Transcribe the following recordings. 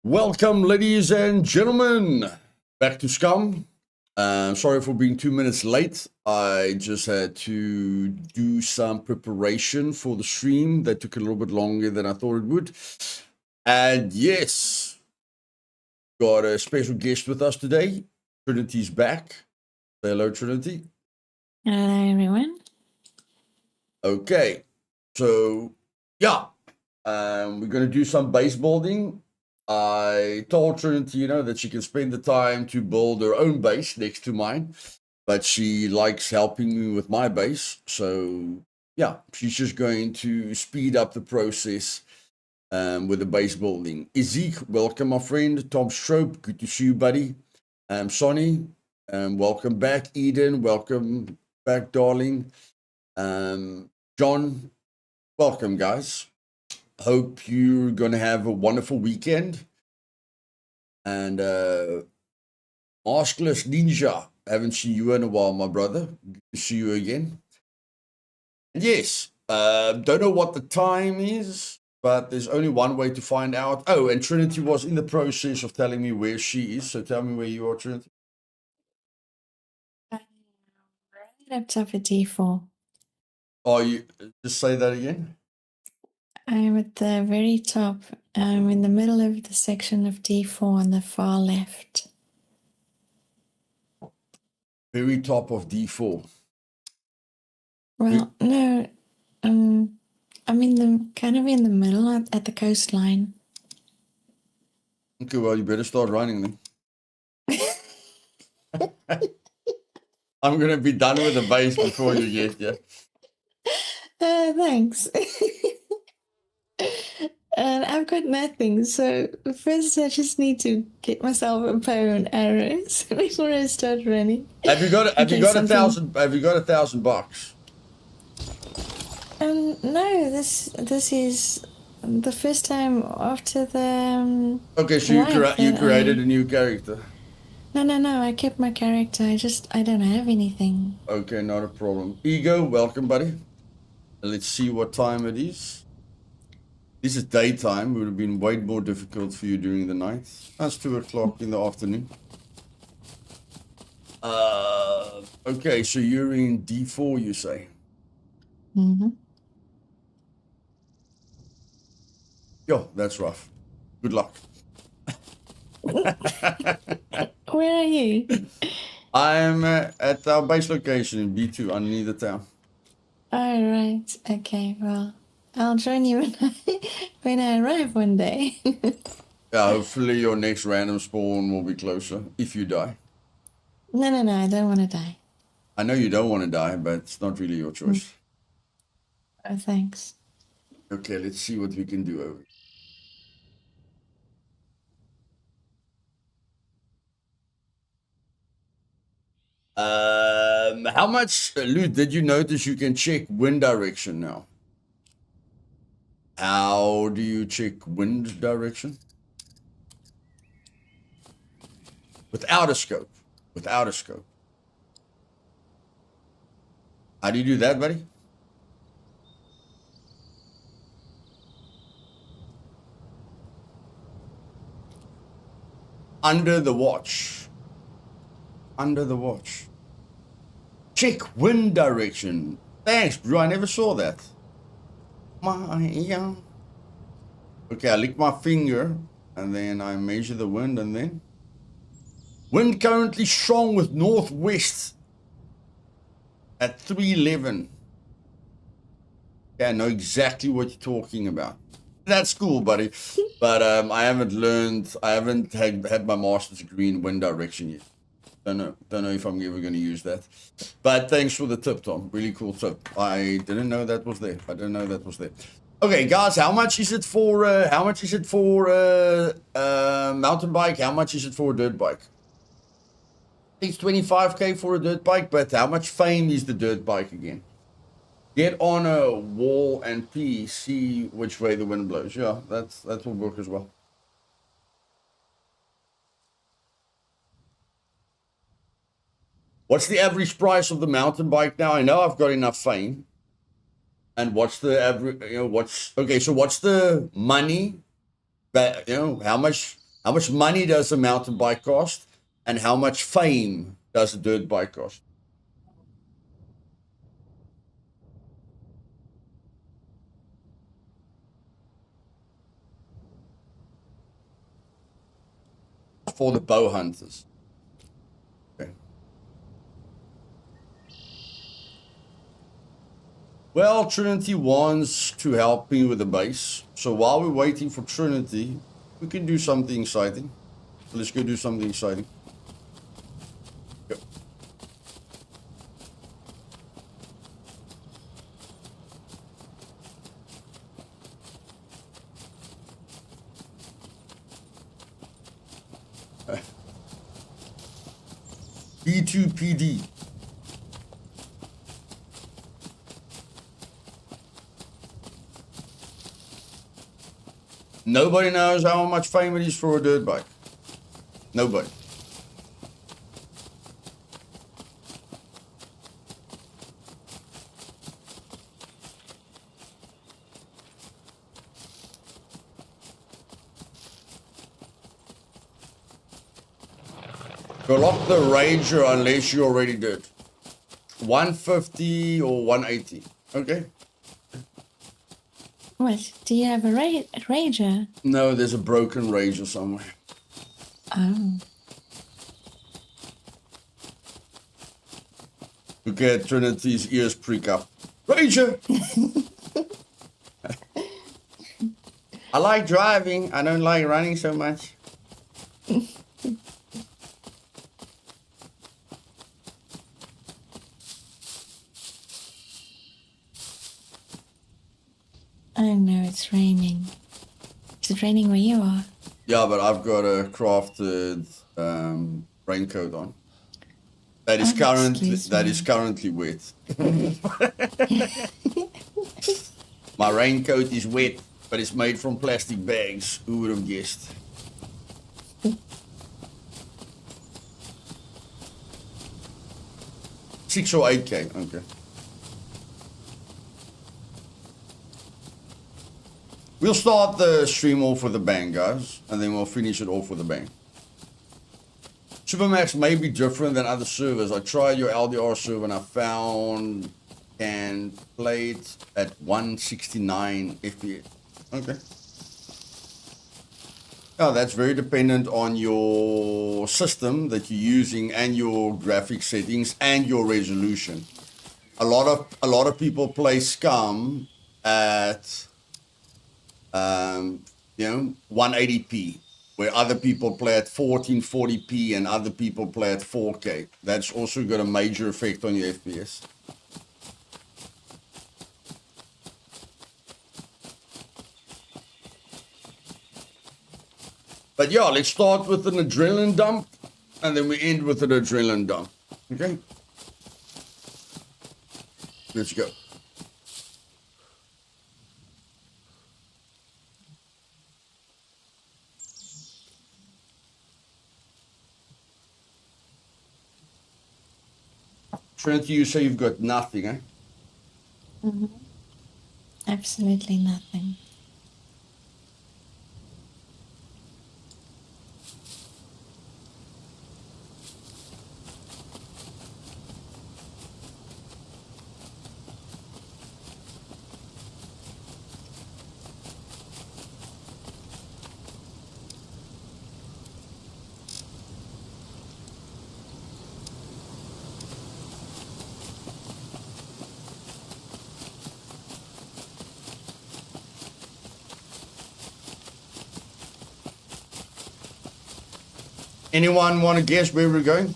Welcome, ladies and gentlemen, back to Scum. Sorry for being 2 minutes late. I just had to do some preparation for the stream that took a little bit longer than I thought it would. And yes, got a special guest with us today. Trinity's back. Say hello, Trinity. Hello, everyone. Okay, so yeah, we're going to do some base building. I told Trinity, that she can spend the time to build her own base next to mine, but she likes helping me with my base. So yeah, she's just going to speed up the process with the base building. Ezek, welcome, my friend. Tom Strope, good to see you, buddy. Sonny, welcome back. Eden, welcome back, darling. John, welcome, guys. Hope you're going to have a wonderful weekend. And Maskless Ninja, haven't seen you in a while, my brother. Good to see you again. And yes, don't know what the time is, but there's only one way to find out. Oh, and Trinity was in the process of telling me where she is. So tell me where you are, Trinity. Right up top at D4. Oh, you just say that again? I'm at the very top. I'm in the middle of the section of D4 on the far left. Very top of D4. Well, no, I'm in the kind of in the middle at the coastline. Okay, well, you better start running then. I'm going to be done with the base before you get here. Thanks. And I've got nothing, so first I just need to get myself a bow and arrows before I start running. Have you got $1,000? Have you got $1,000? No. This is the first time after the. Okay, so you created a new character. No. I kept my character. I don't have anything. Okay, not a problem. Ego, welcome, buddy. Let's see what time it is. This is daytime. It would have been way more difficult for you during the night. That's 2 o'clock in the afternoon. Okay, so you're in D4, you say? Mm-hmm. Yo, that's rough. Good luck. Where are you? I'm at our base location in B2, underneath the town. All right. Okay. Well, I'll join you when I arrive one day. Yeah, hopefully your next random spawn will be closer if you die. No. I don't want to die. I know you don't want to die, but it's not really your choice. Oh, thanks. Okay, let's see what we can do over here. How much, Luth, did you notice you can check wind direction now? How do you check wind direction? Without a scope. Without a scope. How do you do that, buddy? Under the watch. Under the watch. Check wind direction. Thanks, bro. I never saw that. Okay, I lick my finger and then I measure the wind and then wind currently strong with northwest at 311. Yeah, I know exactly what you're talking about. That's cool, buddy. But I haven't had my master's degree in wind direction yet. Don't know if I'm ever going to use that. But thanks for the tip, Tom. Really cool tip. I didn't know that was there. Okay, guys, how much is it for mountain bike? How much is it for a dirt bike? It's 25k for a dirt bike, but how much fame is the dirt bike again? Get on a wall and see which way the wind blows. Yeah, that will work as well. What's the average price of the mountain bike now? I know I've got enough fame. And what's the average, so what's the money, but how much How much money does a mountain bike cost? And how much fame does a dirt bike cost? For the bow hunters. Okay. Well, Trinity wants to help me with the base. So while we're waiting for Trinity, we can do something exciting. Let's go do something exciting. Yep. B2PD. Nobody knows how much fame it is for a dirt bike. Nobody. Go lock the Ranger unless you already did. 150 or 180. Okay. What? Do you have a Rager? No, there's a broken Ranger somewhere. Oh. Look at Trinity's ears prick up. Ranger! I like driving. I don't like running so much. Oh no, it's raining. Is it raining where you are? Yeah, but I've got a crafted raincoat on. That is currently wet. My raincoat is wet, but it's made from plastic bags. Who would have guessed? $6 or $8K. Okay. We'll start the stream off with a bang, guys, and then we'll finish it off with a bang. Supermax may be different than other servers. I tried your LDR server and I found can play it at 169 FPS. Okay. Oh, that's very dependent on your system that you're using and your graphic settings and your resolution. A lot of people play Scum at 180p, where other people play at 1440p and other people play at 4K. That's also got a major effect on your FPS. But yeah, let's start with an adrenaline dump, and then we end with an adrenaline dump. Okay? Let's go. Trinity, you say you've got nothing, eh? Mm-hmm. Absolutely nothing. Anyone want to guess where we're going?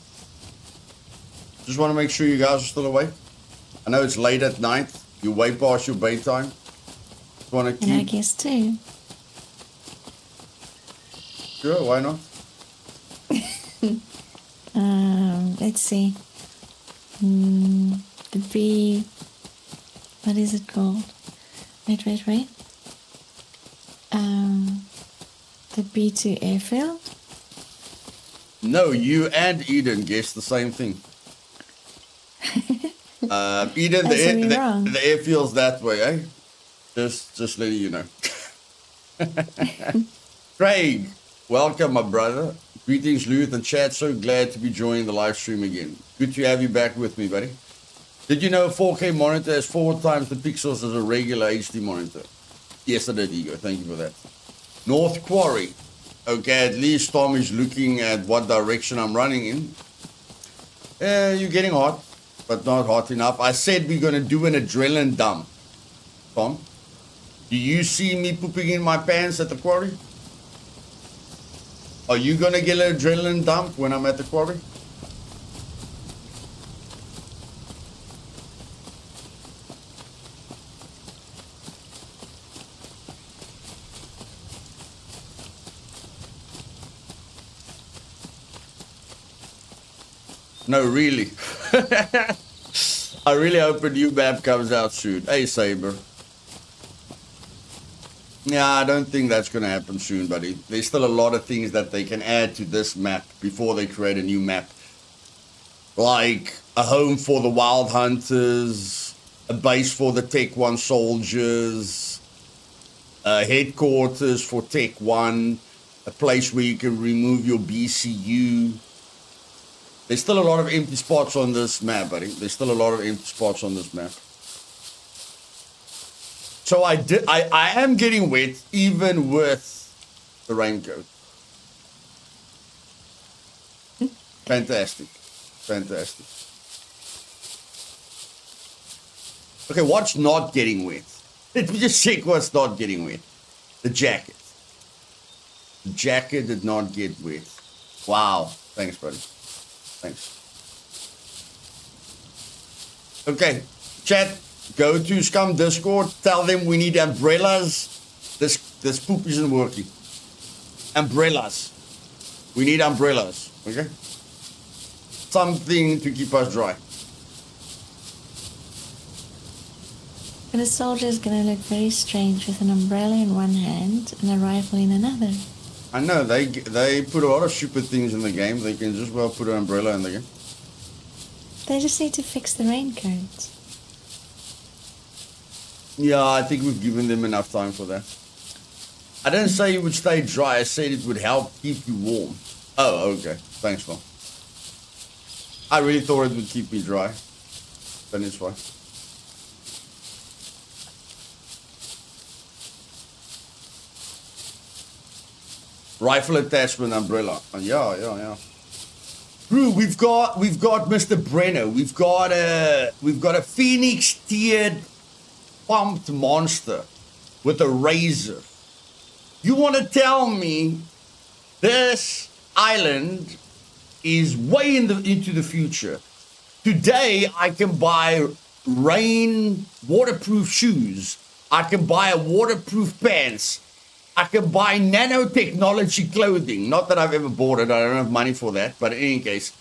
Just want to make sure you guys are still awake. I know it's late at night. You're way past your bedtime. Just want to keep... And I guess too. Sure, why not? Let's see. The B... What is it called? Wait. The B2 airfield? No, you and Eden guessed the same thing. Eden, the airfield's that way, eh? Just letting you know. Craig, Welcome, my brother. Greetings, Luth and chat. So glad to be joining the live stream again. Good to have you back with me, buddy. Did you know a 4K monitor has 4 times the pixels as a regular HD monitor? Yes, I did, Ego. Thank you for that. North Quarry. Okay, at least Tom is looking at what direction I'm running in. You're getting hot, but not hot enough. I said we're going to do an adrenaline dump. Tom, do you see me pooping in my pants at the quarry? Are you going to get an adrenaline dump when I'm at the quarry? No, really. I really hope a new map comes out soon. Hey, Saber. Yeah, I don't think that's going to happen soon, buddy. There's still a lot of things that they can add to this map before they create a new map. Like a home for the wild hunters, a base for the Tech 1 soldiers, headquarters for Tech 1, a place where you can remove your BCU. There's still a lot of empty spots on this map, buddy. There's still a lot of empty spots on this map. So I am getting wet even with the raincoat. Fantastic. Fantastic. Okay, what's not getting wet? Let me just check what's not getting wet. The jacket. The jacket did not get wet. Wow. Thanks, buddy. Thanks. Okay, chat. Go to Scum Discord, tell them we need umbrellas. This poop isn't working. Umbrellas. We need umbrellas, okay? Something to keep us dry. But a soldier is going to look very strange with an umbrella in one hand and a rifle in another. I know, they put a lot of stupid things in the game. They can just well put an umbrella in the game. They just need to fix the raincoat. Yeah, I think we've given them enough time for that. I didn't say it would stay dry. I said it would help keep you warm. Oh, okay. Thanks, Tom. I really thought it would keep me dry. Then it's fine. Rifle attachment umbrella. Yeah. Brew, we've got Mr. Brenner. We've got a Phoenix tiered pumped monster with a razor. You want to tell me this island is way into the future? Today I can buy rain waterproof shoes. I can buy a waterproof pants. I can buy nanotechnology clothing. Not that I've ever bought it. I don't have money for that. But in any case,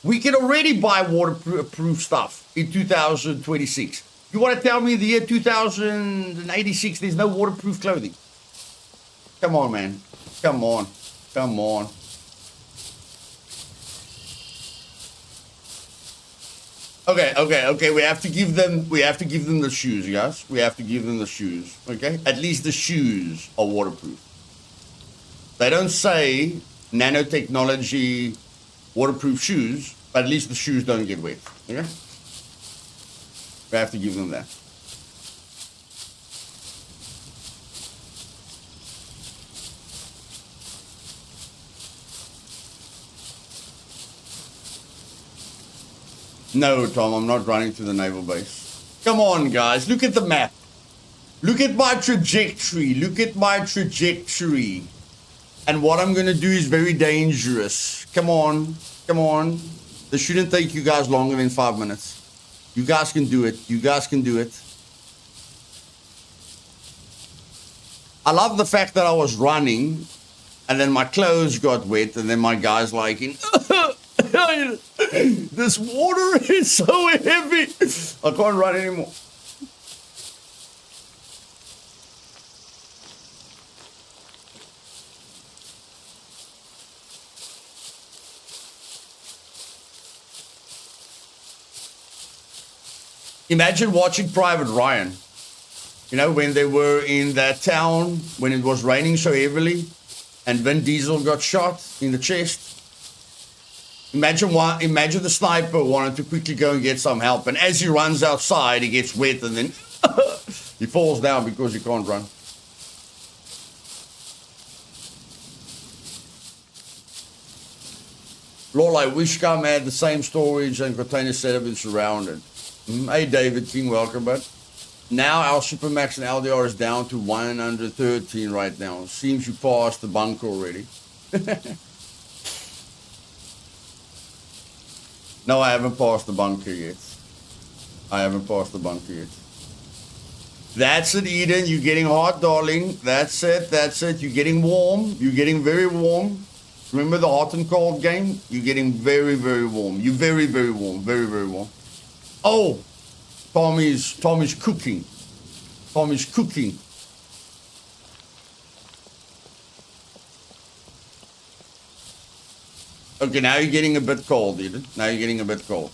we can already buy waterproof stuff in 2026. You want to tell me the year 2086 there's no waterproof clothing? Come on, man. Come on. Okay. We have to give them the shoes, guys. We have to give them the shoes. Okay? At least the shoes are waterproof. They don't say nanotechnology waterproof shoes, but at least the shoes don't get wet. Okay? We have to give them that. No, Tom, I'm not running to the naval base. Come on, guys. Look at the map. Look at my trajectory. And what I'm going to do is very dangerous. Come on. This shouldn't take you guys longer than 5 minutes. You guys can do it. I love the fact that I was running and then my clothes got wet and then my guy's like, this water is so heavy. I can't run anymore. Imagine watching Private Ryan. You know, when they were in that town, when it was raining so heavily, and Vin Diesel got shot in the chest. Imagine the sniper wanted to quickly go and get some help, and as he runs outside, he gets wet, and then he falls down because he can't run. Lol, I wish Scum had the same storage and container setup in Surrounded. Hey David King, welcome, bud. Now our Supermax and LDR is down to 113 right now. Seems you passed the bunker already. No, I haven't passed the bunker yet. I haven't passed the bunker yet. That's it, Eden. You're getting hot, darling. That's it. That's it. You're getting warm. You're getting very warm. Remember the hot and cold game? You're getting very, very warm. You're very, very warm. Very, very warm. Oh, Tommy's cooking. Tommy's cooking. Okay, now you're getting a bit cold, Eden. Now you're getting a bit cold.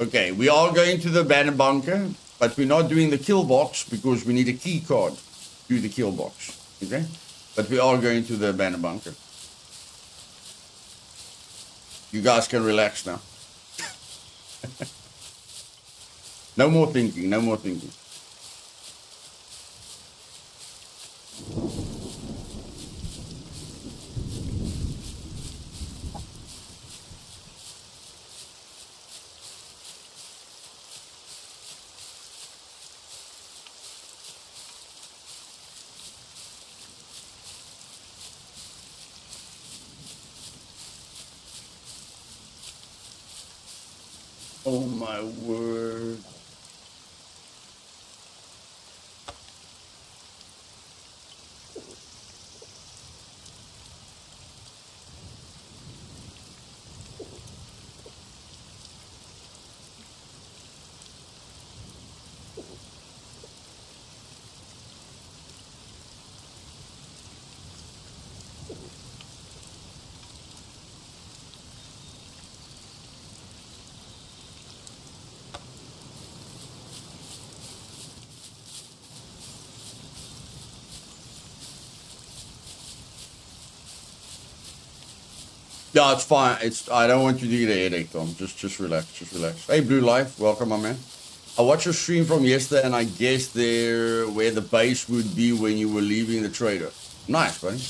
Okay, we are going to the abandoned bunker, but we're not doing the kill box because we need a key card to do the kill box. Okay? But we are going to the abandoned bunker. You guys can relax now. No more thinking, no more thinking. Oh my word. Yeah, it's fine. I don't want you to get a headache, Tom. Just relax, just relax. Hey, Blue Life, welcome, my man. I watched your stream from yesterday, and I guessed there where the base would be when you were leaving the trader. Nice, buddy.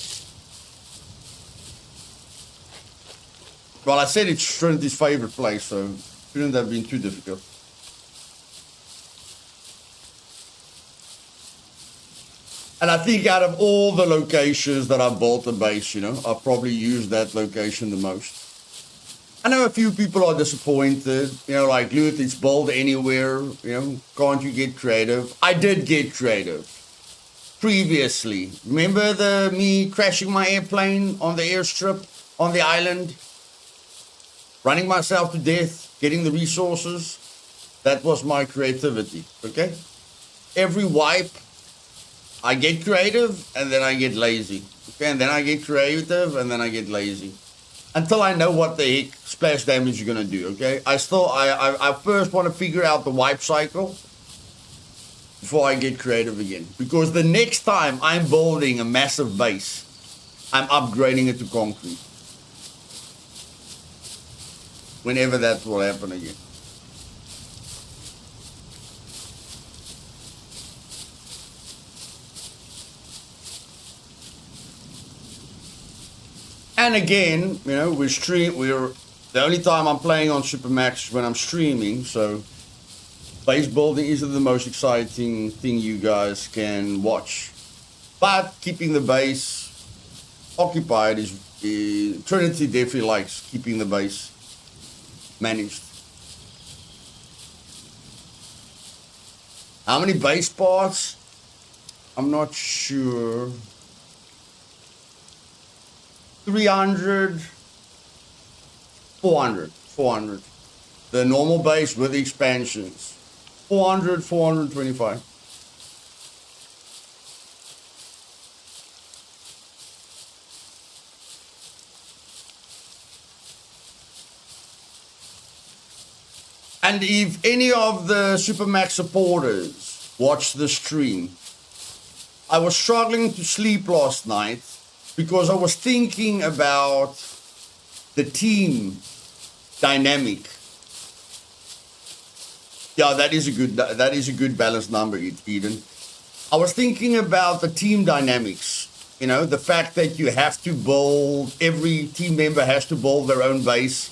Well, I said it's Trinity's favorite place, so shouldn't have been too difficult. And I think out of all the locations that I built a base, you know, I've probably used that location the most. I know a few people are disappointed, you know, like, Luthais, it's built anywhere, you know, can't you get creative? I did get creative previously. Remember me crashing my airplane on the airstrip on the island? Running myself to death, getting the resources? That was my creativity, okay? Every wipe, I get creative, and then I get lazy. Okay, and then I get creative, and then I get lazy. Until I know what the heck splash damage you're going to do, okay? I first want to figure out the wipe cycle before I get creative again. Because the next time I'm building a massive base, I'm upgrading it to concrete. Whenever that will happen again. And again, you know, we're the only time I'm playing on Supermax is when I'm streaming, so base building isn't the most exciting thing you guys can watch. But keeping the base occupied is Trinity definitely likes keeping the base managed. How many base parts? I'm not sure. 300, 400. The normal base with the expansions. 400, 425. And if any of the Supermax supporters watch the stream, I was struggling to sleep last night because I was thinking about the team dynamic. Yeah, that is a good balanced number, Eden. I was thinking about the team dynamics. You know, the fact that you have to build, every team member has to build their own base.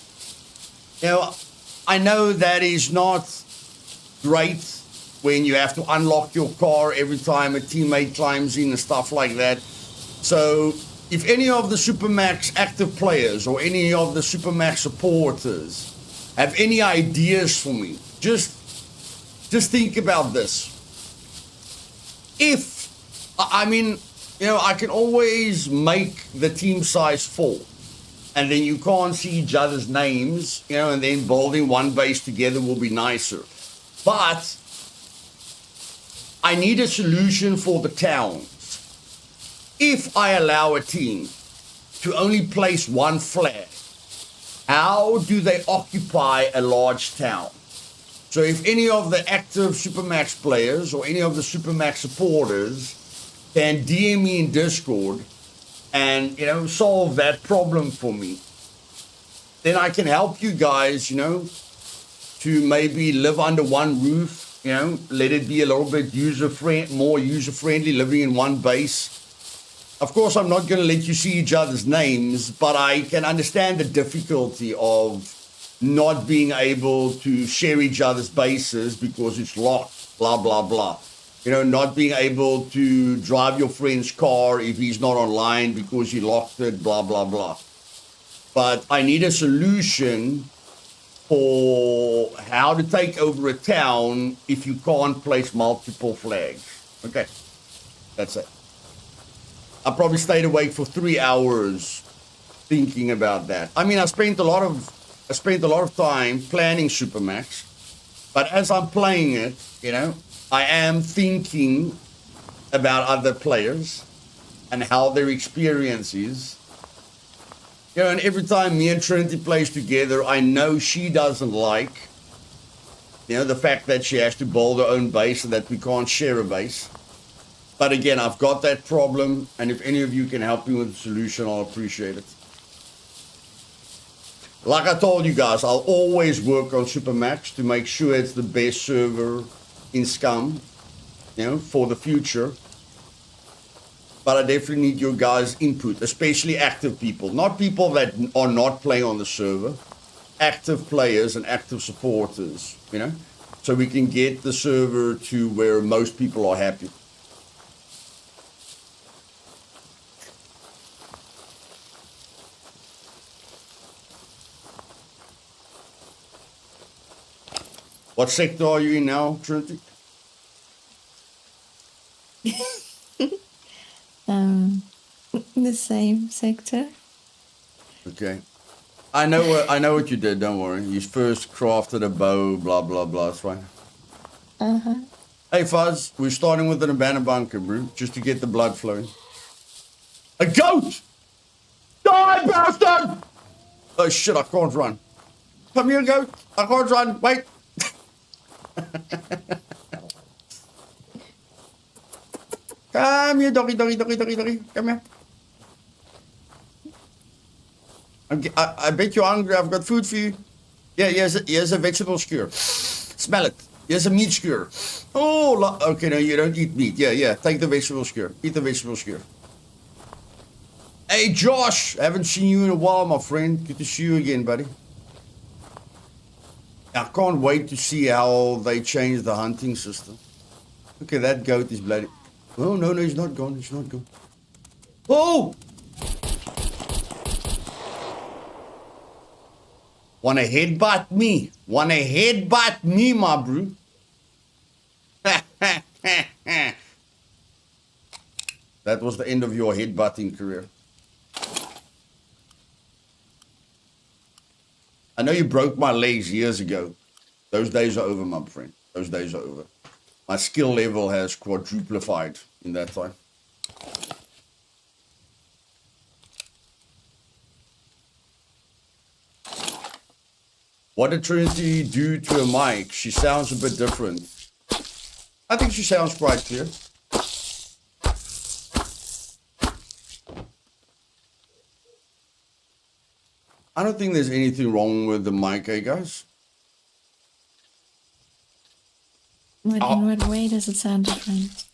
You know, I know that is not great when you have to unlock your car every time a teammate climbs in and stuff like that. So if any of the Supermax active players or any of the Supermax supporters have any ideas for me, just think about this. I can always make the team size full, and then you can't see each other's names, and then building one base together will be nicer. But I need a solution for the towns. If I allow a team to only place one flag, how do they occupy a large town? So if any of the active Supermax players or any of the Supermax supporters can DM me in Discord and, solve that problem for me, then I can help you guys, to maybe live under one roof, let it be a little bit more user-friendly, living in one base. Of course, I'm not going to let you see each other's names, but I can understand the difficulty of not being able to share each other's bases because it's locked, blah, blah, blah. Not being able to drive your friend's car if he's not online because he locked it, blah, blah, blah. But I need a solution for how to take over a town if you can't place multiple flags. Okay, that's it. I probably stayed awake for 3 hours thinking about that. I mean, I spent a lot of time planning Supermax, but as I'm playing it, I am thinking about other players and how their experience is. And every time me and Trinity plays together, I know she doesn't like, the fact that she has to build her own base and that we can't share a base. But again, I've got that problem, and if any of you can help me with the solution, I'll appreciate it. Like I told you guys, I'll always work on Supermax to make sure it's the best server in Scum, for the future. But I definitely need your guys' input, especially active people, not people that are not playing on the server, active players and active supporters, so we can get the server to where most people are happy. What sector are you in now, Trinity? The same sector. Okay. I know what you did, don't worry. You first crafted a bow, blah, blah, blah, it's fine. Uh-huh. Hey, Fuzz, we're starting with an abandoned bunker, bro, just to get the blood flowing. A goat! Die, bastard! Oh, shit, I can't run. Come here, goat. I can't run. Wait. Come here, doggy. Come here. I bet you're hungry. I've got food for you. Yeah, here's a vegetable skewer. Smell it. Here's a meat skewer. Oh, okay, no, you don't eat meat. Yeah. Take the vegetable skewer. Eat the vegetable skewer. Hey, Josh. I haven't seen you in a while, my friend. Good to see you again, buddy. I can't wait to see how they change the hunting system. Okay, that goat is bloody. Oh, no, he's not gone. He's not gone. Oh! Wanna headbutt me? My bro? That was the end of your headbutting career. I know you broke my legs years ago. Those days are over, my friend. Those days are over. My skill level has quadruplified in that time. What did Trinity do to her mic? She sounds a bit different. I think she sounds quite clear. I don't think there's anything wrong with the mic, eh, guys? In what way does it sound different?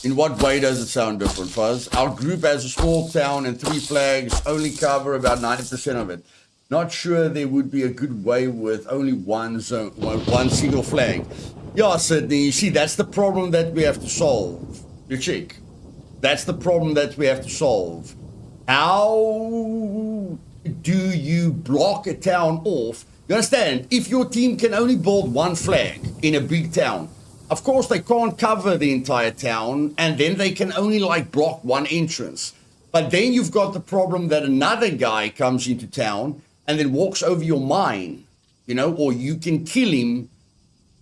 In what way does it sound different, Fuzz? Our group has a small town and 3 flags only cover about 90% of it. Not sure there would be a good way with only one zone, one single flag. Yeah, Sydney, you see, that's the problem that we have to solve. You check. That's the problem that we have to solve. How do you block a town off? You understand? If your team can only build one flag in a big town, of course they can't cover the entire town, and then they can only like block one entrance. But then you've got the problem that another guy comes into town and then walks over your mine, you know, or you can kill him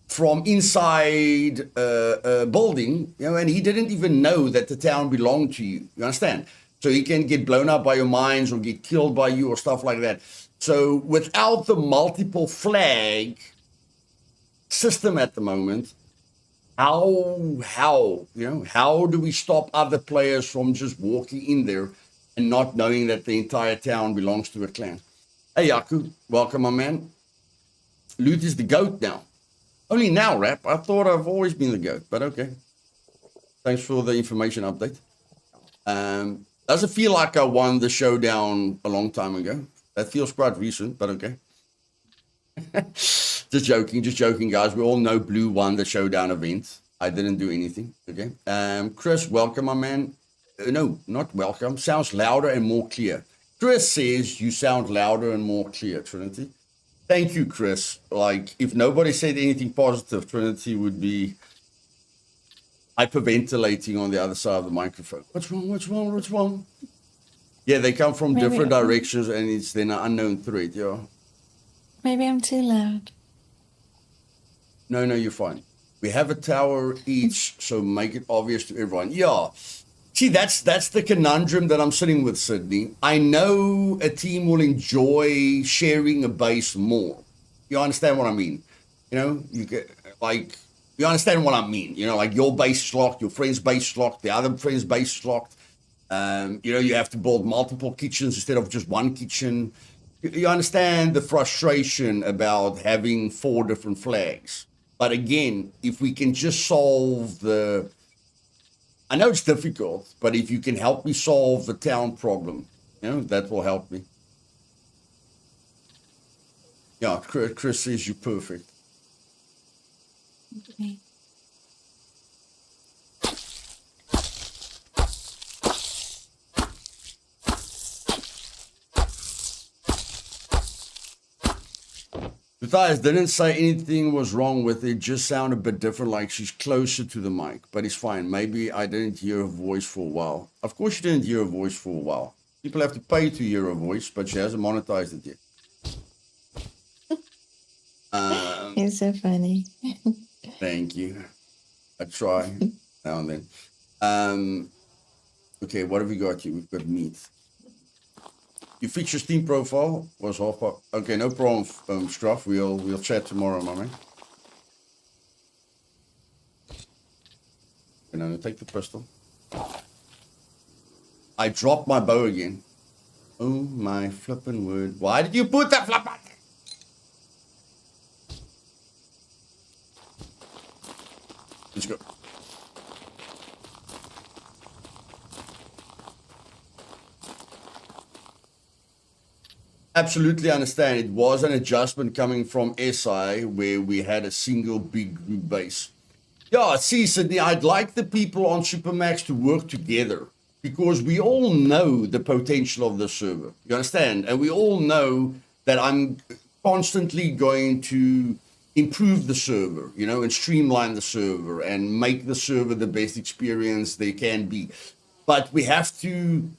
from inside a building, you know, and he didn't even know that the town belonged to you. You understand? So he can get blown up by your mines or get killed by you or stuff like that. So without the multiple flag system at the moment, how do we stop other players from just walking in there and not knowing that the entire town belongs to a clan? Hey, Yaku, welcome, my man. Luthais is the GOAT now. Only now, Rap. I thought I've always been the GOAT, but okay. Thanks for the information update. Doesn't feel like I won the showdown a long time ago. That feels quite recent, but okay. Just joking, guys. We all know Blue won the showdown event. I didn't do anything, okay? Chris, welcome, my man. No, not welcome. Sounds louder and more clear. Chris says you sound louder and more clear, Trinity. Thank you, Chris. Like, if nobody said anything positive, Trinity would be hyperventilating on the other side of the microphone. What's wrong? Yeah, they come from different directions, and it's then an unknown threat, yeah. Maybe I'm too loud. No, you're fine. We have a tower each, so make it obvious to everyone. Yeah. See, that's the conundrum that I'm sitting with, Sydney. I know a team will enjoy sharing a base more. You understand what I mean? You know, you understand what I mean? You know, like your base is locked, your friend's base is locked, the other friend's base is locked. You know, you have to build multiple kitchens instead of just one kitchen. You understand the frustration about having 4 different flags. But again, if we can just solve I know it's difficult, but if you can help me solve the town problem, you know, that will help me. Yeah, Chris says you're perfect. Okay. Luthais didn't say anything was wrong with it, just sounded a bit different, like she's closer to the mic, but it's fine. Maybe I didn't hear her voice for a while. Of course you didn't hear her voice for a while. People have to pay to hear her voice, but she hasn't monetized it yet. You're so funny. Thank you. I try now and then. Okay, what have we got here? We've got meat. You fix your Steam profile was half up. Okay, no problem, Struff. We'll chat tomorrow, my man. And I'm gonna take the pistol. I dropped my bow again. Oh my flippin' word! Why did you put that flip button? Let's go. Absolutely understand. It was an adjustment coming from SI where we had a single big group base. Yeah, see, Sydney, I'd like the people on Supermax to work together because we all know the potential of the server. You understand? And we all know that I'm constantly going to improve the server, you know, and streamline the server and make the server the best experience they can be. But we have to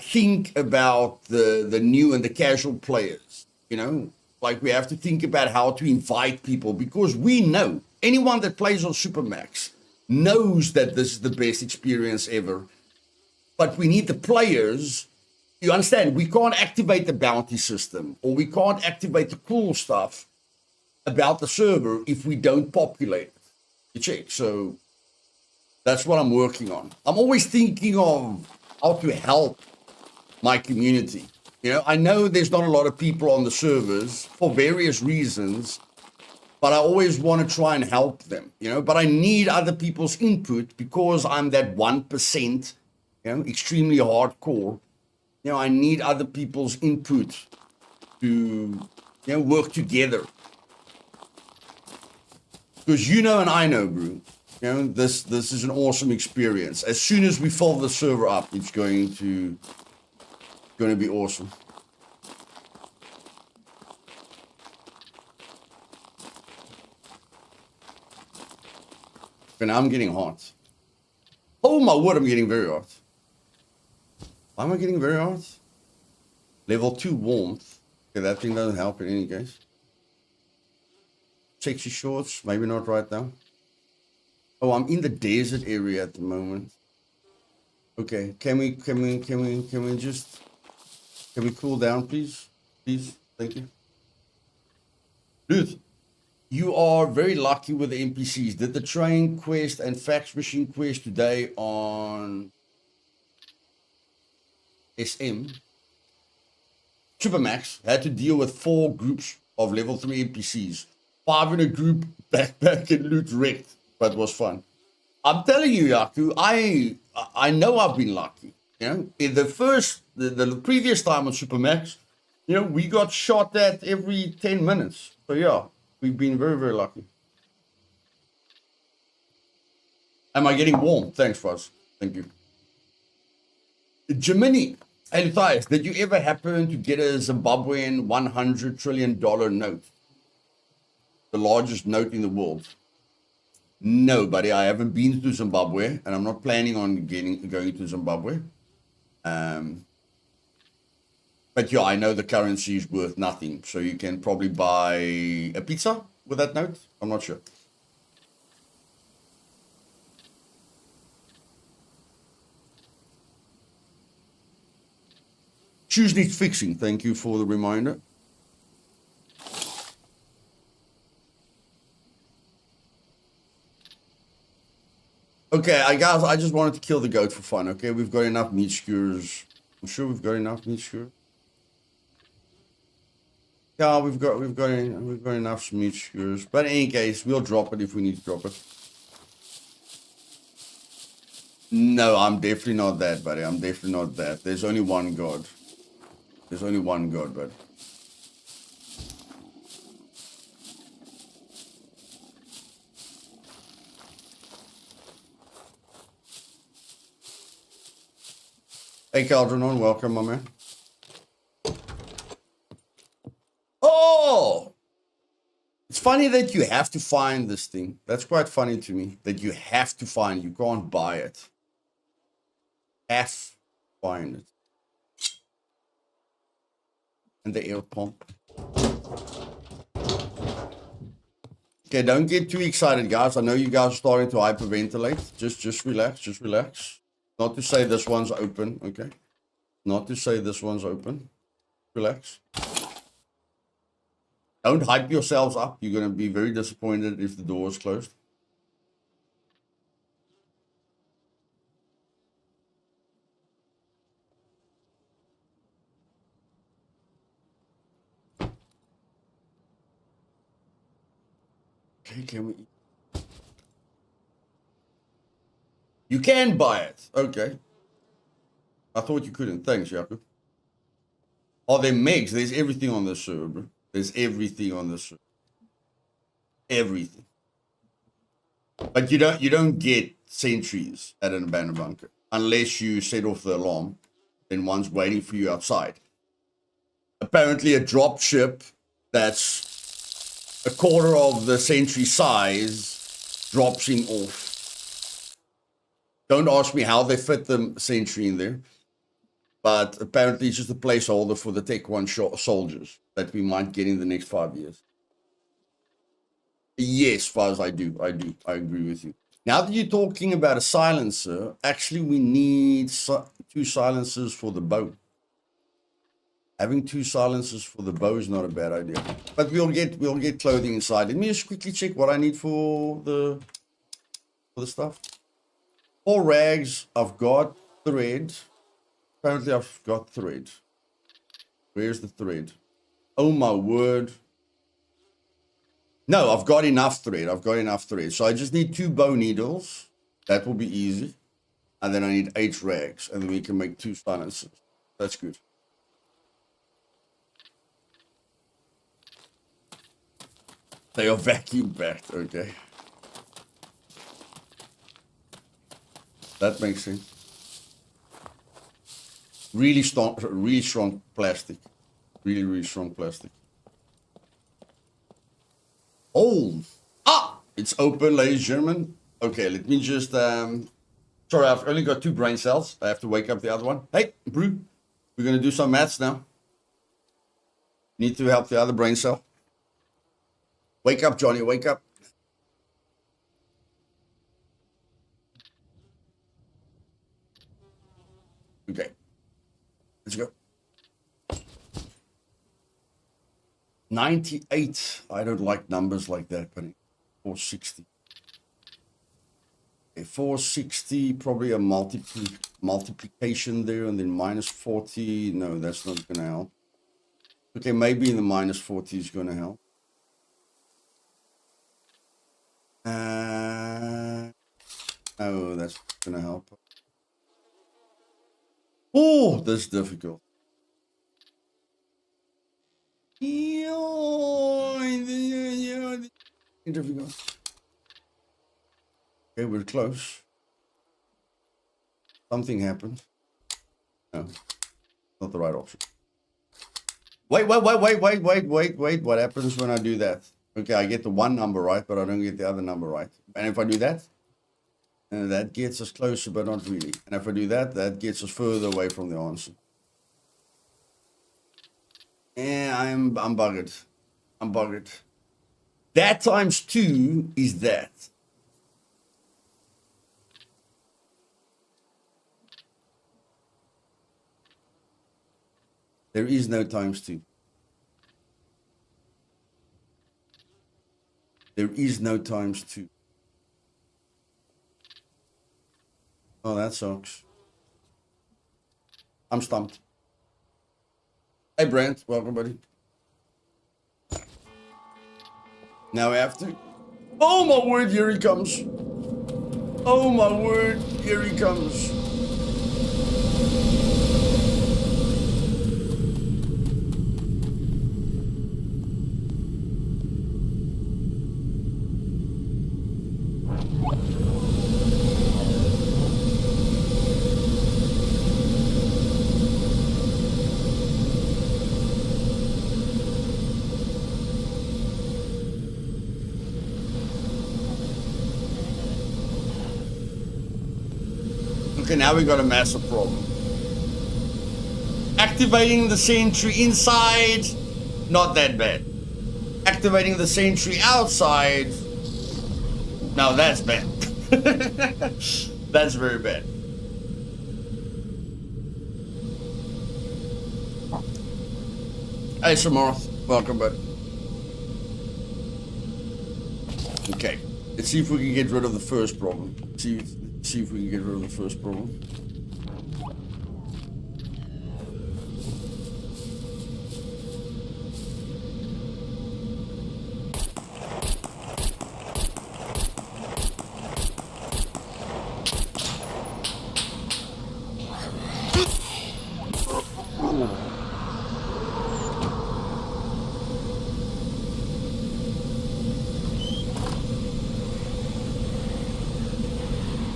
think about the new and the casual players, you know, like we have to think about how to invite people because we know anyone that plays on Supermax knows that this is the best experience ever. But we need the players. You understand? We can't activate the bounty system or we can't activate the cool stuff about the server if we don't populate it. You check. So that's what I'm working on. I'm always thinking of how to help my community. You know, I know there's not a lot of people on the servers for various reasons, but I always want to try and help them, you know, but I need other people's input because I'm that 1%, you know, extremely hardcore. You know, I need other people's input to, you know, work together. Because you know and I know, bro, you know, this is an awesome experience. As soon as we fill the server up, it's going to be awesome. And I'm getting hot. Oh my word, I'm getting very hot. Why am I getting very hot? Level 2 warmth. Okay, that thing doesn't help in any case. Sexy shorts, maybe not right now. Oh, I'm in the desert area at the moment. Okay, can we cool down, please? Please, thank you. Luth, you are very lucky with the NPCs. Did the train quest and fax machine quest today on SM? Supermax had to deal with 4 groups of level 3 NPCs. 5 in a group, backpack and loot wrecked, but it was fun. I'm telling you, Yaku, I know I've been lucky. You know, in the previous time on Supermax, you know, we got shot at every 10 minutes. So yeah, we've been very, very lucky. Am I getting warm? Thanks, Fuzz. Thank you. Gemini, hey, Luthais, did you ever happen to get a Zimbabwean $100 trillion note? The largest note in the world. No, buddy, I haven't been to Zimbabwe, and I'm not planning on going to Zimbabwe. But yeah, I know the currency is worth nothing, so you can probably buy a pizza with that note. I'm not sure. Shoes needs fixing. Thank you for the reminder. Okay, guys, I just wanted to kill the goat for fun. Okay, we've got enough meat skewers. I'm sure we've got enough meat skewers. Yeah, we've got enough meat skewers. But in any case, we'll drop it if we need to drop it. No, I'm definitely not that, buddy. I'm definitely not that. There's only one God. There's only one God, buddy. Hey, Calderon, welcome, my man. Oh! It's funny that you have to find this thing. That's quite funny to me, that you have to find. You can't buy it. Have to find it. And the air pump. Okay, don't get too excited, guys. I know you guys are starting to hyperventilate. Just relax, just relax. Not to say this one's open, okay? Not to say this one's open. Relax. Don't hype yourselves up. You're going to be very disappointed if the door is closed. Okay, can we... You can buy it. Okay. I thought you couldn't. Thanks, Jacob. Oh, they're megs. There's everything on this server, bro. There's everything on this server. Everything. But you don't get sentries at an abandoned bunker unless you set off the alarm. Then one's waiting for you outside. Apparently, a drop ship that's a quarter of the sentry size drops him off. Don't ask me how they fit the sentry in there. But apparently it's just a placeholder for the Tech 1 soldiers that we might get in the next 5 years. Yes, Fuzz, I do. I agree with you. Now that you're talking about a silencer, actually we need 2 silencers for the bow. Having 2 silencers for the bow is not a bad idea. But we'll get clothing inside. Let me just quickly check what I need for the stuff. 4 rags. I've got thread. Apparently I've got thread. Where's the thread? Oh my word. No, I've got enough thread. So I just need 2 bow needles. That will be easy. And then I need 8 rags. And then we can make 2 silencers. That's good. They are vacuum packed. Okay. That makes sense. Really strong plastic. Really strong plastic. Oh! Ah! It's open, ladies and gentlemen. Okay, let me just... Sorry, I've only got 2 brain cells. I have to wake up the other one. Hey, Brew. We're going to do some maths now. Need to help the other brain cell. Wake up, Johnny. Wake up. Okay. Let's go. 98. I don't like numbers like that, but 460. Okay, 460, probably a multiplication there, and then minus 40. No, that's not going to help. Okay, maybe in the minus 40 is going to help. Oh, that's going to help. Oh, that's difficult. Okay, we're close. Something happened. No, not the right option. Wait. What happens when I do that? Okay, I get the 1 number right, but I don't get the other number right. And if I do that, that gets us closer, but not really. And if I do that, that gets us further away from the answer. Yeah, I'm buggered. I'm buggered. That times 2 is that. There is no times 2. There is no times 2. Oh, that sucks. I'm stumped. Hey, Brent. Welcome, buddy. Now we have to... Oh, my word. Here he comes. Oh, my word. Here he comes. Okay, now we got a massive problem. Activating the sentry inside, not that bad. Activating the sentry outside, now that's bad. That's very bad. Hey, Samarth, welcome, bud. Okay, let's see if we can get rid of the first problem. See if we can get rid of the first problem.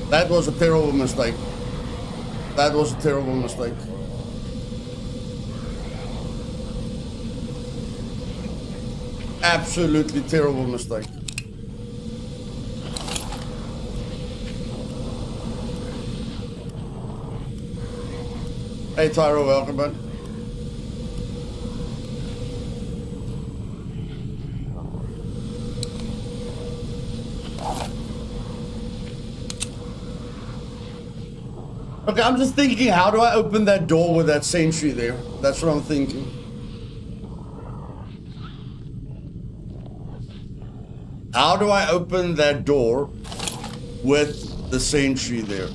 That was a terrible mistake. That was a terrible mistake. Absolutely terrible mistake. Hey Tyro, welcome, bud. Okay, I'm just thinking, how do I open that door with that sentry there? That's what I'm thinking. How do I open that door with the sentry there?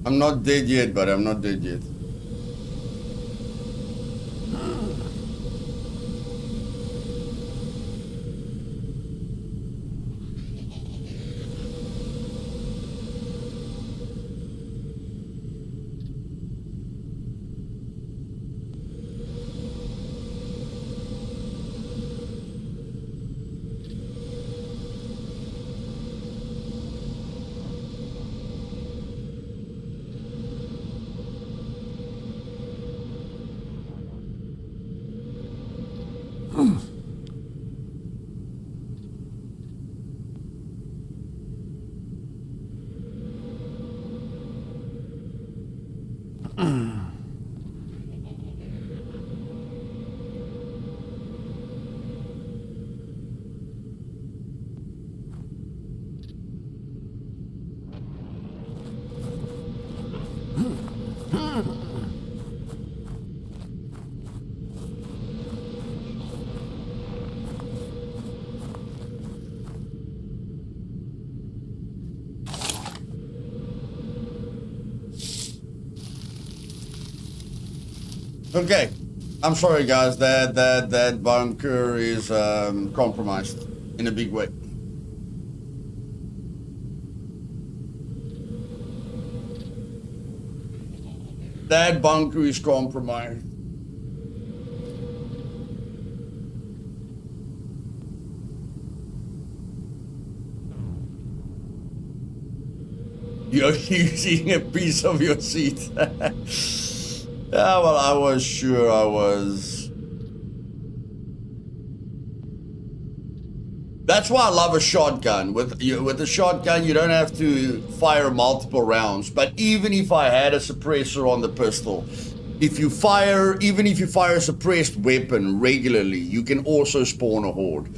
I'm not dead yet, but I'm not dead yet. Okay, I'm sorry guys, that bunker is compromised in a big way. That bunker is compromised. You're using a piece of your seat. Yeah, well, I was sure I was. That's why I love a shotgun. With a shotgun, you don't have to fire multiple rounds. But even if I had a suppressor on the pistol, even if you fire a suppressed weapon regularly, you can also spawn a horde.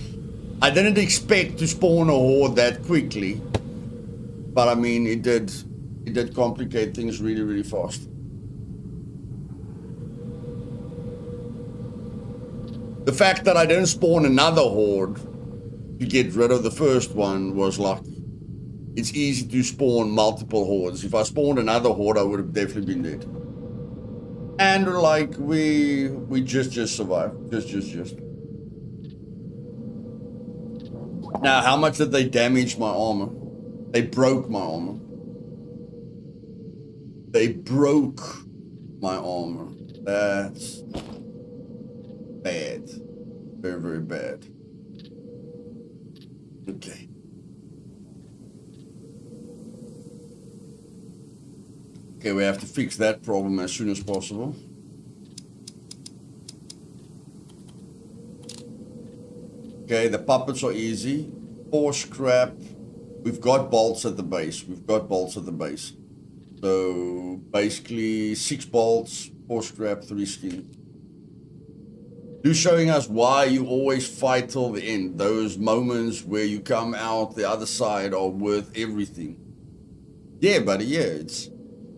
I didn't expect to spawn a horde that quickly, but I mean, it did complicate things really, really fast. The fact that I didn't spawn another horde to get rid of the first one was lucky. It's easy to spawn multiple hordes. If I spawned another horde, I would have definitely been dead. And like we just survived. Just. Now, how much did they damage my armor? They broke my armor. They broke my armor. That's bad. Very, very bad. Okay. Okay, we have to fix that problem as soon as possible. Okay, the puppets are easy. 4 scrap. We've got bolts at the base. So basically 6 bolts, 4 scrap, 3 skin. You're showing us why you always fight till the end. Those moments where you come out the other side are worth everything. Yeah, buddy, yeah.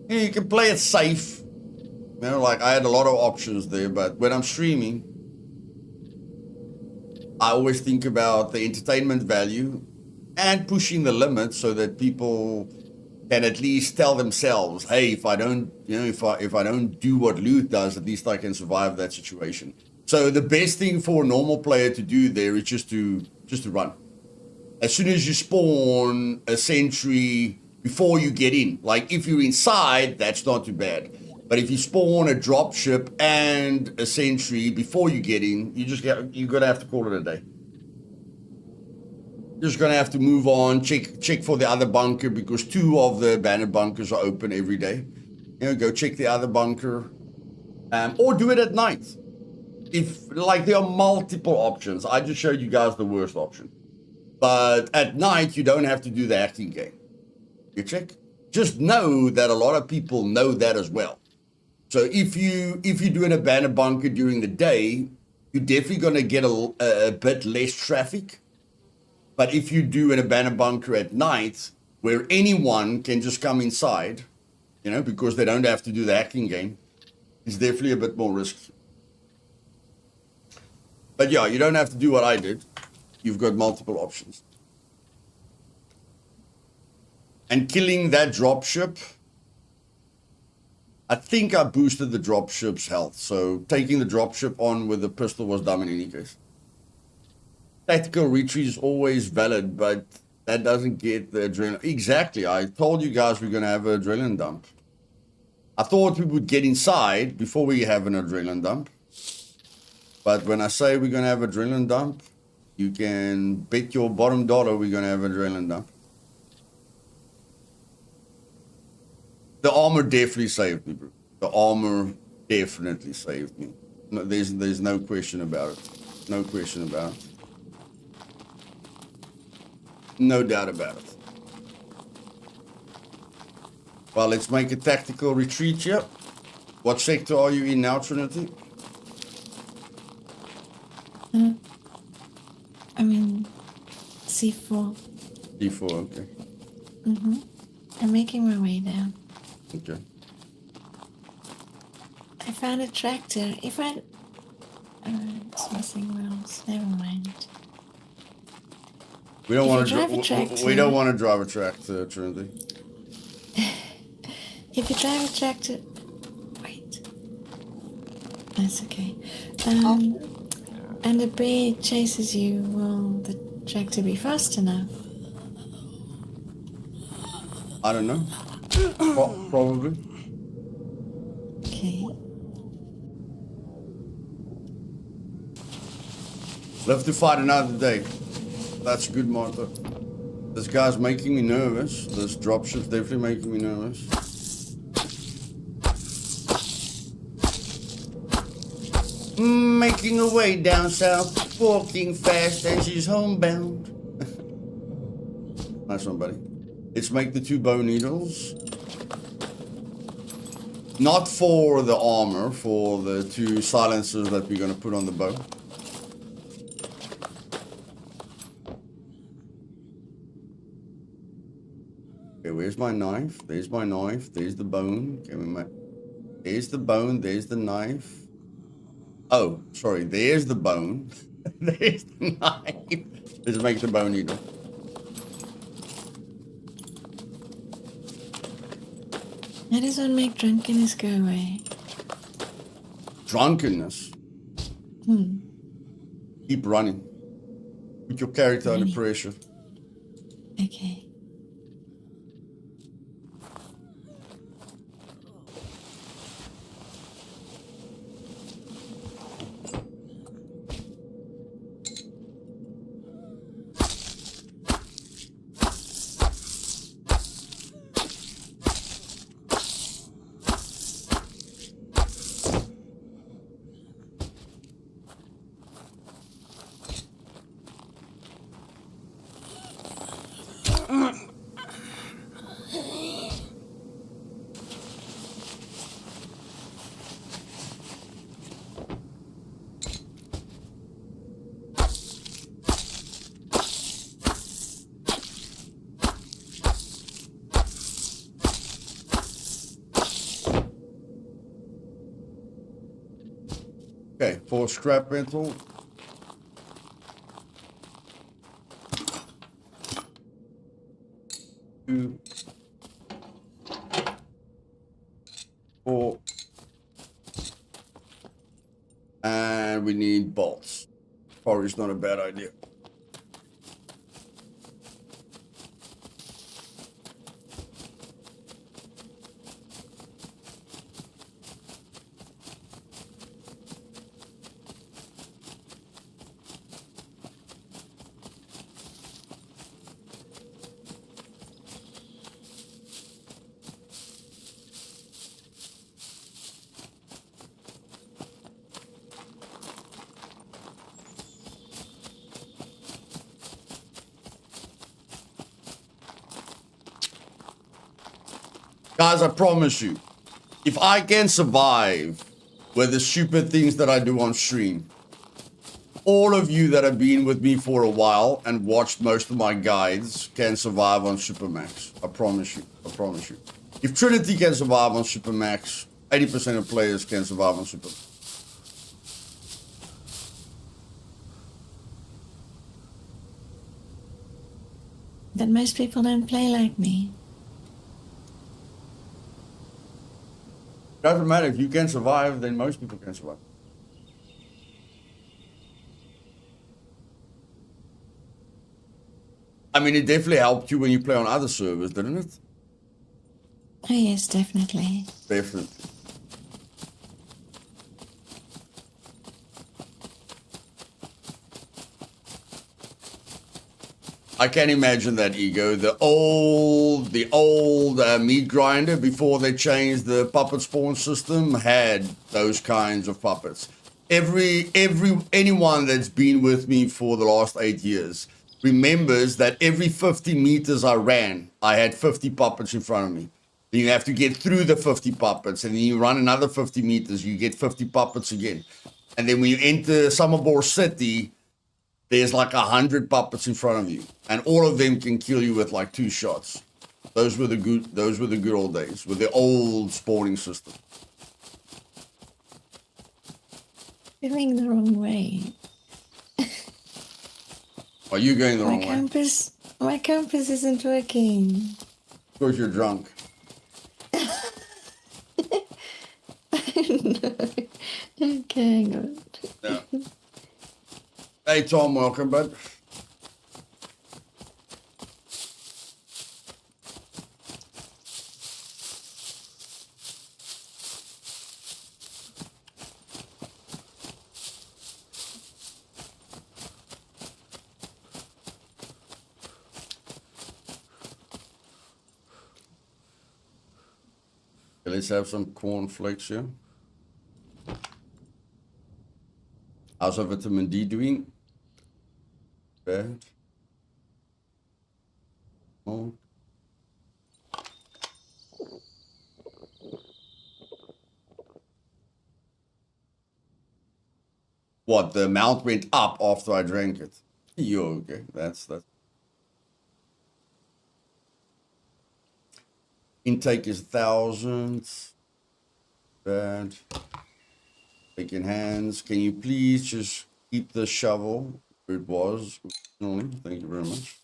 You can play it safe. You know, like I had a lot of options there, but when I'm streaming, I always think about the entertainment value and pushing the limits so that people can at least tell themselves, hey, if I don't do what Luth does, at least I can survive that situation. So the best thing for a normal player to do there is just to run. As soon as you spawn a sentry before you get in, like if you're inside, that's not too bad. But if you spawn a dropship and a sentry before you get in, you're gonna have to call it a day. You're just gonna have to move on, check for the other bunker because 2 of the abandoned bunkers are open every day. You know, go check the other bunker, or do it at night. If like there are multiple options, I just showed you guys the worst option. But at night you don't have to do the acting game. You check. Just know that a lot of people know that as well. So if you do an abandoned bunker during the day, you're definitely gonna get a bit less traffic. But if you do an abandoned bunker at night, where anyone can just come inside, you know, because they don't have to do the hacking game, it's definitely a bit more risky. But yeah, you don't have to do what I did. You've got multiple options. And killing that dropship I think I boosted the dropship's health, so taking the dropship on with the pistol was dumb in any case. Tactical retreat is always valid, but that doesn't get the adrenaline. Exactly, I told you guys we're going to have an adrenaline dump. I thought we would get inside before we have an adrenaline dump. But when I say we're going to have an adrenaline dump, you can bet your bottom dollar we're going to have an adrenaline dump. The armor definitely saved me, bro. The armor definitely saved me. No, there's no question about it. No question about it. No doubt about it. Well, let's make a tactical retreat here. What sector are you in now, Trinity? I'm in C4. D4, okay. I'm making my way down. Okay. I found a tractor. If I... it's missing wheels. Never mind. We don't want to drive a tractor. we don't want to drive a tractor, Trinity. If you drive a tractor... Wait. That's okay. And the bear chases you, will the tractor be fast enough? I don't know. Probably. Okay. Live to fight another day. That's a good motto. This guy's making me nervous. This dropship's definitely making me nervous. Making her way down south, walking fast and she's homebound. Nice one, buddy. Let's make the 2 bow needles. Not for the armor, for the 2 silencers that we're going to put on the bow. Okay, where's my knife? There's my knife. There's the bone. There's the bone. There's the knife. Oh, sorry. There's the bone. There's the knife. Let's make the bone needle. How does one make drunkenness go away? Drunkenness? Keep running. Put your character under pressure. Okay. Okay, 4 scrap metal. Two, 4. And we need bolts. Probably not a bad idea. Guys, I promise you, if I can survive with the stupid things that I do on stream, all of you that have been with me for a while and watched most of my guides can survive on Supermax. I promise you. I promise you. If Trinity can survive on Supermax, 80% of players can survive on Supermax. But most people don't play like me. Doesn't matter. If you can survive, then most people can survive. I mean, it definitely helped you when you play on other servers, didn't it? Oh, yes, definitely. Definitely. I can imagine that, Ego. The old meat grinder, before they changed the puppet spawn system, had those kinds of puppets. Anyone that's been with me for the last 8 years remembers that every 50 meters I ran, I had 50 puppets in front of me. Then you have to get through the 50 puppets, and then you run another 50 meters, you get 50 puppets again. And then when you enter Summerbore City, there's like 100 puppets in front of you, and all of them can kill you with like 2 shots. Those were the good old days with the old spawning system. You're going the wrong way. Are you going the wrong way? My compass isn't working. Because you're drunk. No. Okay, hang on. Yeah. Hey Tom, welcome, bud. Okay, let's have some cornflakes here. How's our vitamin D doing? Bad. Oh. What, the amount went up after I drank it? Yo, okay, that's intake is 1,000. Bad. Taking hands. Can you please just keep the shovel where it was originally? Thank you very much.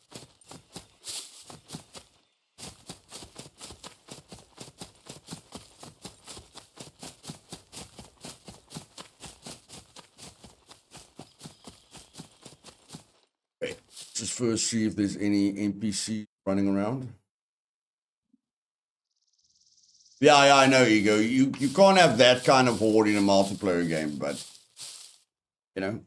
Okay. Just first see if there's any NPC running around. Yeah, I know, Ego. You can't have that kind of horde in a multiplayer game, but you know,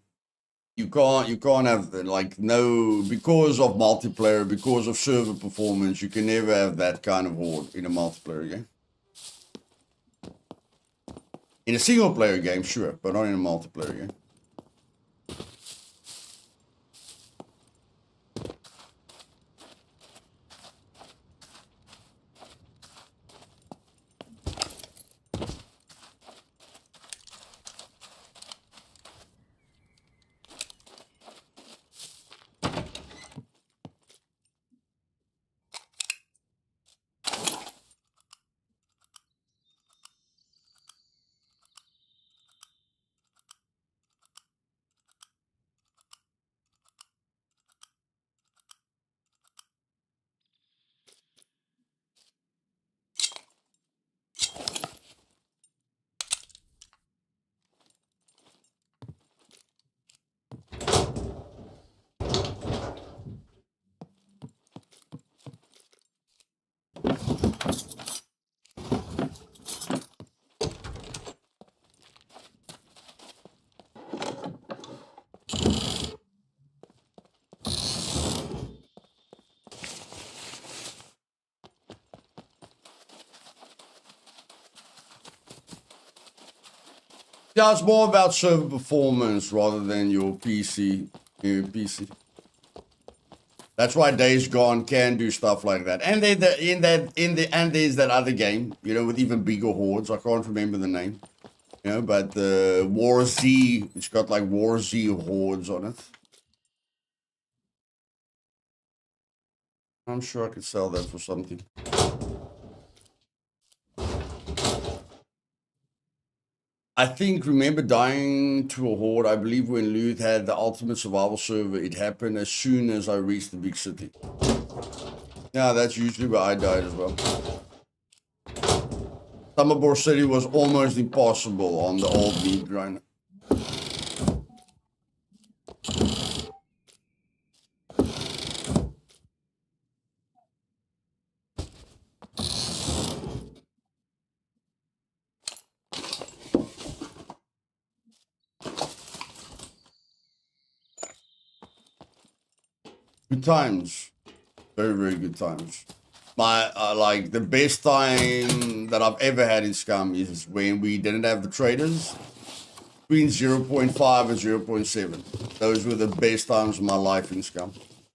you can't have like because of multiplayer, because of server performance, you can never have that kind of horde in a multiplayer game. In a single player game, sure, but not in a multiplayer game. Yeah, it's more about server performance rather than your PC. That's why Days Gone can do stuff like that. And there's that other game, you know, with even bigger hordes. I can't remember the name, you know, but the War Z. It's got like War Z hordes on it. I'm sure I could sell that for something. I think, remember dying to a horde, I believe when Luthais had the ultimate survival server, it happened as soon as I reached the big city. Yeah, that's usually where I died as well. Summerbore City was almost impossible on the old meat grinder. Good times. Very, very good times. My like the best time that I've ever had in Scum is when we didn't have the traders. Between 0.5 and 0.7. Those were the best times of my life in Scum.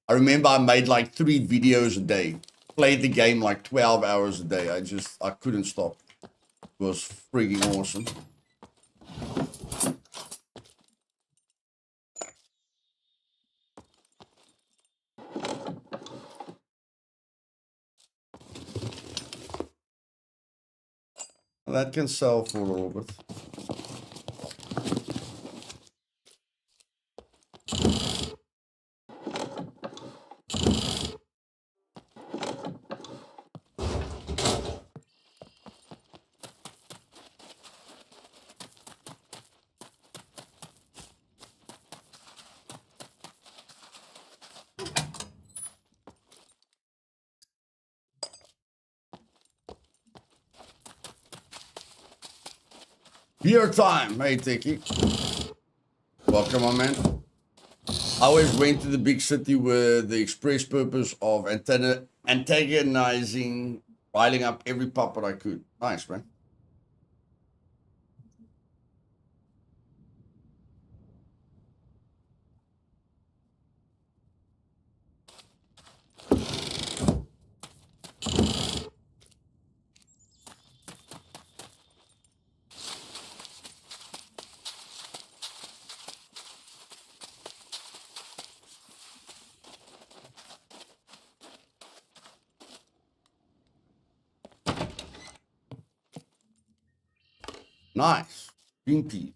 I remember I made like 3 videos a day. Played the game like 12 hours a day. I couldn't stop. It was freaking awesome. That can sell for a little bit. Beer time. Hey, Tiki. Welcome, my man. I always went to the big city with the express purpose of antagonizing, riling up every puppet I could. Nice, man. Nice. Green pea.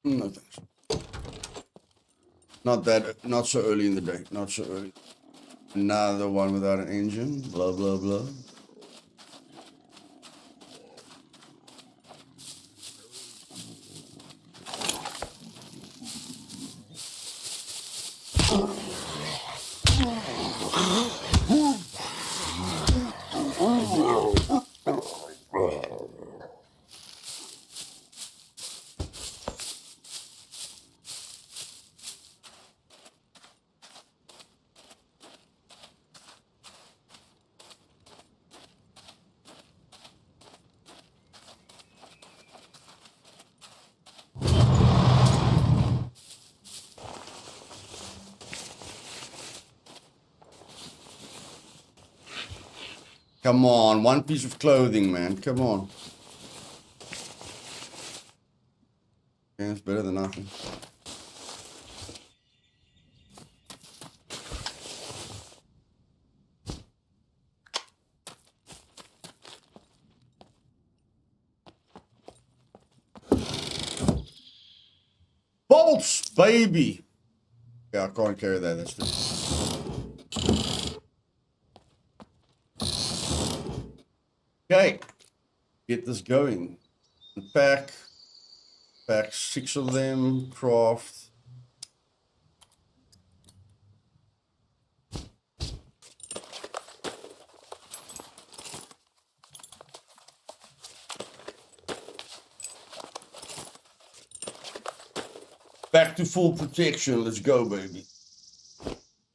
No thanks. Not so early in the day. Not so early. Another one without an engine. Blah, blah, blah. Come on, one piece of clothing, man. Come on. Yeah, it's better than nothing. Bolts, baby. Yeah, I can't carry that. That's true. Okay, get this going. Pack 6 of them. Craft. Back to full protection. Let's go, baby.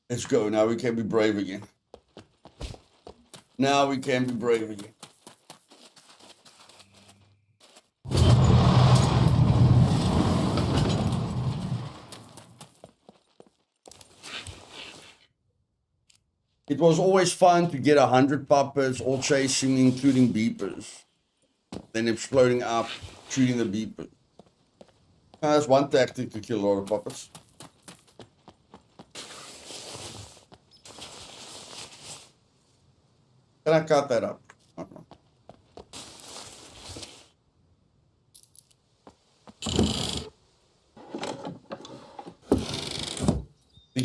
Let's go. Now we can be brave again. Now we can be brave again. It was always fun to get 100 puppets, all chasing, including beepers. Then exploding up, shooting the beepers. That's one tactic to kill a lot of puppets. Can I cut that up? Okay.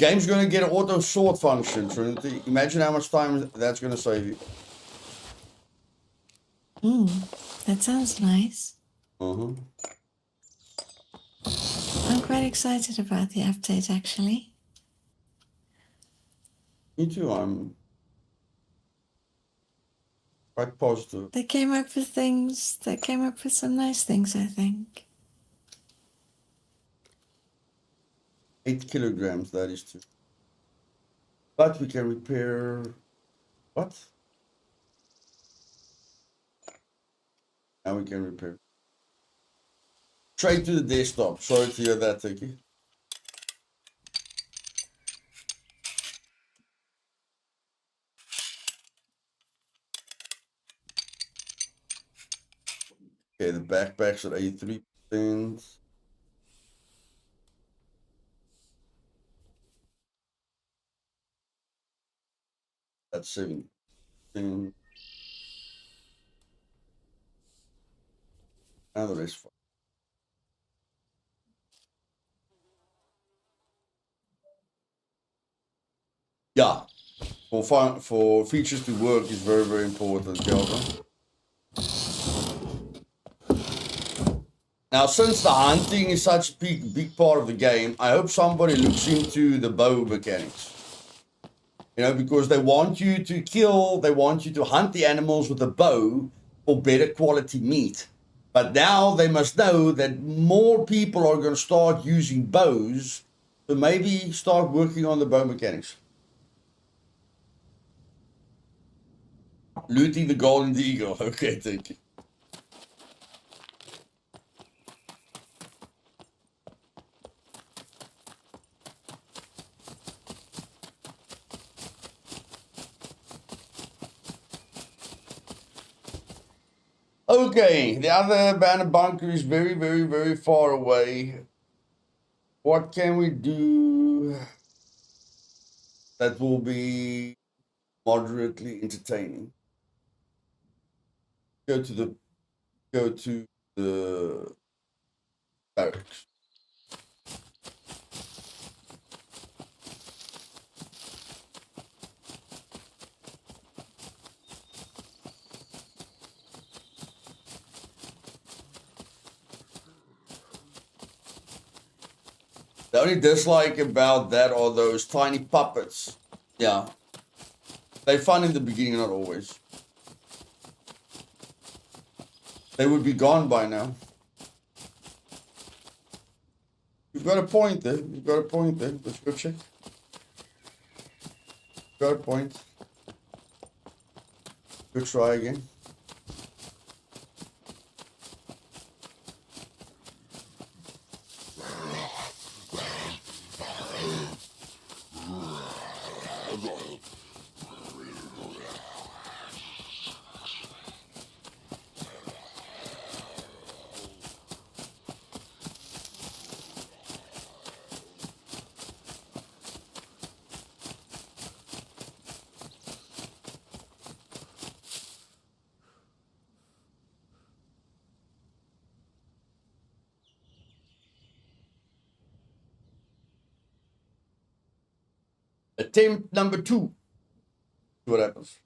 game's going to get an auto sort function, Trinity. Imagine how much time that's going to save you. That sounds nice. Uh-huh. I'm quite excited about the update, actually. Me too, I'm quite positive. They came up with things, they came up with some nice things, I think. 8 kilograms, that is too. But we can repair... What? Now we can repair. Straight to the desktop. Sorry to hear that, Tiki. Okay, the backpack's at 83%. That's 7%. Now the rest. Yeah, for features to work is very, very important, Kelvin. Now, since the hunting is such a big part of the game, I hope somebody looks into the bow mechanics. You know, because they want you to kill, they want you to hunt the animals with a bow for better quality meat. But now they must know that more people are going to start using bows, so maybe start working on the bow mechanics. Looting the golden eagle. Okay, thank you. Okay, the other abandoned bunker is very, very, very far away. What can we do that will be moderately entertaining? Go to the barracks. The only dislike about that are those tiny puppets. Yeah. They're fun in the beginning, not always. They would be gone by now. You've got a point there. You've got a point there. Let's go check. Got a point. Good try again. Attempt number 2. See what happens.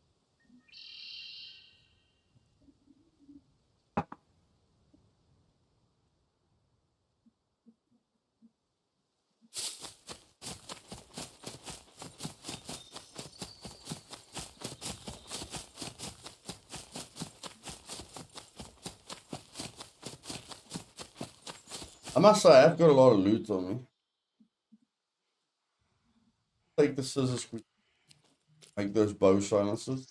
I must say, I've got a lot of loot on me. Take the scissors, make those bow silencers.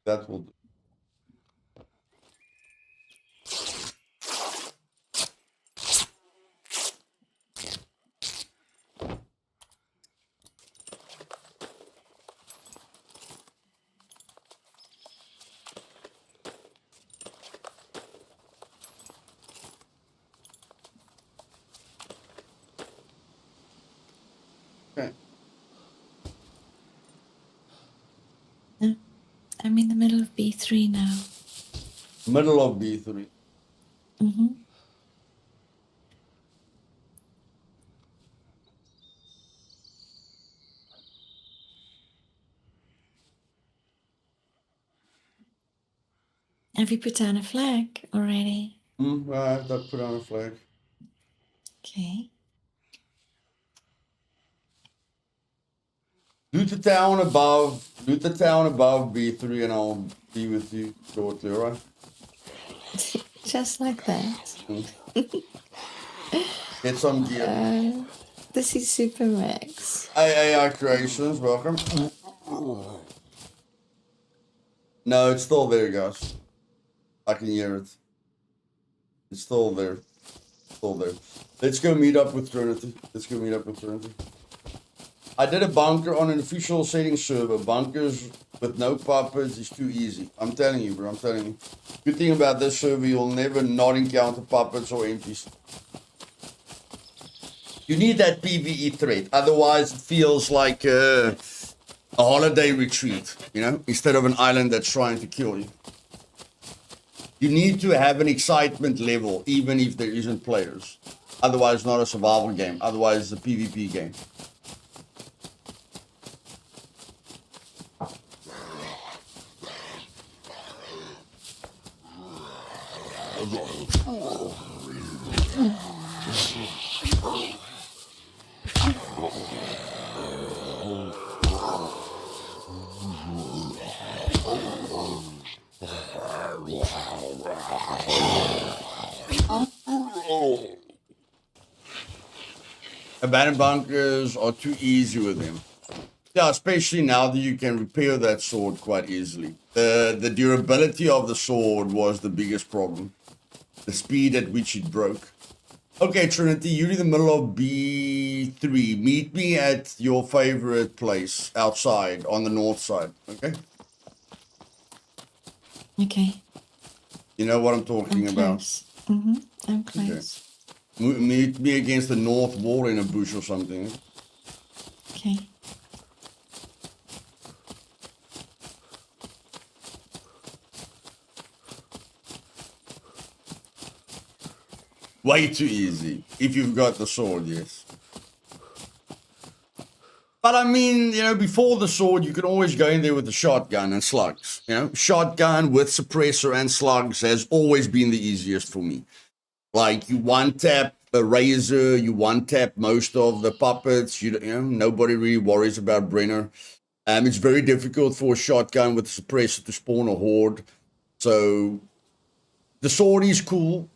That will do. Okay. I'm in the middle of B3 now. Middle of B3. Mm-hmm. Have you put down a flag already? Right, I put on a flag. Okay. Loot the town above B3, and I'll be with you shortly, alright? Just like that. Get some gear. This is Supermax. AI Creations, welcome. No, it's still there, guys. I can hear it. It's still there. Still there. Let's go meet up with Trinity. I did a bunker on an official settings server. Bunkers with no puppets is too easy. I'm telling you, bro. I'm telling you. Good thing about this server, you'll never not encounter puppets or empties. You need that PvE threat. Otherwise, it feels like a holiday retreat, you know, instead of an island that's trying to kill you. You need to have an excitement level, even if there isn't players. Otherwise, not a survival game. Otherwise, it's a PvP game. Abandoned bunkers are too easy with them. Yeah, especially now that you can repair that sword quite easily. The durability of the sword was the biggest problem. The speed at which it broke. Okay, Trinity, you're in the middle of B3. Meet me at your favorite place outside on the north side, okay? Okay. You know what I'm talking about. Mm-hmm. I'm close. Okay. Meet me against the north wall in a bush or something. Okay. Way too easy. If you've got the sword, yes. But I mean, you know, before the sword, you can always go in there with the shotgun and slugs. You know, shotgun with suppressor and slugs has always been the easiest for me. Like, you one-tap a razor, you one-tap most of the puppets. You know, nobody really worries about Brenner. It's very difficult for a shotgun with a suppressor to spawn a horde. So, the sword is cool.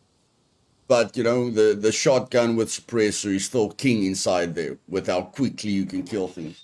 But, you know, the shotgun with suppressor is still king inside there with how quickly you can kill things.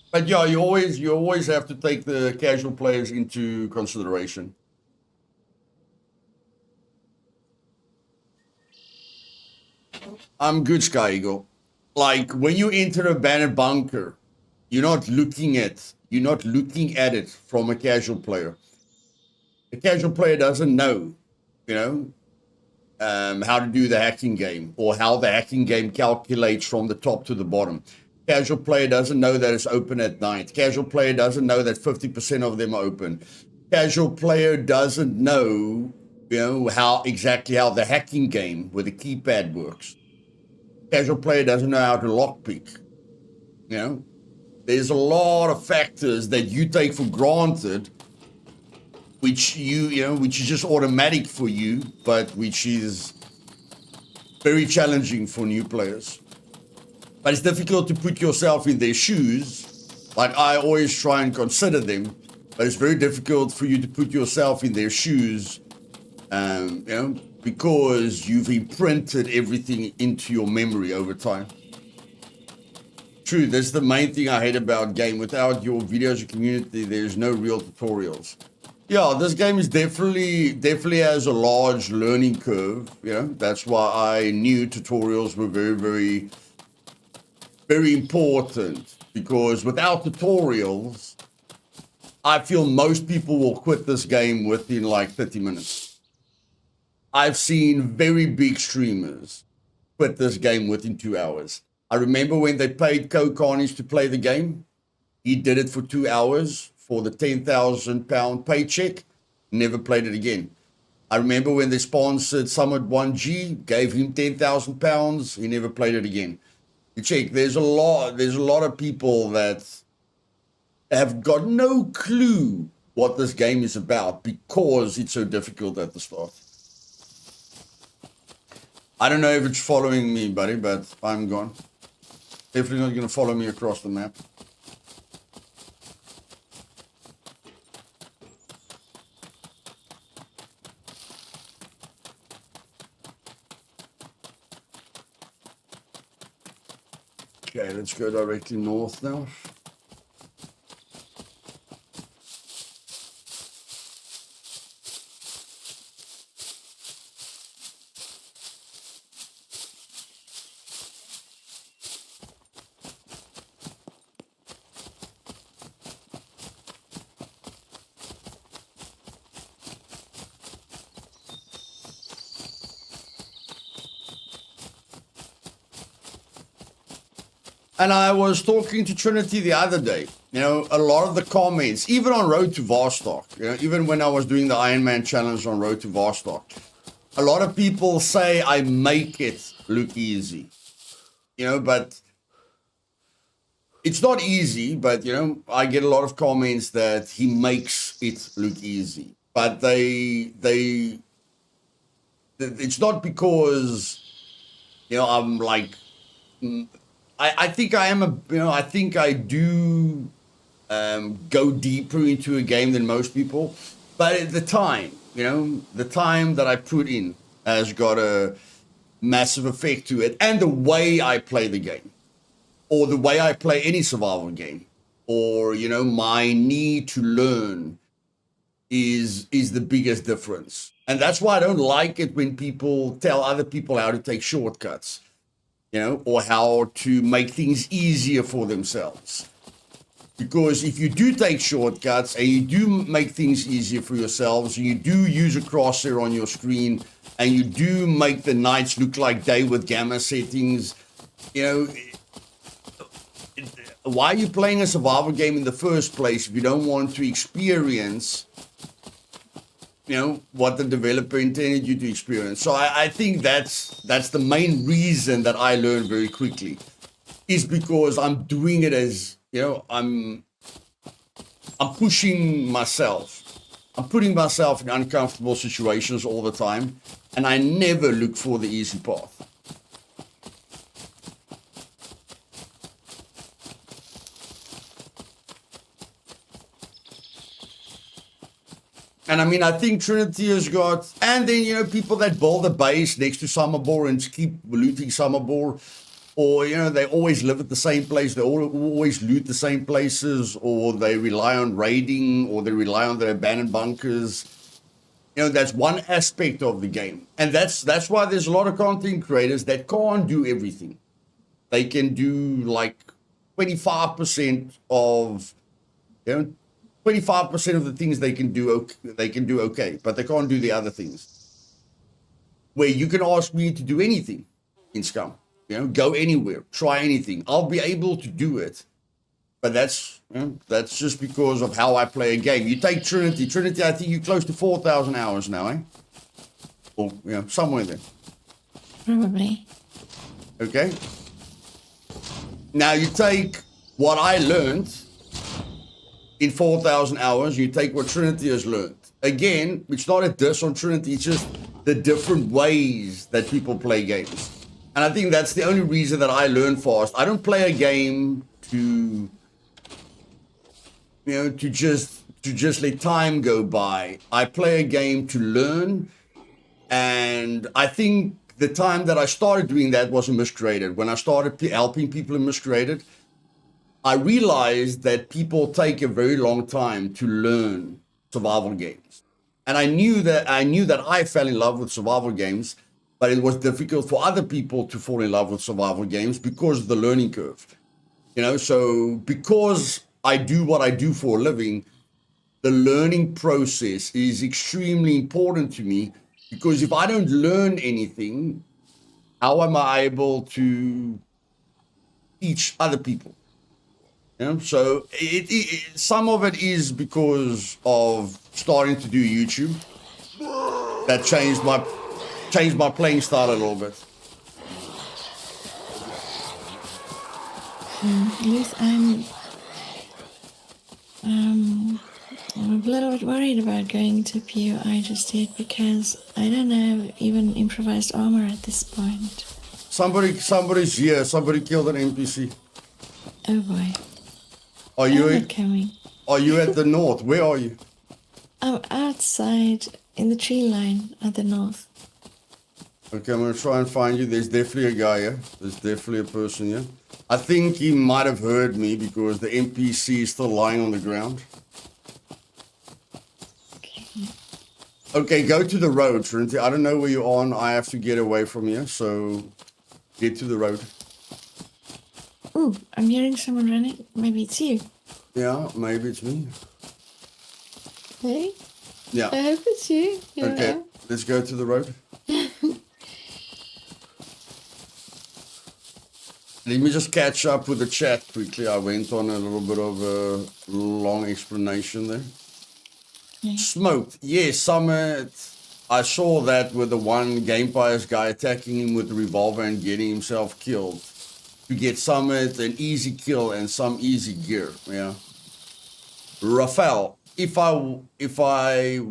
But yeah, you always have to take the casual players into consideration. I'm good, Sky Eagle. Like, when you enter a abandoned bunker, you're not looking at You're not looking at it from a casual player. A casual player doesn't know, you know, how to do the hacking game or how the hacking game calculates from the top to the bottom. Casual player doesn't know that it's open at night. Casual player doesn't know that 50% of them are open. Casual player doesn't know, you know, how the hacking game with the keypad works. Casual player doesn't know how to lockpick. You know, there's a lot of factors that you take for granted, which which is just automatic for you, but which is very challenging for new players. But it's difficult to put yourself in their shoes. Like, I always try and consider them, but it's very difficult for you to put yourself in their shoes, because you've imprinted everything into your memory over time. True, that's the main thing I hate about game. Without your videos and community, there's no real tutorials. Yeah, this game is definitely has a large learning curve. You know, that's why I knew tutorials were very, very, very important, because without tutorials, I feel most people will quit this game within like 30 minutes. I've seen very big streamers quit this game within 2 hours. I remember when they paid Carnage to play the game. He did it for 2 hours for the £10,000 paycheck, never played it again. I remember when they sponsored Summit 1G, gave him £10,000, he never played it again. You check, there's a lot of people that have got no clue what this game is about because it's so difficult at the start. I don't know if it's following me, buddy, but I'm gone. Definitely not going to follow me across the map. Okay, let's go directly north now. And I was talking to Trinity the other day. You know, a lot of the comments, even on Road to Vostok, you know, even when I was doing the Iron Man challenge on Road to Vostok, a lot of people say I make it look easy. You know, but it's not easy, but, you know, I get a lot of comments that he makes it look easy. But it's not because, you know, I'm like... I think I am I think I do go deeper into a game than most people. But at the time, you know, the time that I put in has got a massive effect to it. And the way I play the game, or the way I play any survival game, or, you know, my need to learn is the biggest difference. And that's why I don't like it when people tell other people how to take shortcuts, you know, or how to make things easier for themselves. Because if you do take shortcuts and you do make things easier for yourselves, and you do use a crosshair on your screen, and you do make the nights look like day with gamma settings, you know, why are you playing a survival game in the first place if you don't want to experience, you know, what the developer intended you to experience? So I think that's the main reason that I learn very quickly, is because I'm doing it as, you know, I'm pushing myself. I'm putting myself in uncomfortable situations all the time, and I never look for the easy path. And I mean, I think Trinity has got, and then, you know, people that build a base next to Summerbore and keep looting Summerbore, or, you know, they always live at the same place, they always loot the same places, or they rely on raiding, or they rely on their abandoned bunkers. You know, that's one aspect of the game. And that's why there's a lot of content creators that can't do everything. They can do like 25% of You know, 25% of the things they can do okay, but they can't do the other things. Where you can ask me to do anything in Scum, you know, go anywhere, try anything. I'll be able to do it. But that's just because of how I play a game. You take Trinity. Trinity, I think you're close to 4,000 hours now, eh? Or, you know, somewhere there. Probably. Okay? Now you take what I learned in 4,000 hours, you take what Trinity has learned. Again, it's not a diss on Trinity, it's just the different ways that people play games. And I think that's the only reason that I learn fast. I don't play a game to, you know, to just let time go by. I play a game to learn, and I think the time that I started doing that was in Miscreated. When I started helping people in Miscreated, I realized that people take a very long time to learn survival games. And I knew that I fell in love with survival games, but it was difficult for other people to fall in love with survival games because of the learning curve. You know, so because I do what I do for a living, the learning process is extremely important to me, because if I don't learn anything, how am I able to teach other people? You know, so some of it is because of starting to do YouTube. That changed my playing style a little bit. Luth, I'm a little bit worried about going to POI just yet, because I don't have even improvised armor at this point. Somebody's here. Somebody killed an NPC. Oh boy. Are coming? Are you at the north? Where are you? I'm outside in the tree line at the north. Okay, I'm gonna try and find you. There's definitely a guy here. There's definitely a person here. I think he might have heard me because the NPC is still lying on the ground. Okay, go to the road, Trinity. I don't know where you're on. I have to get away from you, so get to the road. Ooh, I'm hearing someone running. Maybe it's you. Yeah, maybe it's me. Hey? Yeah. I hope it's you. You're Okay, around. let's go to the road. Let me just catch up with the chat quickly. I went on a little bit of a long explanation there. Yeah. Smoked. Yes, Summit. I saw that with the one Game Buyers guy attacking him with the revolver and getting himself killed. To get Summit an easy kill and some easy gear. Yeah. Rafael, if I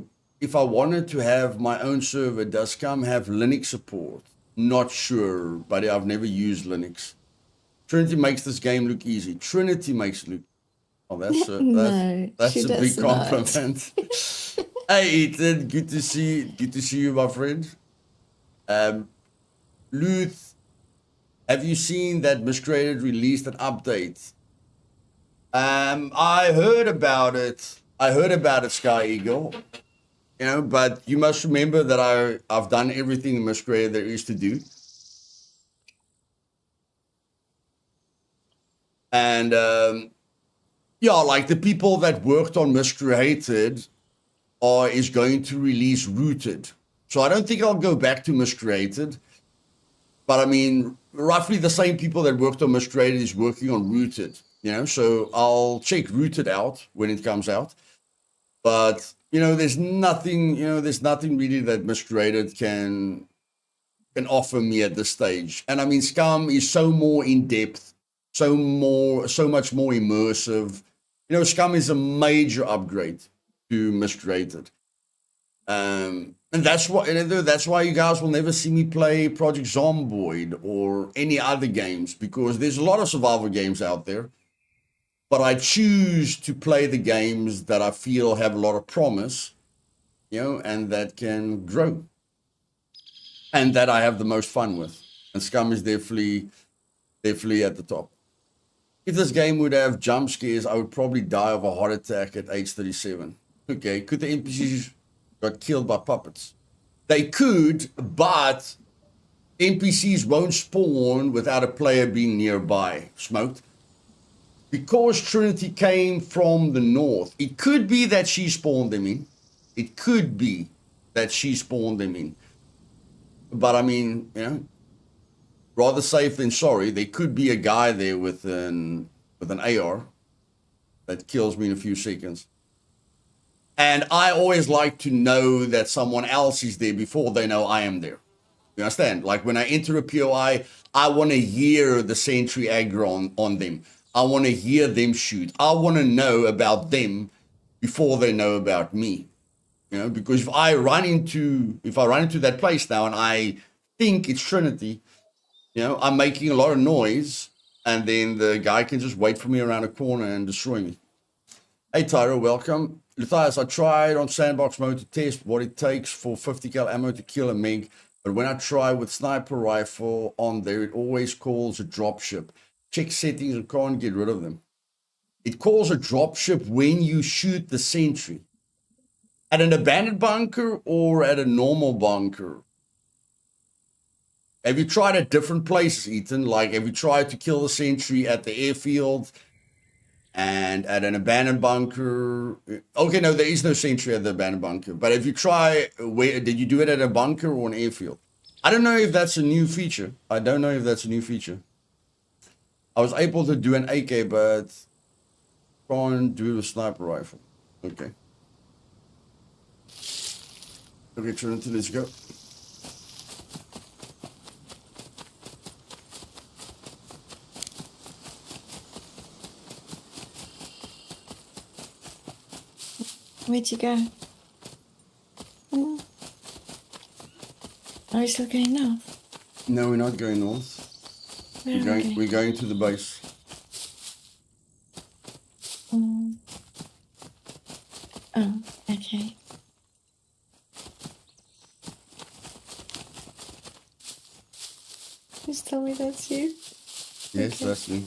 wanted to have my own server, does Scum have Linux support? Not sure, but I've never used Linux. Trinity makes this game look easy. Trinity makes it look. Oh, that's a No, that's she a does big not. compliment. Hey, Ethan, good to see you, my friend. Luth, have you seen that Miscreated released an update? I heard about it. Sky Eagle. You know, but you must remember that I've done everything in Miscreated there is to do. And yeah, like the people that worked on Miscreated is going to release Rooted. So I don't think I'll go back to Miscreated. But I mean, roughly the same people that worked on Miscreated is working on Rooted. You know, so I'll check Rooted out when it comes out. But you know, there's nothing really that Miscreated can offer me at this stage. And I mean, Scum is so more in depth, so much more immersive. You know, Scum is a major upgrade to Miscreated. And that's why you guys will never see me play Project Zomboid or any other games, because there's a lot of survival games out there. But I choose to play the games that I feel have a lot of promise, you know, and that can grow. And that I have the most fun with. And Scum is definitely at the top. If this game would have jump scares, I would probably die of a heart attack at age 37. Okay, could the NPCs got killed by puppets? They could, but NPCs won't spawn without a player being nearby. Smoked. because Trinity came from the north, it could be that she spawned them in. It could be that she spawned them in. But I mean, you know, rather safe than sorry. There could be a guy there with an AR that kills me in a few seconds. And I always like to know that someone else is there before they know I am there. You understand? Like when I enter a POI, I want to hear the sentry aggro on them. I want to hear them shoot. I want to know about them before they know about me. You know, because if I run into that place now and I think it's Trinity, you know, I'm making a lot of noise, and then the guy can just wait for me around a corner and destroy me. Hey Tyro, welcome. Luthais, I tried on sandbox mode to test what it takes for 50 cal ammo to kill a MiG, but when I try with sniper rifle on there, it always calls a dropship. Check settings and can't get rid of them. It calls a dropship when you shoot the sentry. At an abandoned bunker or at a normal bunker? Have you tried at different places, Ethan? Like, have you tried to kill the sentry at the airfield and at an abandoned bunker? Okay, no, there is no sentry at the abandoned bunker. But if you try, where did you do it at a bunker or an airfield? I don't know if that's a new feature. I don't know if that's a new feature. I was able to do an AK, but can't do it with sniper rifle. Okay. Okay, Trinity, let's go. Where'd you go? Are you still going north? No, we're not going north. We're going to the base. Oh, okay. Just tell me that's you. Yes, okay. That's me.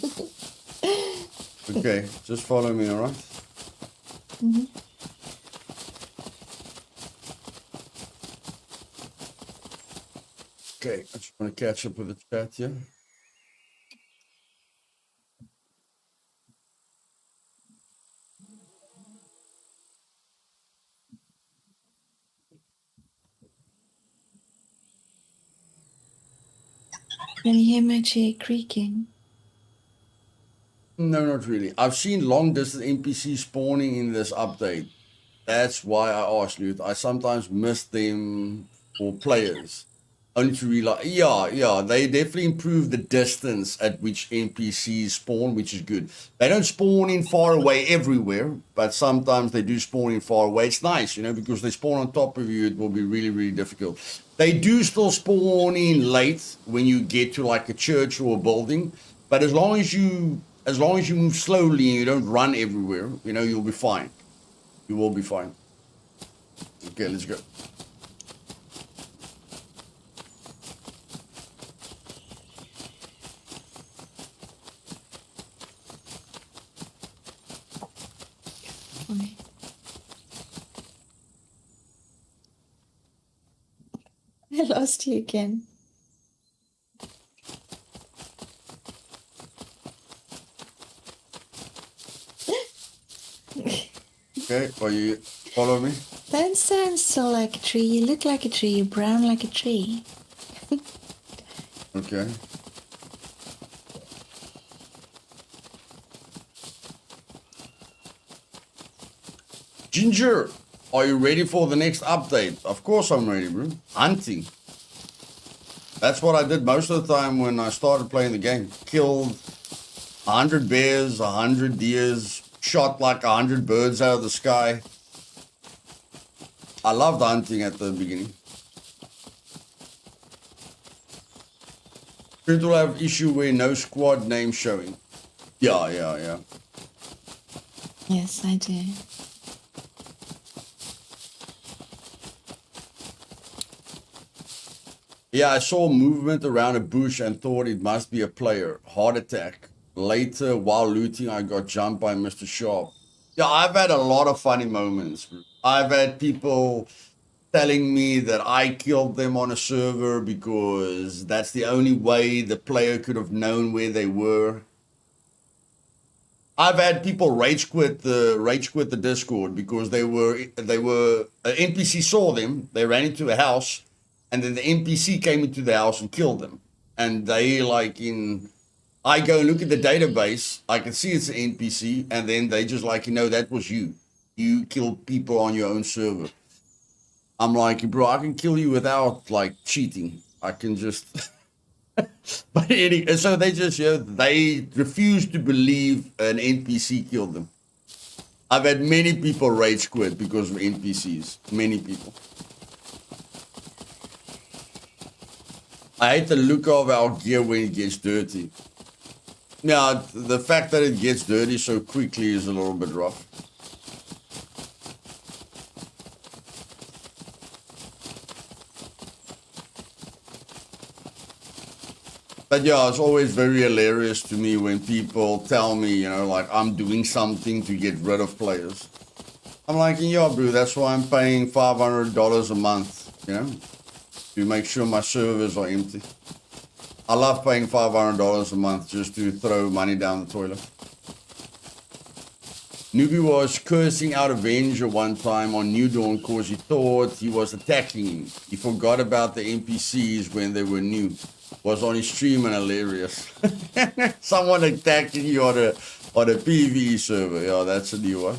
Okay, just follow me, all right? Mm-hmm. Okay, I just want to catch up with the chat here. Can you hear my chair creaking? No, not really. I've seen long distance NPCs spawning in this update. That's why I asked you. I sometimes miss them for players. Only to realize, yeah, they definitely improve the distance at which NPCs spawn, which is good. They don't spawn in far away everywhere, but sometimes they do spawn in far away. It's nice, you know, because they spawn on top of you, it will be really, really difficult. They do still spawn in late when you get to like a church or a building, but as long as you move slowly and you don't run everywhere, you know, you'll be fine. You will be fine. Okay, let's go. I lost you again. Okay, are you follow me? Don't stand still like a tree. You look like a tree. You're brown like a tree. Okay. Ginger, are you ready for the next update? Of course I'm ready, bro. Hunting. That's what I did most of the time when I started playing the game. Killed 100 bears, 100 deers, shot like 100 birds out of the sky. I loved hunting at the beginning. People have issue where no squad name showing. Yeah. Yes, I do. Yeah, I saw movement around a bush and thought it must be a player. Heart attack. Later, while looting, I got jumped by Mr. Sharp. Yeah, I've had a lot of funny moments. I've had people telling me that I killed them on a server because that's the only way the player could have known where they were. I've had people rage quit the Discord because they were an NPC saw them, they ran into a house, and then the NPC came into the house and killed them. And they I go and look at the database, I can see it's an NPC, and then they just like, that was you. You killed people on your own server. I'm like, bro, I can kill you without like cheating. I can just. But anyway, so they just, they refuse to believe an NPC killed them. I've had many people rage quit because of NPCs. Many people. I hate the look of our gear when it gets dirty. Now, the fact that it gets dirty so quickly is a little bit rough. But yeah, it's always very hilarious to me when people tell me, like I'm doing something to get rid of players. I'm like, yeah, bro, that's why I'm paying $500 a month, to make sure my servers are empty. I love paying $500 a month just to throw money down the toilet. Newbie was cursing out Avenger one time on New Dawn because he thought he was attacking him. He forgot about the NPCs when they were new. Was on his stream and hilarious. Someone attacking you on a PvE server. Yeah, that's a new one.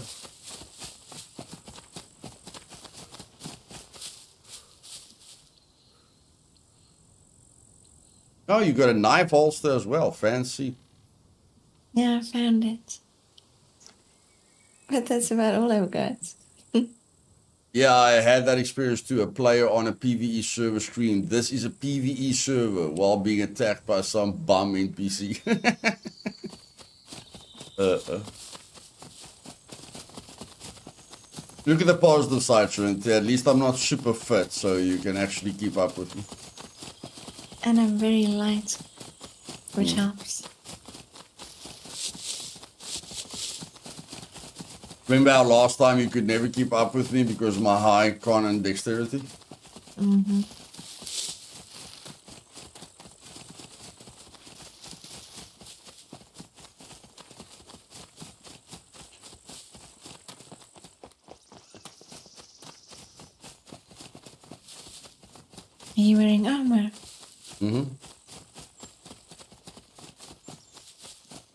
Oh, you got a knife holster as well. Fancy. Yeah, I found it. But that's about all I've got. Yeah, I had that experience too. A player on a PvE server stream. This is a PvE server while being attacked by some bum NPC. Look at the positive side, Trent. At least I'm not super fit, so you can actually keep up with me. And I'm very light, which helps. Remember how last time you could never keep up with me because of my high con and dexterity? Mm-hmm. Are you wearing armor? Mm-hmm.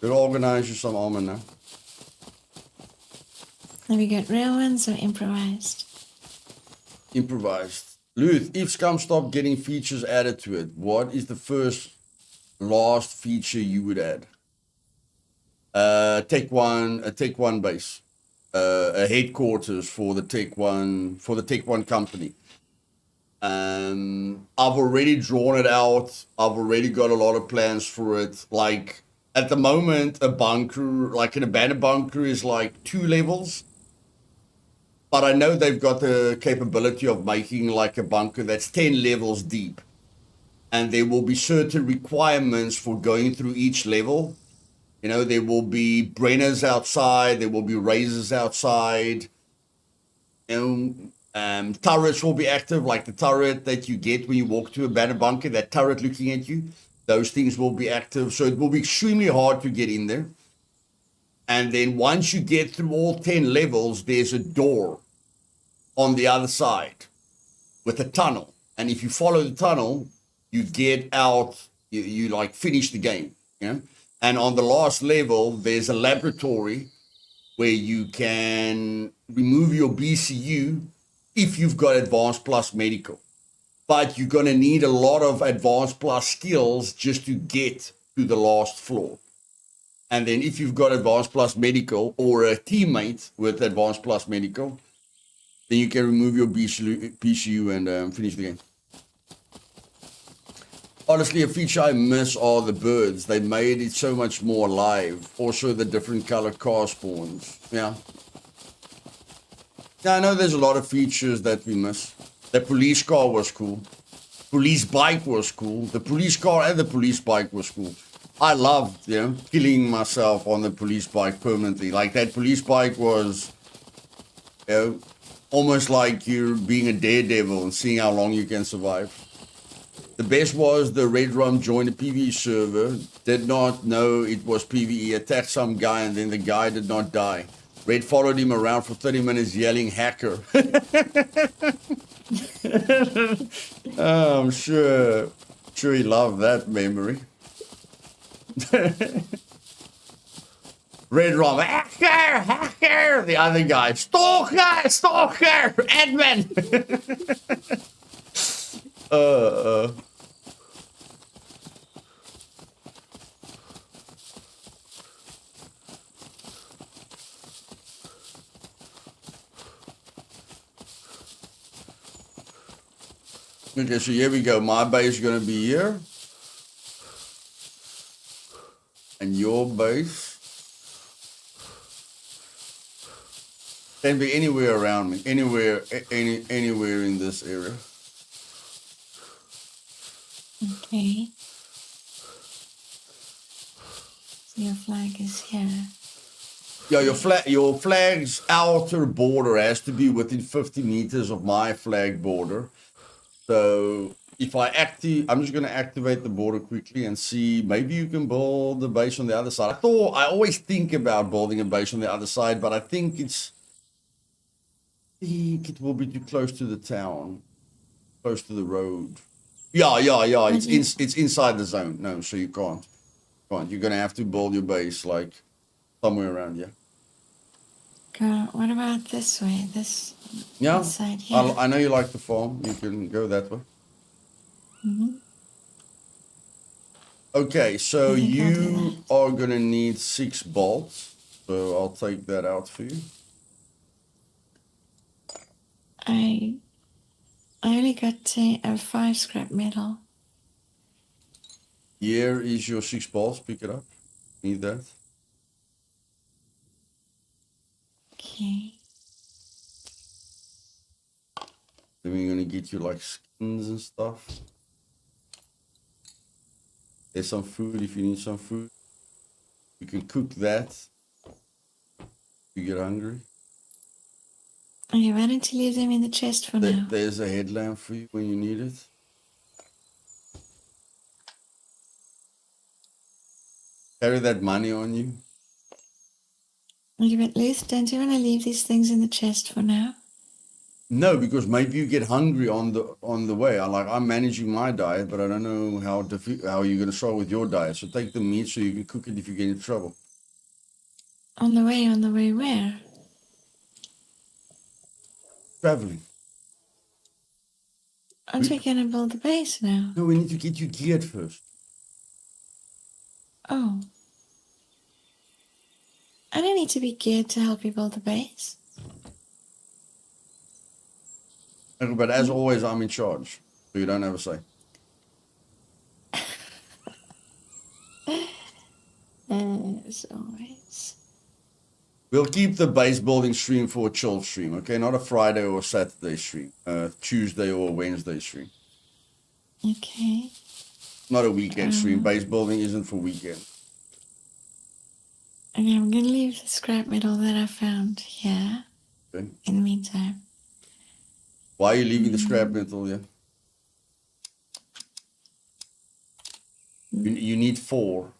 Could organize you some armor now. Have you got real ones or improvised? Improvised. Luth, if Scum stopped getting features added to it, what is the last feature you would add? Take one base. A headquarters for the Take One company. I've already drawn it out. I've already got a lot of plans for it. Like at the moment, a bunker, like an abandoned bunker, is like 2 levels. But I know they've got the capability of making like a bunker that's 10 levels deep. And there will be certain requirements for going through each level. There will be brenners outside. There will be razors outside. Turrets will be active, like the turret that you get when you walk to a abandoned bunker, that turret looking at you. Those things will be active. So it will be extremely hard to get in there. And then once you get through all 10 levels, there's a door on the other side with a tunnel. And if you follow the tunnel, you get out, you like finish the game. And on the last level, there's a laboratory where you can remove your BCU if you've got Advanced Plus Medical. But you're going to need a lot of Advanced Plus skills just to get to the last floor. And then if you've got Advanced Plus Medical or a teammate with Advanced Plus Medical, then you can remove your BCU and finish the game. Honestly, a feature I miss are the birds. They made it so much more alive. Also, the different colored car spawns. Yeah, I know there's a lot of features that we miss. The police car was cool. Police bike was cool. The police car and the police bike was cool. I loved, killing myself on the police bike permanently. Like that police bike was, almost like you're being a daredevil and seeing how long you can survive. The best was the Red Rum joined a PvE server, did not know it was PvE, attacked some guy, and then the guy did not die. Red followed him around for 30 minutes yelling hacker. Oh, I'm sure he loved that memory. Red Rum, hacker! The other guy, stalker, admin! Okay, so here we go. My base is going to be here. And your base can be anywhere around me. Anywhere in this area. Okay. So your flag is here. Yeah, your flag's outer border has to be within 50 meters of my flag border. So if I'm just going to activate the border quickly and see, maybe you can build the base on the other side. I always think about building a base on the other side, but I think it will be too close to the town, close to the road. Yeah. It's inside the zone. No, so you can't. You're going to have to build your base like somewhere around here. What about this way? This side here? I know you like the farm. You can go that way. Mm-hmm. Okay, so you are going to need 6 bolts. So I'll take that out for you. I only got 5 scrap metal. Here is your 6 bolts. Pick it up. Need that. Okay. Then we're going to get you like skins and stuff. There's some food if you need some food. You can cook that if you get hungry. Okay, why don't you leave them in the chest for now? There's a headlamp for you when you need it. Carry that money on you. Okay, but Luth, don't you want to leave these things in the chest for now? No, because maybe you get hungry on the way. I'm managing my diet, but I don't know how you're going to struggle with your diet. So take the meat so you can cook it if you get in trouble. On the way where? Traveling. Aren't we going to build the base now? No, we need to get you geared first. Oh. I don't need to be geared to help you build the base. But as always, I'm in charge, so you don't have a say. As always. We'll keep the base building stream for a chill stream, okay? Not a Friday or Saturday stream. Tuesday or Wednesday stream. Okay. Not a weekend stream. Base building isn't for weekend. Okay, I'm going to leave the scrap metal that I found here. Okay. In the meantime. Why are you leaving the scrap metal here? You need 4.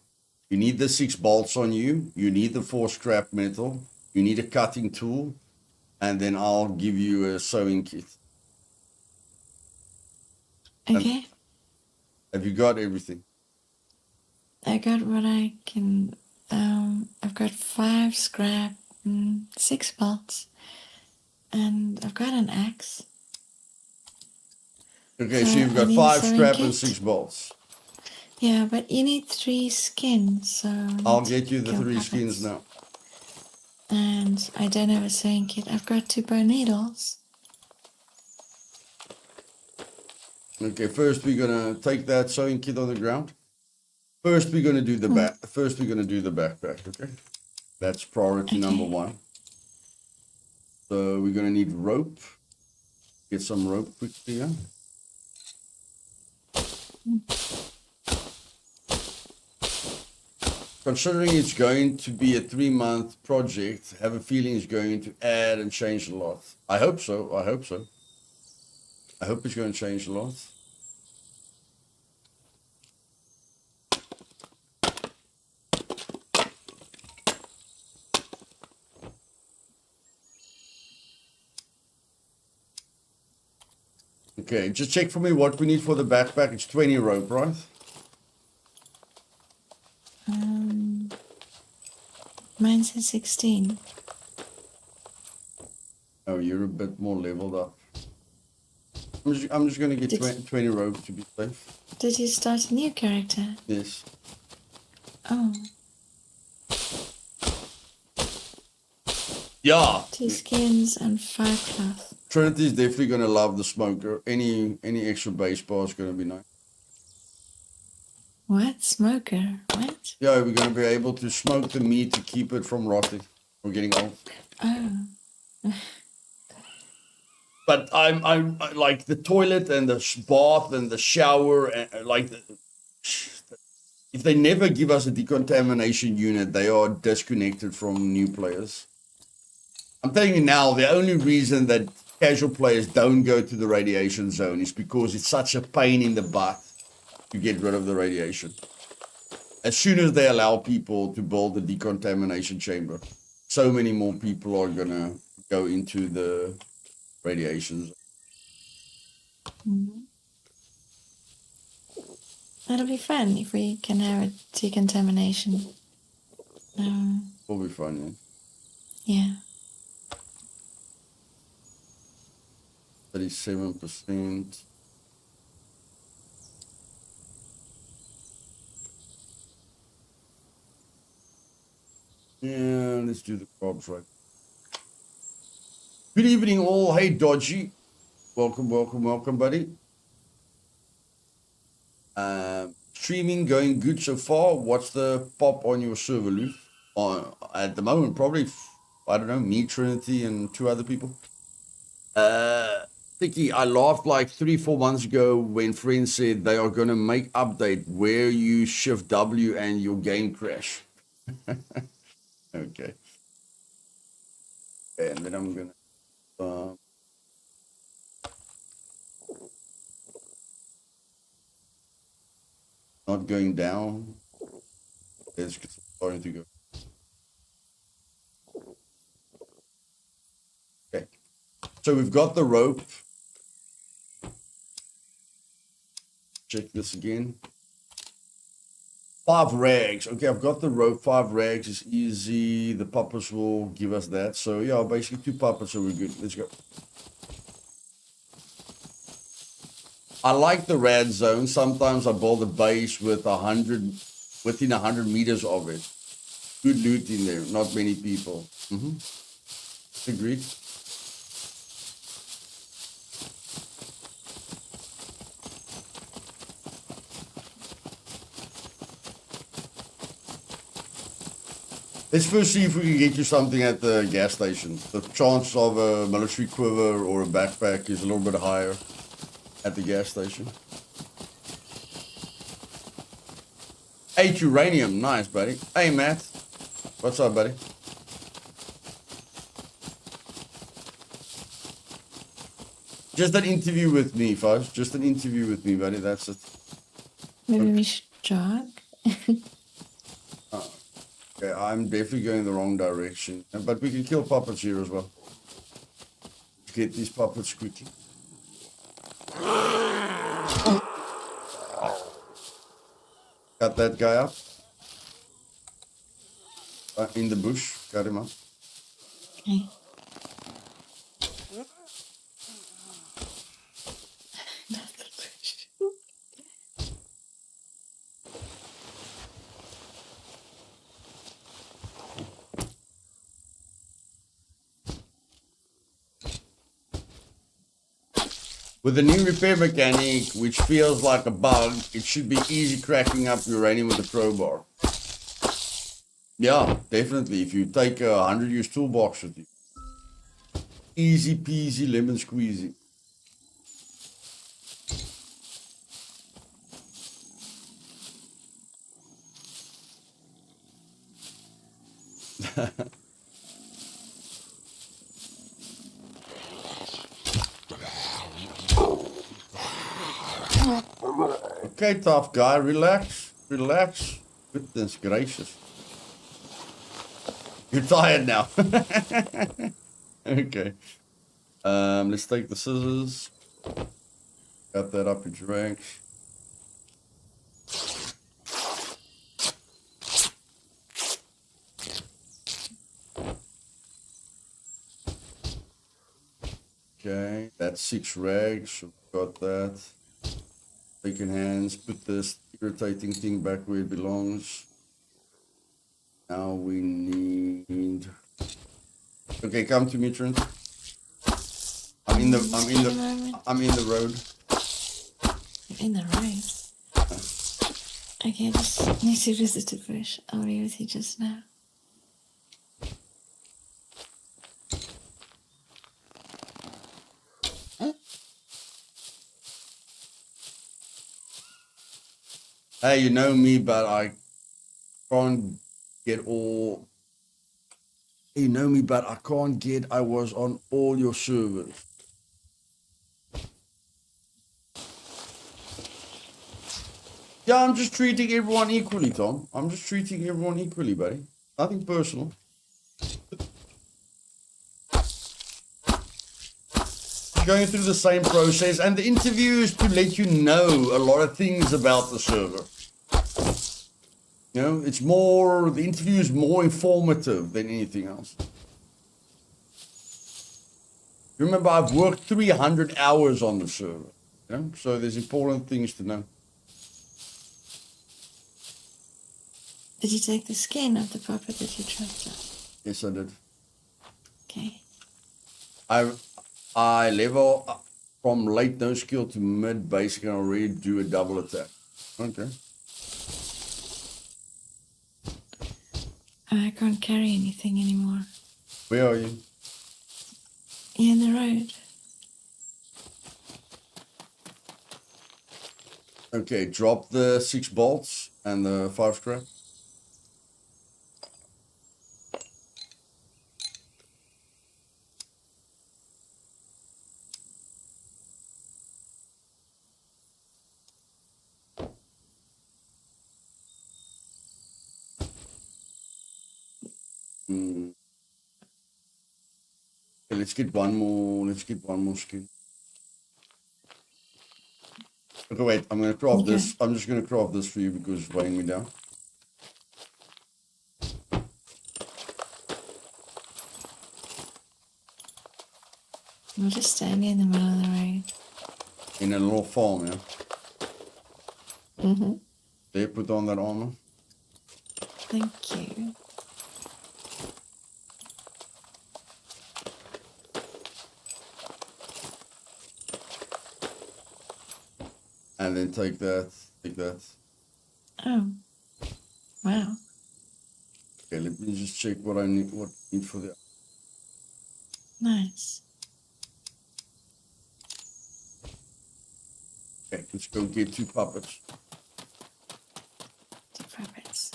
You need the 6 bolts on you. You need the 4 scrap metal. You need a cutting tool. And then I'll give you a sewing kit. Okay. Have you got everything? I got what I can. I've got 5 scrap, 6 bolts. And I've got an axe. Okay, so you've got 5 scrap and 6 bolts. Yeah, but you need 3 skins, so... I'll get you the 3 skins now. And I don't have a sewing kit. I've got 2 bone needles. Okay, first we're gonna take that sewing kit on the ground. First we're gonna do the backpack, okay? That's priority number 1. So we're gonna need rope. Get some rope quickly here. Considering it's going to be a 3-month project, I have a feeling it's going to add and change a lot. I hope so. I hope it's going to change a lot. Okay, just check for me what we need for the backpack. It's 20 rope, right? Mine says 16. Oh, you're a bit more leveled up. I'm just gonna get 20 rope to be safe. Did you start a new character? Yes. Oh. Yeah. 2 skins and 5 cloth. Trinity's definitely gonna love the smoker. Any extra base bar is gonna be nice. What? Smoker? What? Yeah, we're gonna be able to smoke the meat to keep it from rotting or getting old. Oh. But I'm like the toilet and the bath and the shower and like if they never give us a decontamination unit, they are disconnected from new players. I'm telling you now, the only reason that casual players don't go to the radiation zone is because it's such a pain in the butt to get rid of the radiation. As soon as they allow people to build the decontamination chamber, so many more people are gonna go into the radiation zone. Mm-hmm. That'll be fun if we can have a decontamination. Will be fun, Yeah. 37%. Yeah, let's do the carbs right. Good evening, all. Hey, Dodgy. Welcome, buddy. Streaming going good so far. What's the pop on your server, Luth? At the moment, probably, I don't know, me, Trinity, and 2 other people. Vicky, I laughed like 3-4 months ago when friends said they are going to make update where you shift W and your game crash. Okay. And then I'm going to... not going down. It's starting to go. Okay. So we've got the rope. Check this again. 5 rags. Okay, I've got the rope. 5 rags is easy. The puppets will give us that. So yeah, basically 2 puppets, so we're good. Let's go. I like the rad zone. Sometimes I build a base with within 100 meters of it. Good loot in there. Not many people. Agreed. Let's first see if we can get you something at the gas station. The chance of a military quiver or a backpack is a little bit higher at the gas station. 8 uranium. Nice, buddy. Hey, Matt. What's up, buddy? Just an interview with me, folks. Just an interview with me, buddy. That's it. Maybe we should jog? Okay, I'm definitely going the wrong direction. But we can kill puppets here as well. Get these puppets quickly. Cut that guy up. In the bush. Cut him up. Okay. With the new repair mechanic, which feels like a bug, it should be easy cracking up uranium with a crowbar. Yeah, definitely. If you take a 100-use toolbox with you. Easy peasy lemon squeezy. Okay, tough guy, relax, relax. Goodness gracious. You're tired now. Okay. Let's take the scissors. Got that up into rank. Okay, that's 6 rags. So we got that. Taking hands, put this irritating thing back where it belongs. Now we need. Okay, come to me, Trent. I'm in the road. You're in the road. Okay, I just need to visit the bush. I'll be with you just now. Hey, you know me, but I can't get all. You know me, but I can't get. I was on all your servers. Yeah, I'm just treating everyone equally, Tom. I'm just treating everyone equally, buddy. Nothing personal. Going through the same process, and the interview is to let you know a lot of things about the server. You know, it's more, the interview is more informative than anything else. Remember, I've worked 300 hours on the server, you know, so there's important things to know. Did you take the skin of the puppet that you trapped up? Yes, I did. Okay. I level up from late no skill to mid basic and already do a double attack. Okay. I can't carry anything anymore. Where are you? You're in the road. Okay, drop the 6 bolts and the 5 scrap. Okay, let's get one more skin. Okay, wait, I'm gonna craft this. I'm just gonna craft this for you because it's weighing me down. We're just standing in the middle of the road. In a little farm, yeah? Mm-hmm. There, put on that armor. Thank you. And then take that. Oh. Wow. Okay, let me just check what I need for the. Nice. Okay, let's go get 2 puppets. The puppets.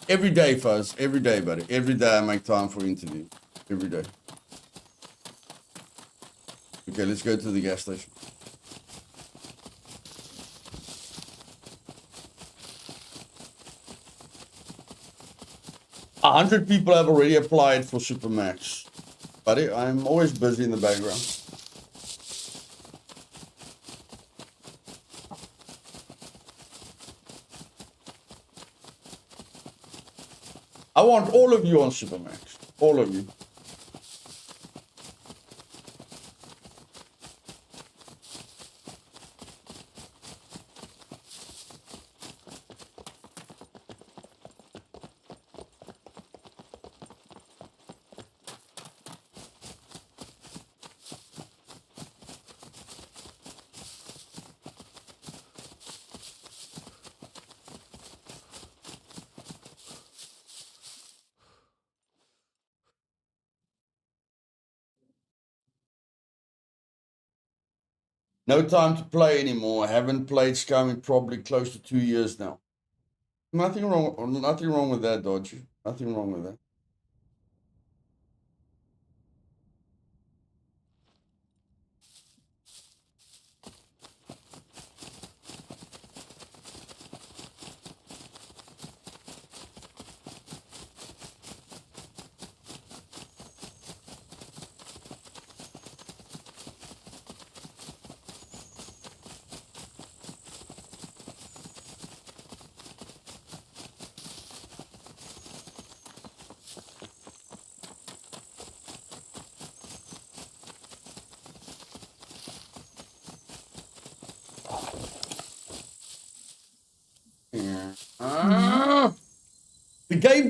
Every day, Fuzz. Every day, buddy. Every day I make time for interview. Every day. Okay, let's go to the gas station. A 100 people have already applied for Supermax. Buddy, I'm always busy in the background. I want all of you on Supermax. All of you. No time to play anymore. I haven't played Scum in probably close to 2 years now. Nothing wrong with that, Dodgy. Nothing wrong with that.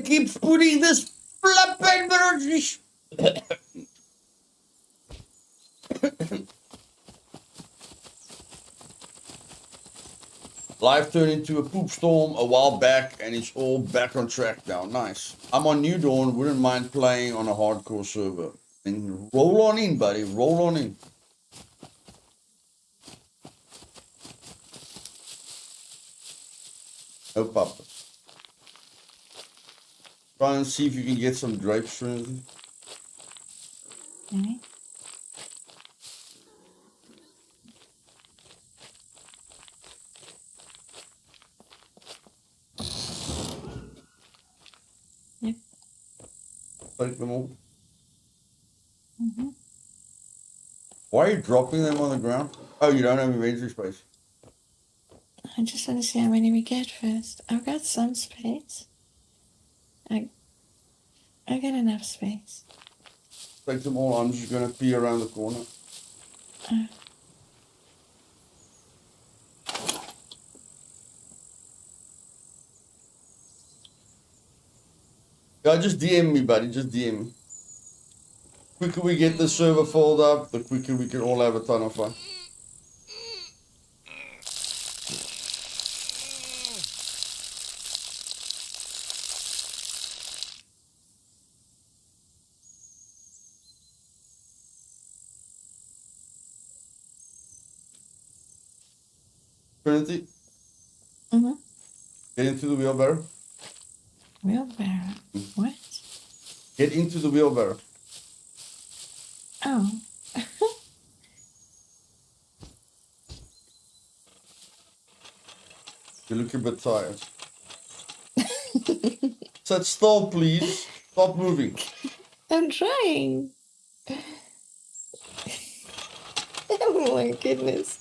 game keeps putting this flippin' rubbish. Life turned into a poop storm a while back, and it's all back on track now. Nice. I'm on New Dawn. Wouldn't mind playing on a hardcore server. And roll on in, buddy. Roll on in. No puppets. Try and see if you can get some drapes, Trinity. Okay. Yep. Take them all. Mm-hmm. Why are you dropping them on the ground? Oh, you don't have inventory space. I just want to see how many we get first. I've got some space. I got enough space. Take them all. I'm just going to pee around the corner. Yeah, just DM me, buddy. Just DM me. The quicker we get the server filled up, the quicker we can all have a ton of fun. Trinity, Mm-hmm. get into the wheelbarrow. Wheelbarrow. What? Get into the wheelbarrow. Oh. You look a bit tired. Sit still, please. Stop moving. I'm trying. Oh my goodness.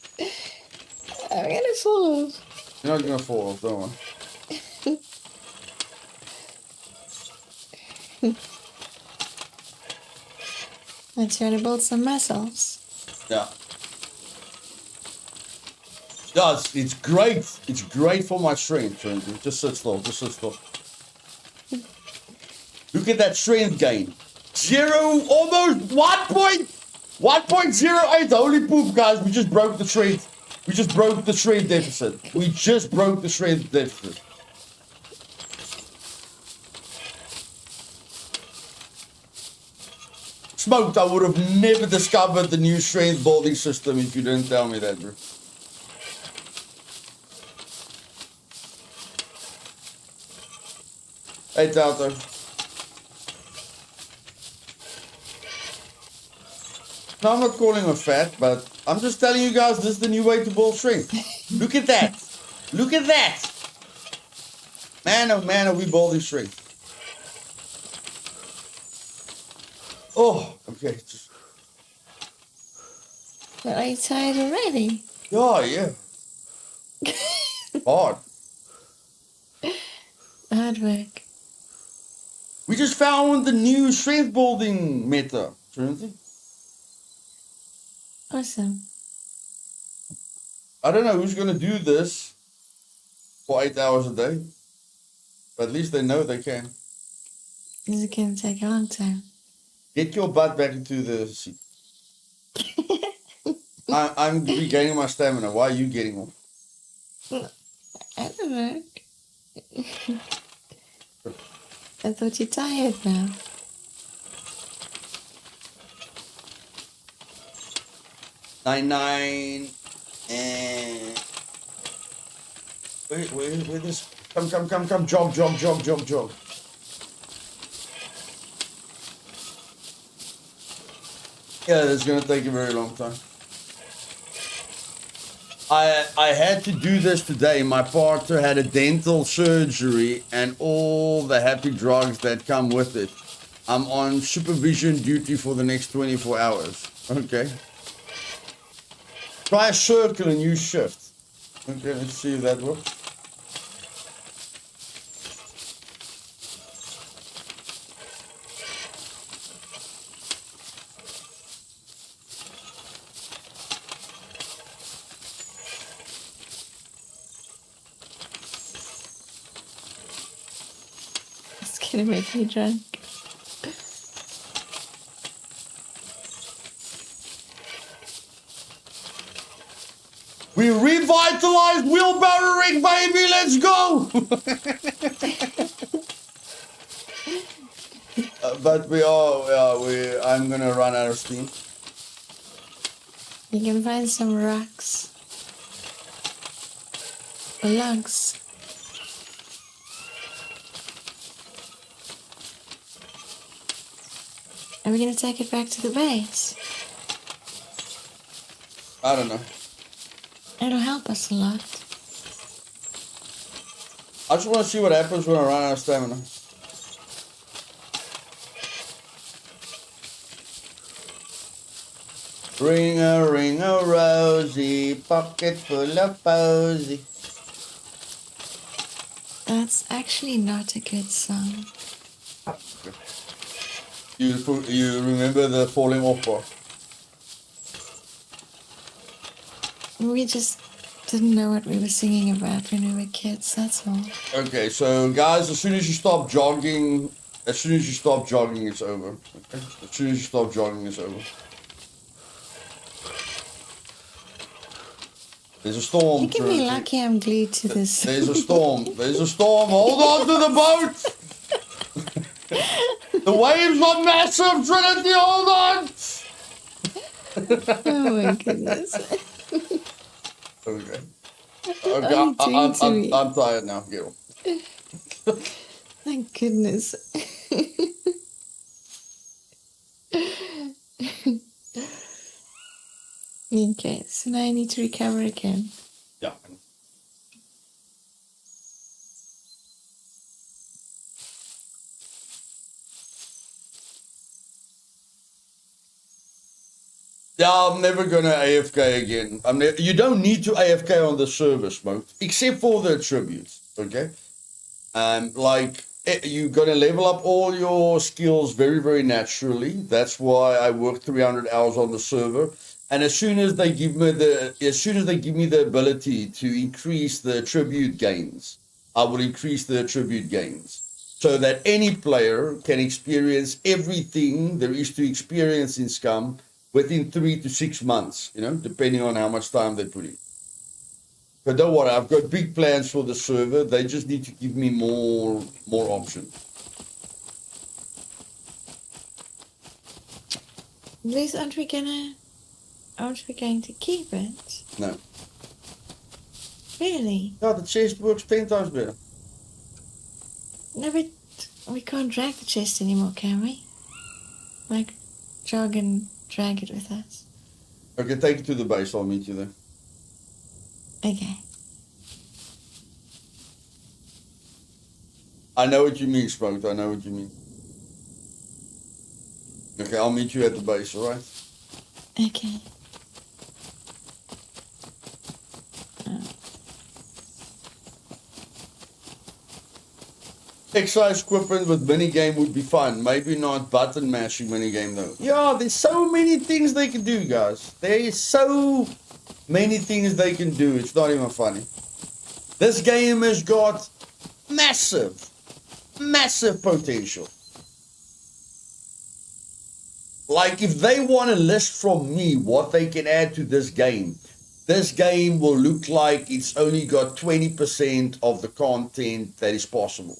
I'm gonna fall off. You're not gonna fall off, don't worry. I'm trying to build some muscles. Yeah. Yeah, it's great. It's great for my strength, Trinity. Just sit still. Just sit still. Look at that strength gain. Almost 1.08. Holy poop, guys. We just broke the strength. We just broke the strength deficit. We just broke the strength deficit. Smoked, I would have never discovered the new strength building system if you didn't tell me that, bro. Hey, Tato. No, I'm not calling her fat, but I'm just telling you guys this is the new way to build strength. Look at that. Look at that. Man, oh man, are we building strength. Oh, okay. But are you tired already? Yeah. Hard. Hard work. We just found the new strength building meta, Trinity. Awesome. I don't know who's going to do this for 8 hours a day, but at least they know they can. This is gonna take a long time. Get your butt back into the seat. I'm regaining my stamina. Why are you getting one? I don't know. I thought you're tired now. Nine and where this? Come! Jog! Yeah, that's gonna take a very long time. I had to do this today. My partner had a dental surgery and all the happy drugs that come with it. I'm on supervision duty for the next 24 hours. Okay. Try a circle and use shift. Okay, let's see if that works. gonna make me drunk. We revitalized wheelbarrowing, baby. Let's go. But I'm gonna run out of steam. You can find some rocks. Or logs. Are we gonna take it back to the base? I don't know. It'll help us a lot. I just want to see what happens when I run out of stamina. Ring a rosy, pocket full of posy. That's actually not a good song. You remember the falling off part? We just didn't know what we were singing about when we were kids, that's all. Okay, so guys, as soon as you stop jogging, it's over. Okay? As soon as you stop jogging, it's over. There's a storm. You can be lucky I'm glued to this. There's a storm. There's a storm. Hold on to the boat. The waves are massive, Trinity. Hold on. Oh my goodness. Okay. I'm tired now. Get on. Thank goodness. Okay, so now I need to recover again. Yeah. Yeah, I'm never gonna AFK again. You don't need to AFK on the server, Smoke, except for the attributes. Okay, you're gonna level up all your skills very, very naturally. That's why I work 300 hours on the server. And as soon as they give me the ability to increase the attribute gains, I will increase the attribute gains so that any player can experience everything there is to experience in Scum within 3 to 6 months, depending on how much time they put in. But don't worry, I've got big plans for the server. They just need to give me more options. Liz, aren't we going to keep it? No. Really? Yeah, the chest works 10 times better. No, but we can't drag the chest anymore, can we? Like, jog and drag it with us. Okay, take it to the base. I'll meet you there. Okay. I know what you mean, Spunk. I know what you mean. Okay, I'll meet you at the base, alright? Okay. Exercise equipment with minigame would be fun. Maybe not button mashing minigame though. Yeah, there's so many things they can do, guys. There is so many things they can do. It's not even funny. This game has got massive potential. Like, if they want a list from me what they can add to this game will look like it's only got 20% of the content that is possible.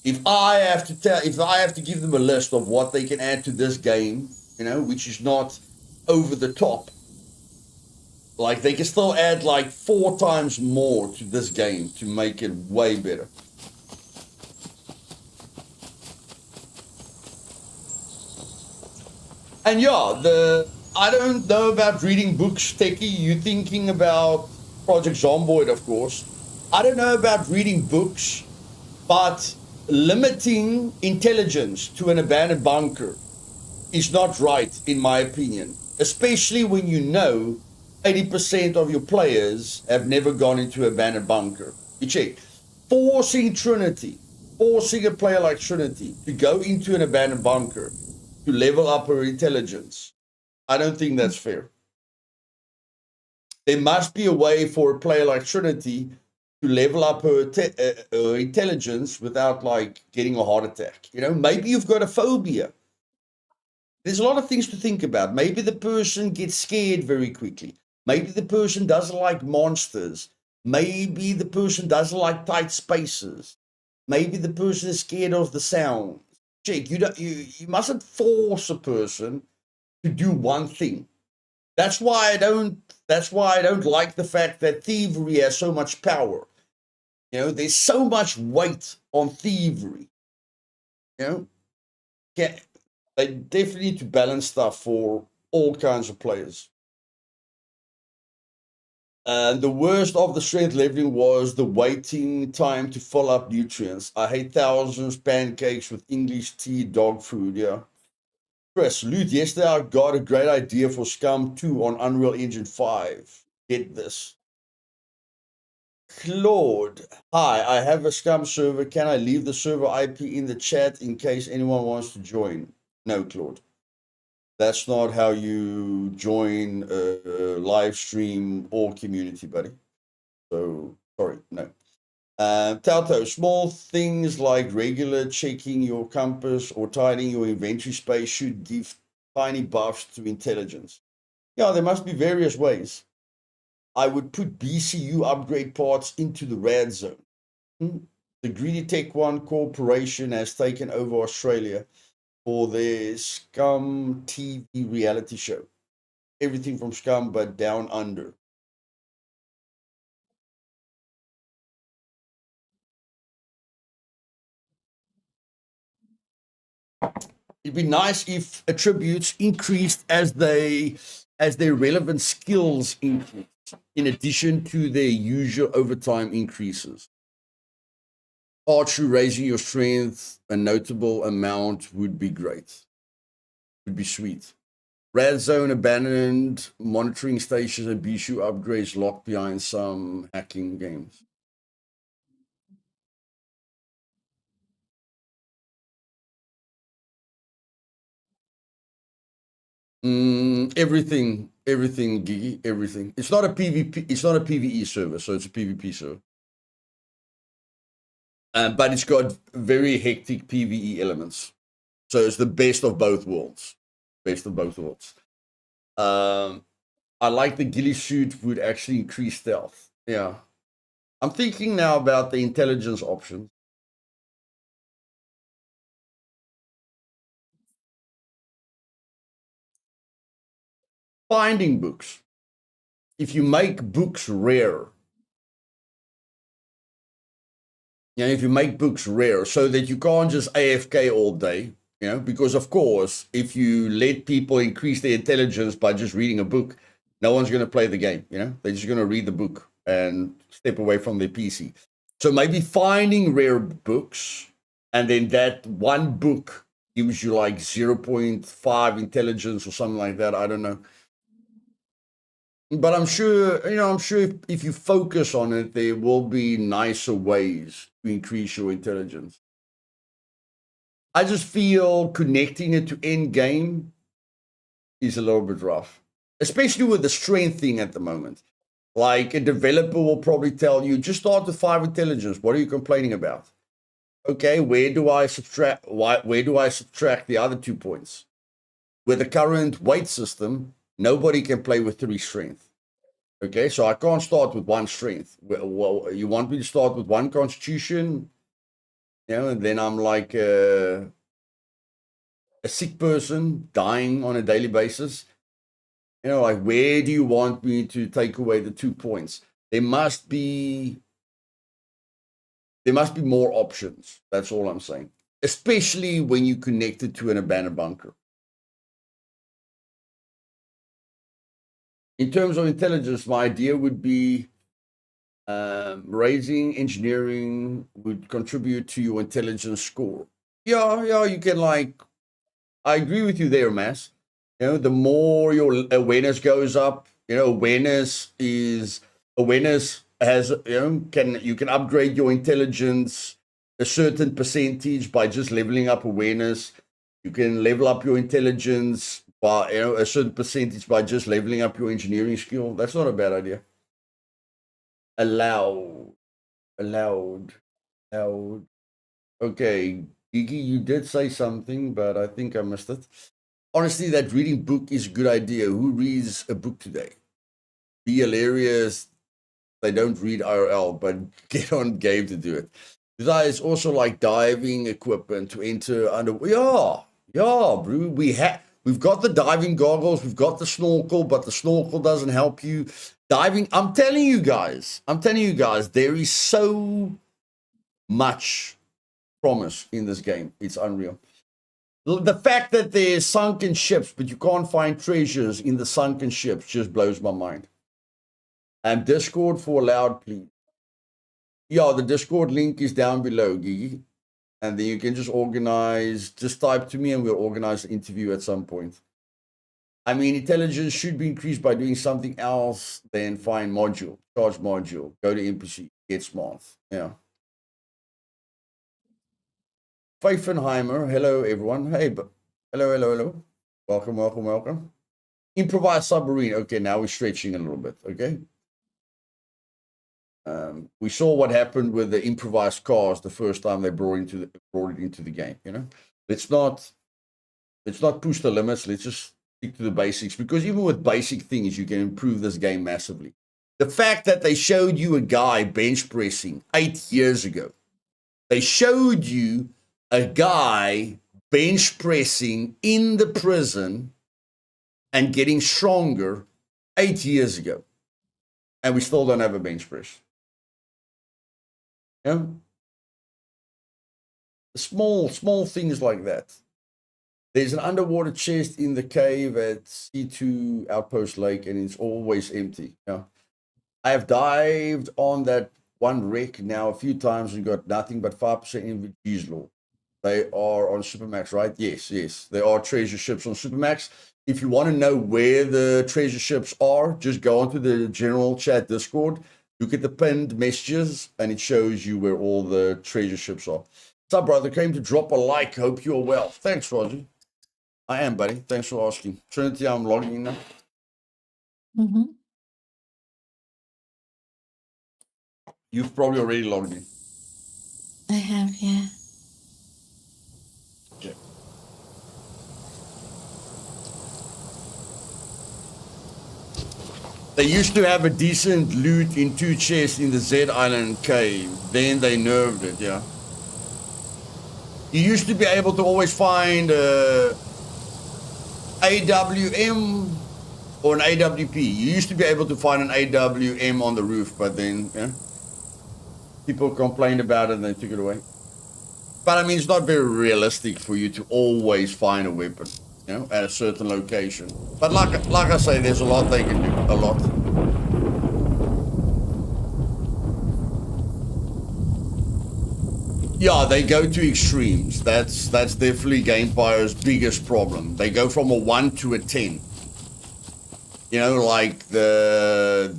If I have to give them a list of what they can add to this game, which is not over the top, like, they can still add like 4 times more to this game to make it way better. And yeah, I don't know about reading books, Techie. You're thinking about Project Zomboid, of course. I don't know about reading books, but limiting intelligence to an abandoned bunker is not right, in my opinion. Especially when 80% of your players have never gone into an abandoned bunker. You check. Forcing a player like Trinity to go into an abandoned bunker to level up her intelligence, I don't think that's fair. There must be a way for a player like Trinity to level up her intelligence without like getting a heart attack. You know, maybe you've got a phobia. There's a lot of things to think about. Maybe the person gets scared very quickly. Maybe the person doesn't like monsters. Maybe the person doesn't like tight spaces. Maybe the person is scared of the sound. Check, you mustn't force a person to do one thing. That's why I don't like the fact that thievery has so much power. You know, there's so much weight on thievery. You know, yeah, they definitely need to balance stuff for all kinds of players. And the worst of the strength leveling was the waiting time to fill up nutrients. I hate thousands pancakes with English tea, dog food. Yeah. Chris, Loot, yesterday I got a great idea for Scum 2 on Unreal Engine 5. Get this. Claude, hi, I have a Scum server. Can I leave the server IP in the chat in case anyone wants to join? No, Claude. That's not how you join a live stream or community, buddy. So, sorry, no. Tauto, small things like regular checking your compass or tidying your inventory space should give tiny buffs to intelligence. Yeah, there must be various ways. I would put BCU upgrade parts into the rad zone. The Greedy Tech One Corporation has taken over Australia for their Scum TV reality show. Everything from Scum, but down under. It'd be nice if attributes increased as their relevant skills increase, in addition to their usual overtime increases. Archery raising your strength a notable amount would be great. Would be sweet. Rad zone abandoned monitoring stations and BSU upgrades locked behind some hacking games. Everything, Gigi, everything. It's not a PvP. It's not a PvE server, so it's a PvP server. But it's got very hectic PvE elements, so it's the best of both worlds. Best of both worlds. I like the ghillie suit would actually increase stealth. Yeah, I'm thinking now about the intelligence options. Finding books. If you make books rare, if you make books rare so that you can't just AFK all day, because of course, if you let people increase their intelligence by just reading a book, no one's going to play the game. They're just going to read the book and step away from their PC. So maybe finding rare books, and then that one book gives you like 0.5 intelligence or something like that. I don't know. But I'm sure, if you focus on it, there will be nicer ways to increase your intelligence. I just feel connecting it to end game is a little bit rough, especially with the strength thing at the moment. Like a developer will probably tell you, just start with 5 intelligence. What are you complaining about? Okay, where do I subtract the other 2 points? With the current weight system, nobody can play with 3 strength. Okay, so I can't start with 1 strength. Well, you want me to start with 1 constitution? And then I'm like a sick person dying on a daily basis. Like, where do you want me to take away the 2 points? There must be more options. That's all I'm saying. Especially when you connect it to an abandoned bunker. In terms of intelligence, my idea would be raising engineering would contribute to your intelligence score. Yeah, you can I agree with you there, Mass. The more your awareness goes up, awareness has, you can upgrade your intelligence a certain percentage by just leveling up awareness. You can level up your intelligence by a certain percentage by just leveling up your engineering skill. That's not a bad idea. Allow. Allowed. Allowed. Okay, Gigi, you did say something, but I think I missed it. Honestly, that reading book is a good idea. Who reads a book today? Be hilarious. They don't read IRL, but get on game to do it. Luthais is also like diving equipment to enter under. Yeah, bro. We've got the diving goggles, we've got the snorkel, but the snorkel doesn't help you. Diving, I'm telling you guys, there is so much promise in this game. It's unreal. The fact that there's sunken ships, but you can't find treasures in the sunken ships just blows my mind. And Discord for allowed, please. Yeah, the Discord link is down below, Gigi. And then you can just type to me and we'll organize an interview at some point. I mean, intelligence should be increased by doing something else than find module, charge module, go to NPC, get smart. Yeah. Pfeifenheimer, hello everyone. Hey, hello. Welcome. Improvised submarine. Okay, now we're stretching a little bit. Okay. We saw what happened with the improvised cars the first time they brought it into the game. You know, let's not push the limits. Let's just stick to the basics, because even with basic things, you can improve this game massively. The fact that they showed you a guy bench pressing 8 years ago, they showed you a guy bench pressing in the prison and getting stronger 8 years ago, and we still don't have a bench press. Yeah, small things like that. There's an underwater chest in the cave at C2 Outpost Lake, and it's always empty. Yeah, I have dived on that one wreck now a few times and got nothing but 5% NVG's law. They are on Supermax, right? Yes. There are treasure ships on Supermax. If you want to know where the treasure ships are, just go onto the general chat Discord. Look at the pinned messages, and it shows you where all the treasure ships are. What's up, brother? Came to drop a like. Hope you're well. Thanks, Roger. I am, buddy. Thanks for asking. Trinity, I'm logging in now. Mm-hmm. You've probably already logged in. I have, yeah. Okay. They used to have a decent loot in 2 chests in the Z Island cave. Then they nerfed it, yeah. You used to be able to always find AWM or an AWP. You used to be able to find an AWM on the roof, but then people complained about it and they took it away. But I mean, it's not very realistic for you to always find a weapon, at a certain location. But like I say, there's a lot they can do, a lot. Yeah, they go to extremes. That's definitely Gamefire's biggest problem. They go from a 1 to a 10. Like the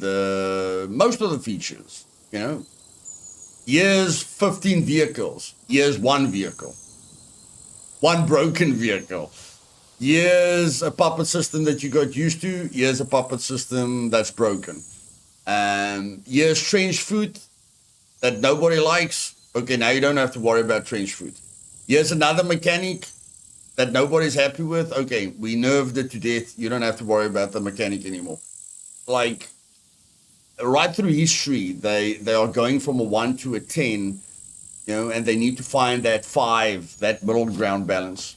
most of the features, Here's 15 vehicles. Here's 1 vehicle. 1 broken vehicle. Here's a puppet system that you got used to. Here's a puppet system that's broken. Here's trench foot that nobody likes. Okay, now you don't have to worry about trench foot. Here's another mechanic that nobody's happy with. Okay, we nerfed it to death. You don't have to worry about the mechanic anymore. Like, right through history, they are going from a 1 to a 10, and they need to find that 5, that middle ground balance.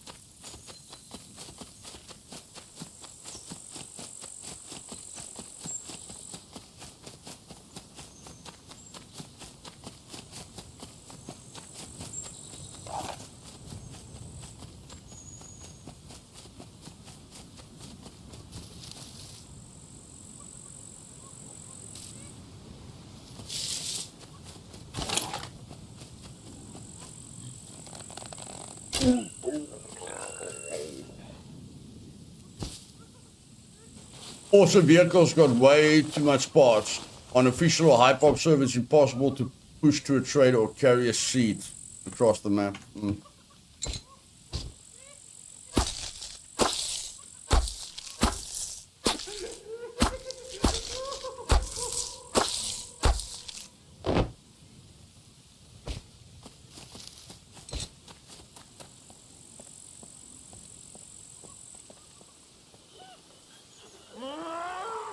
Also, vehicles got way too much parts. On official or hyperpop server, it's impossible to push to a trader or carry a seat across the map.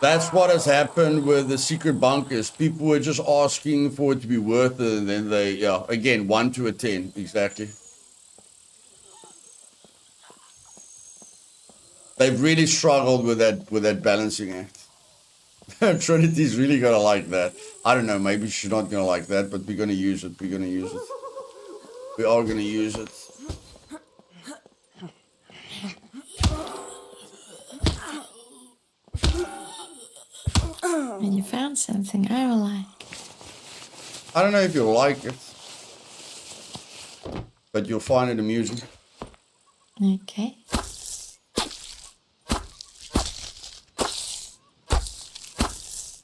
That's what has happened with the secret bunkers. People were just asking for it to be worth it, and then they, yeah, again, 1 to a 10, exactly. They've really struggled with that balancing act. Trinity's really gonna like that. I don't know, maybe she's not gonna like that, but we're gonna use it. We're gonna use it. We are gonna use it. When you found something I will like. I don't know if you'll like it, but you'll find it amusing. Okay.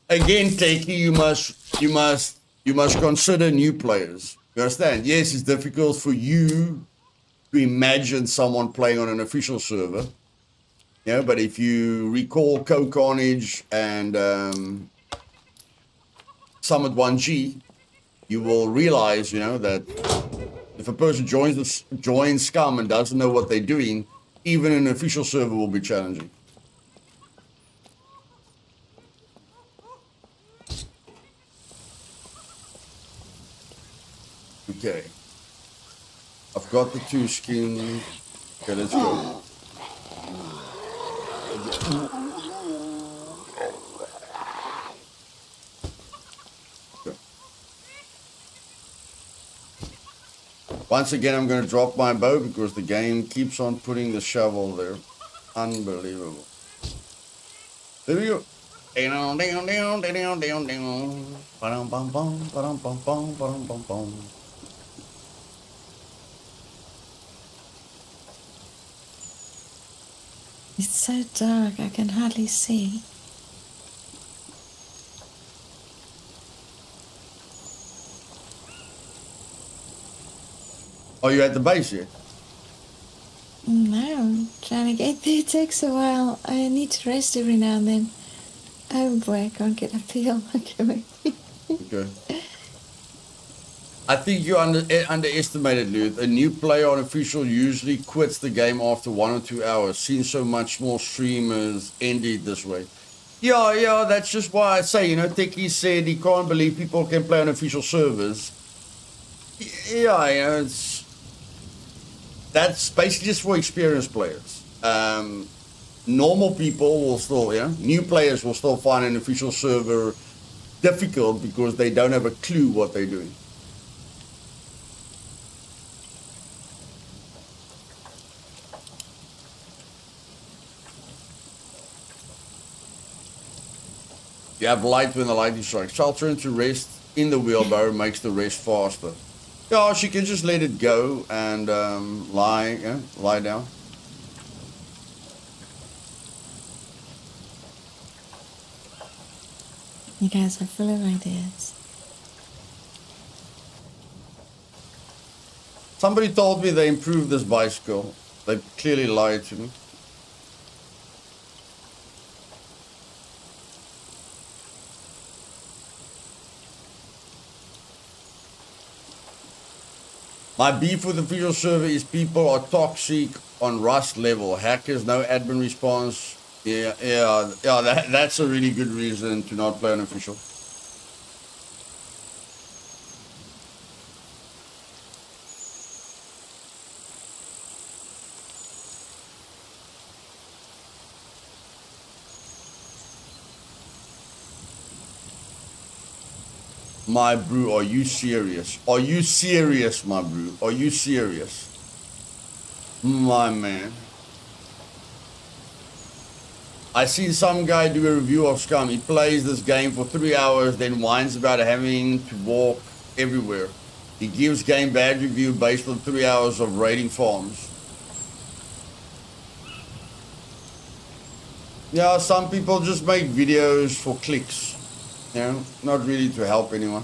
Again, Takey, you must consider new players. You understand? Yes, it's difficult for you to imagine someone playing on an official server. Yeah, but if you recall Co-Carnage and Summit 1G, you will realize, that if a person joins Scum and doesn't know what they're doing, even an official server will be challenging. Okay. I've got the 2 skins. Okay, let's go. Once again, I'm going to drop my bow because the game keeps on putting the shovel there. Unbelievable. There we go. It's so dark I can hardly see. Are you at the base yet? No, I'm trying to get there. It takes a while. I need to rest every now and then. Oh boy, I can't get up the hill. Okay. I think you underestimated, Luth. A new player on official usually quits the game after 1 or 2 hours. Seen so much more streamers end it this way. Yeah, that's just why I say, Techie said he can't believe people can play on official servers. Yeah, that's basically just for experienced players. Normal people will still, new players will still find an official server difficult because they don't have a clue what they're doing. You have light when the lightning strikes. I'll turn to rest in the wheelbarrow, makes the rest faster. Yeah, she can just let it go and lie down. You guys are full of ideas. Somebody told me they improved this bicycle. They clearly lied to me. My beef with the official server is people are toxic on Rust level. Hackers, no admin response. Yeah, that's a really good reason to not play on official. My brew, are you serious? Are you serious, my brew? Are you serious? My man. I seen some guy do a review of Scum. He plays this game for 3 hours, then whines about having to walk everywhere. He gives game bad review based on 3 hours of raiding farms. Yeah, some people just make videos for clicks. Not really to help anyone.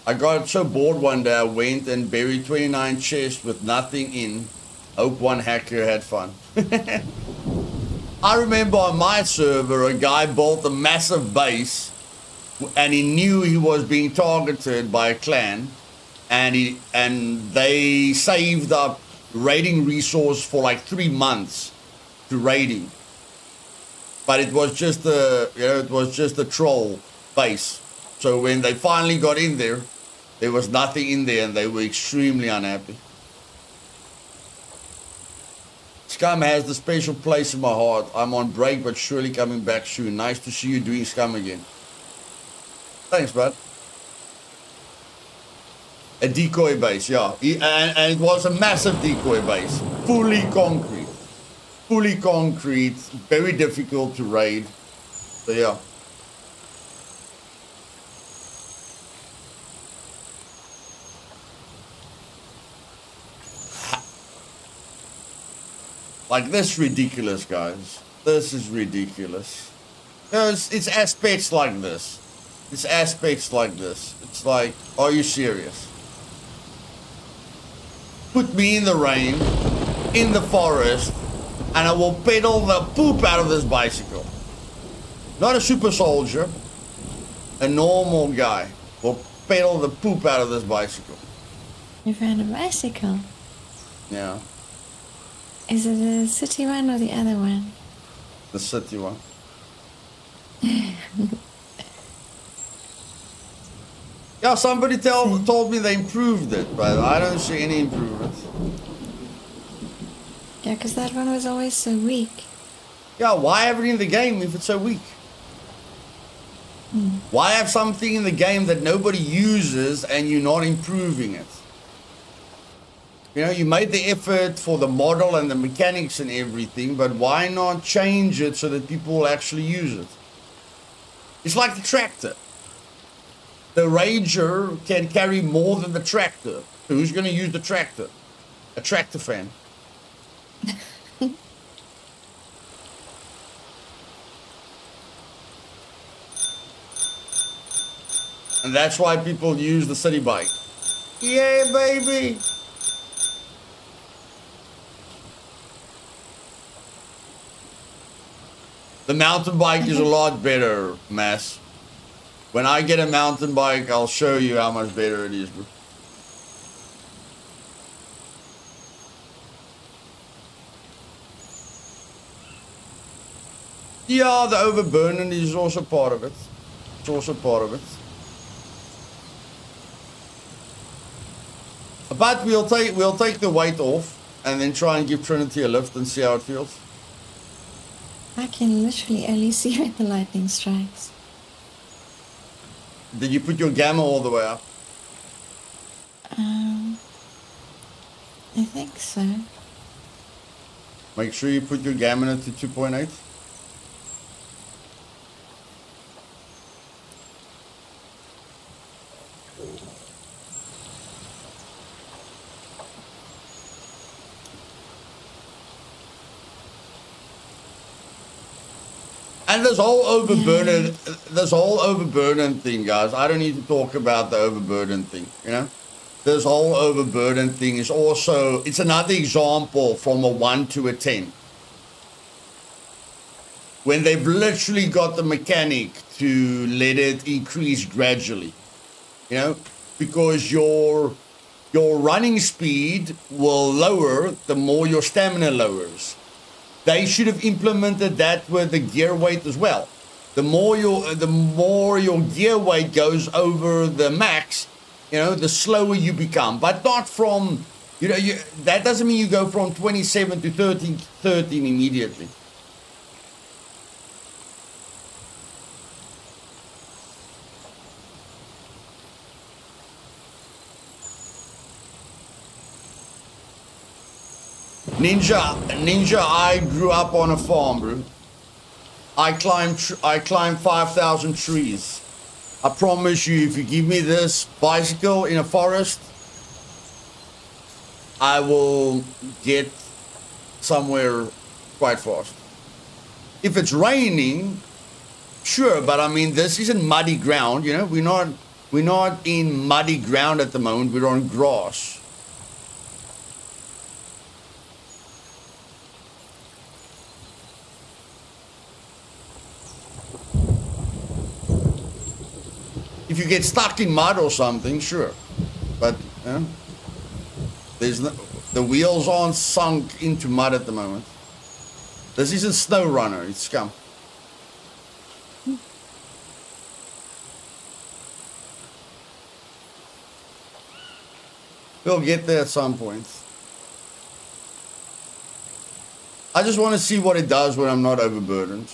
I got so bored one day I went and buried 29 chests with nothing in. Hope one hacker had fun. I remember on my server a guy built a massive base and he knew he was being targeted by a clan and they saved up raiding resource for like 3 months to raiding. But it was just a, it was just a troll base. So when they finally got in there was nothing in there, and they were extremely unhappy. Scum has the special place in my heart. I'm on break, but surely coming back soon. Nice to see you doing Scum again. Thanks, bud. A decoy base, yeah. And it was a massive decoy base. Fully concrete. Fully concrete. Very difficult to raid. So, yeah. Like, this is ridiculous, guys. This is ridiculous. It's aspects like this. It's aspects like this. It's like, are you serious? Put me in the rain, in the forest, and I will pedal the poop out of this bicycle. Not a super soldier. A normal guy will pedal the poop out of this bicycle. You found a bicycle? Yeah. Is it the city one or the other one? The city one. Yeah, somebody told me they improved it, but I don't see any improvement. Yeah, because that one was always so weak. Yeah, why have it in the game if it's so weak? Why have something in the game that nobody uses and you're not improving it? You know, you made the effort for the model and the mechanics and everything, but why not change it so that people will actually use it? It's like the tractor. The Ranger can carry more than the tractor. So who's going to use the tractor? A tractor fan. And that's why people use the city bike. Yeah, baby. The mountain bike is a lot better, Mass. When I get a mountain bike, I'll show you how much better it is, bro. Yeah, the overburning is also part of it. It's also part of it. But we'll take the weight off and then try and give Trinity a lift and see how it feels. I can literally only see when the lightning strikes. Did you put your gamma all the way up? I think so. Make sure you put your gamma to 2.8. And this whole overburden thing, guys, I don't need to talk about the overburden thing, you know? This whole overburden thing is also, it's another example from a 1 to a 10. When they've literally got the mechanic to let it increase gradually, you know? Because your running speed will lower the more your stamina lowers. They should have implemented that with the gear weight as well. The more your gear weight goes over the max, you know, the slower you become. But not from, you know, that doesn't mean you go from 27 to 13 immediately. Ninja, I grew up on a farm, bro. I climbed 5,000 trees. I promise you, if you give me this bicycle in a forest, I will get somewhere quite fast. If it's raining, sure, but I mean, this isn't muddy ground, you know. We're not in muddy ground at the moment. We're on grass. If you get stuck in mud or something, sure, but the wheels aren't sunk into mud at the moment. This isn't Snow Runner, it's Scum. We'll get there at some point. I just want to see what it does when I'm not overburdened.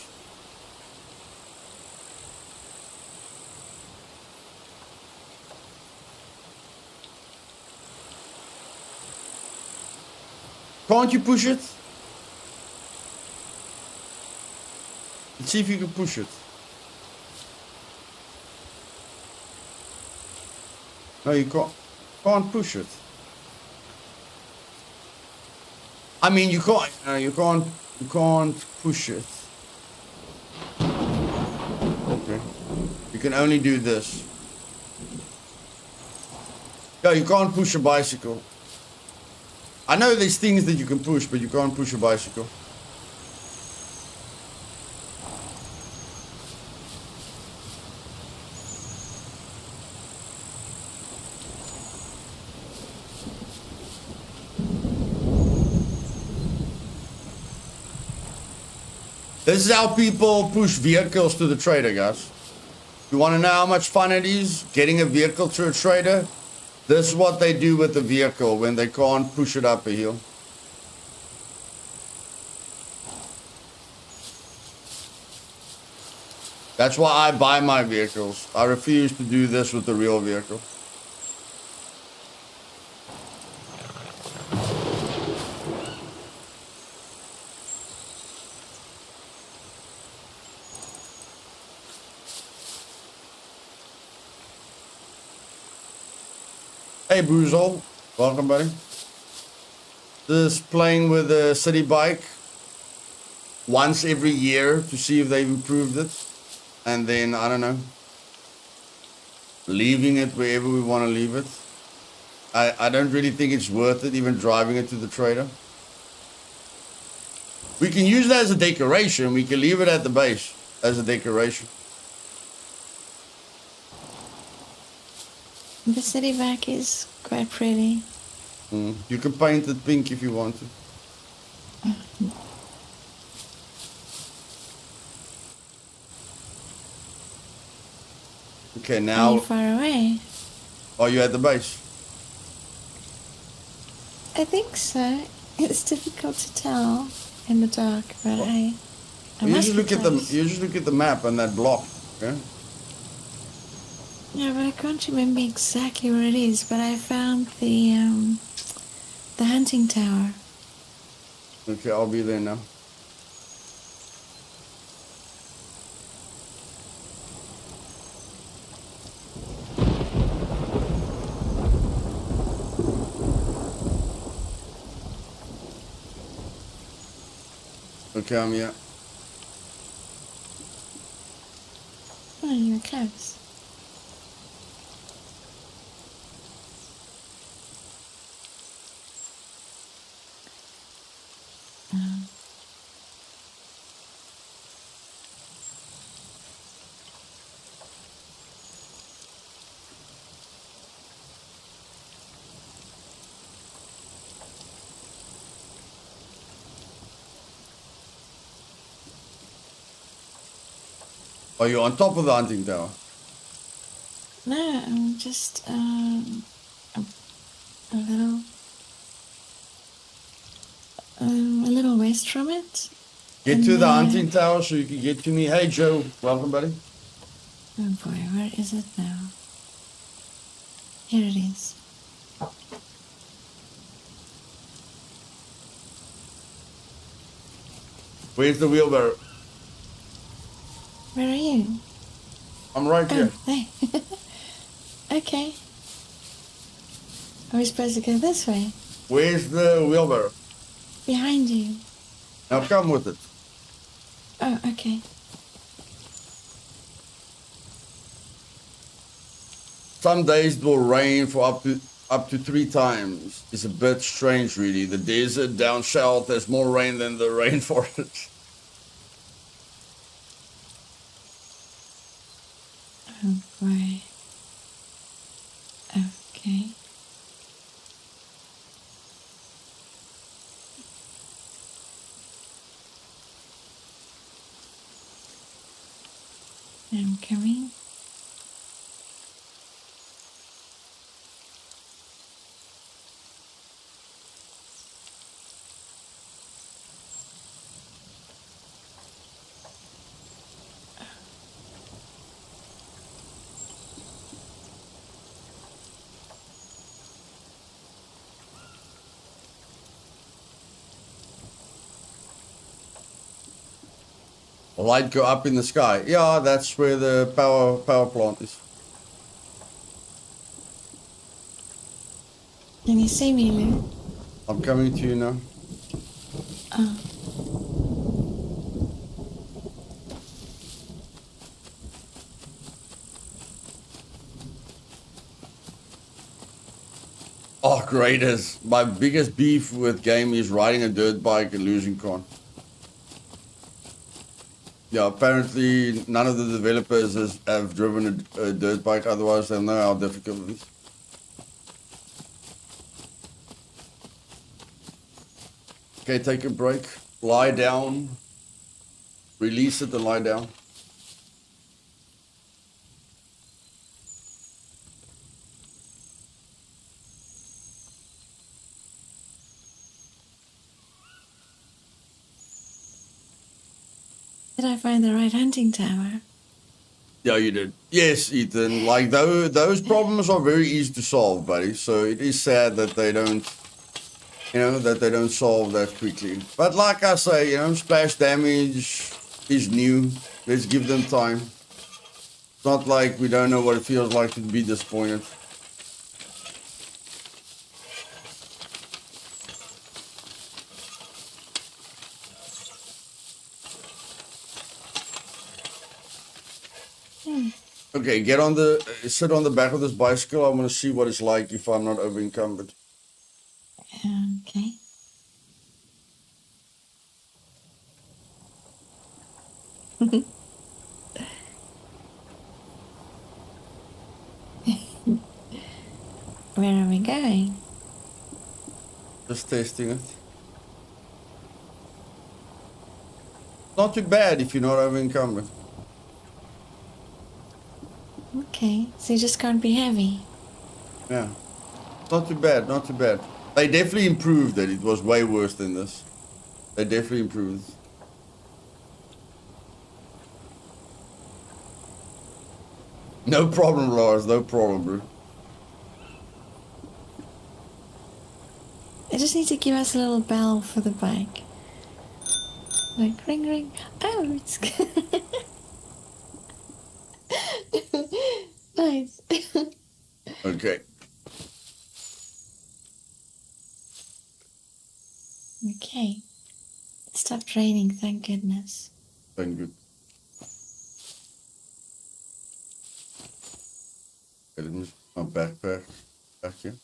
Can't you push it? Let's see if you can push it. No, you can't push it. I mean, you can't push it. Okay. You can only do this. Yeah, you can't push a bicycle. I know there's things that you can push, but you can't push a bicycle. This is how people push vehicles to the trader, guys. You want to know how much fun it is getting a vehicle to a trader? This is what they do with the vehicle when they can't push it up a hill. That's why I buy my vehicles. I refuse to do this with the real vehicle. Hey Boozle, welcome buddy. Just playing with a city bike once every year to see if they've improved it. And then, I don't know, leaving it wherever we want to leave it. I don't really think it's worth it, even driving it to the trader. We can use it as a decoration. We can leave it at the base as a decoration. The city back is quite pretty. You can paint it pink if you want to. Okay, now... Are you far away? Are you at the base? I think so. It's difficult to tell in the dark, but I You must just be look at close. you just look at the map and that block. Okay. Yeah, but I can't remember exactly where it is. But I found the hunting tower. Okay, I'll be there now. Okay, I'm here. Oh, you're close. Are you on top of the hunting tower? No, I'm just a little west from it. Get And to the then- hunting tower so you can get to me. Hey Joe, welcome buddy. Oh boy, where is it now? Here it is. Where's the wheelbarrow? Where are you? I'm right Oh, here. there. Okay. Are we supposed to go this way? Where's the wheelbarrow? Behind you. Now come with it. Oh, okay. Some days it will rain for up to 3 times. It's a bit strange really. The desert down south has more rain than the rainforest. Oh boy. Okay. I'm coming. light go up in the sky. Yeah, that's where the power plant is. Can you see me, Lou? I'm coming to you now. Oh. Oh, graders. My biggest beef with game is riding a dirt bike and losing con. Yeah, apparently none of the developers have driven a dirt bike, otherwise they'll know how difficult it is. Okay, take a break. Lie down. Release it and lie down. Did I find the right hunting tower? Yeah, you did. Yes, Ethan. Like those problems are very easy to solve, buddy. So it is sad that they don't, that they don't solve that quickly. But like I say, splash damage is new. Let's give them time. It's not like we don't know what it feels like to be disappointed. Okay, sit on the back of this bicycle. I want to see what it's like if I'm not over encumbered. Okay. Where are we going? Just testing it. Not too bad if you're not over encumbered. Okay, so you just can't be heavy. Yeah. Not too bad, not too bad. They definitely improved it. It was way worse than this. They definitely improved. No problem, Lars. No problem, bro. I just need to give us a little bell for the bike. Like ring ring. Oh, it's nice. Okay. Okay. It stopped raining, thank goodness. Thank you. Okay, let me put my backpack back here.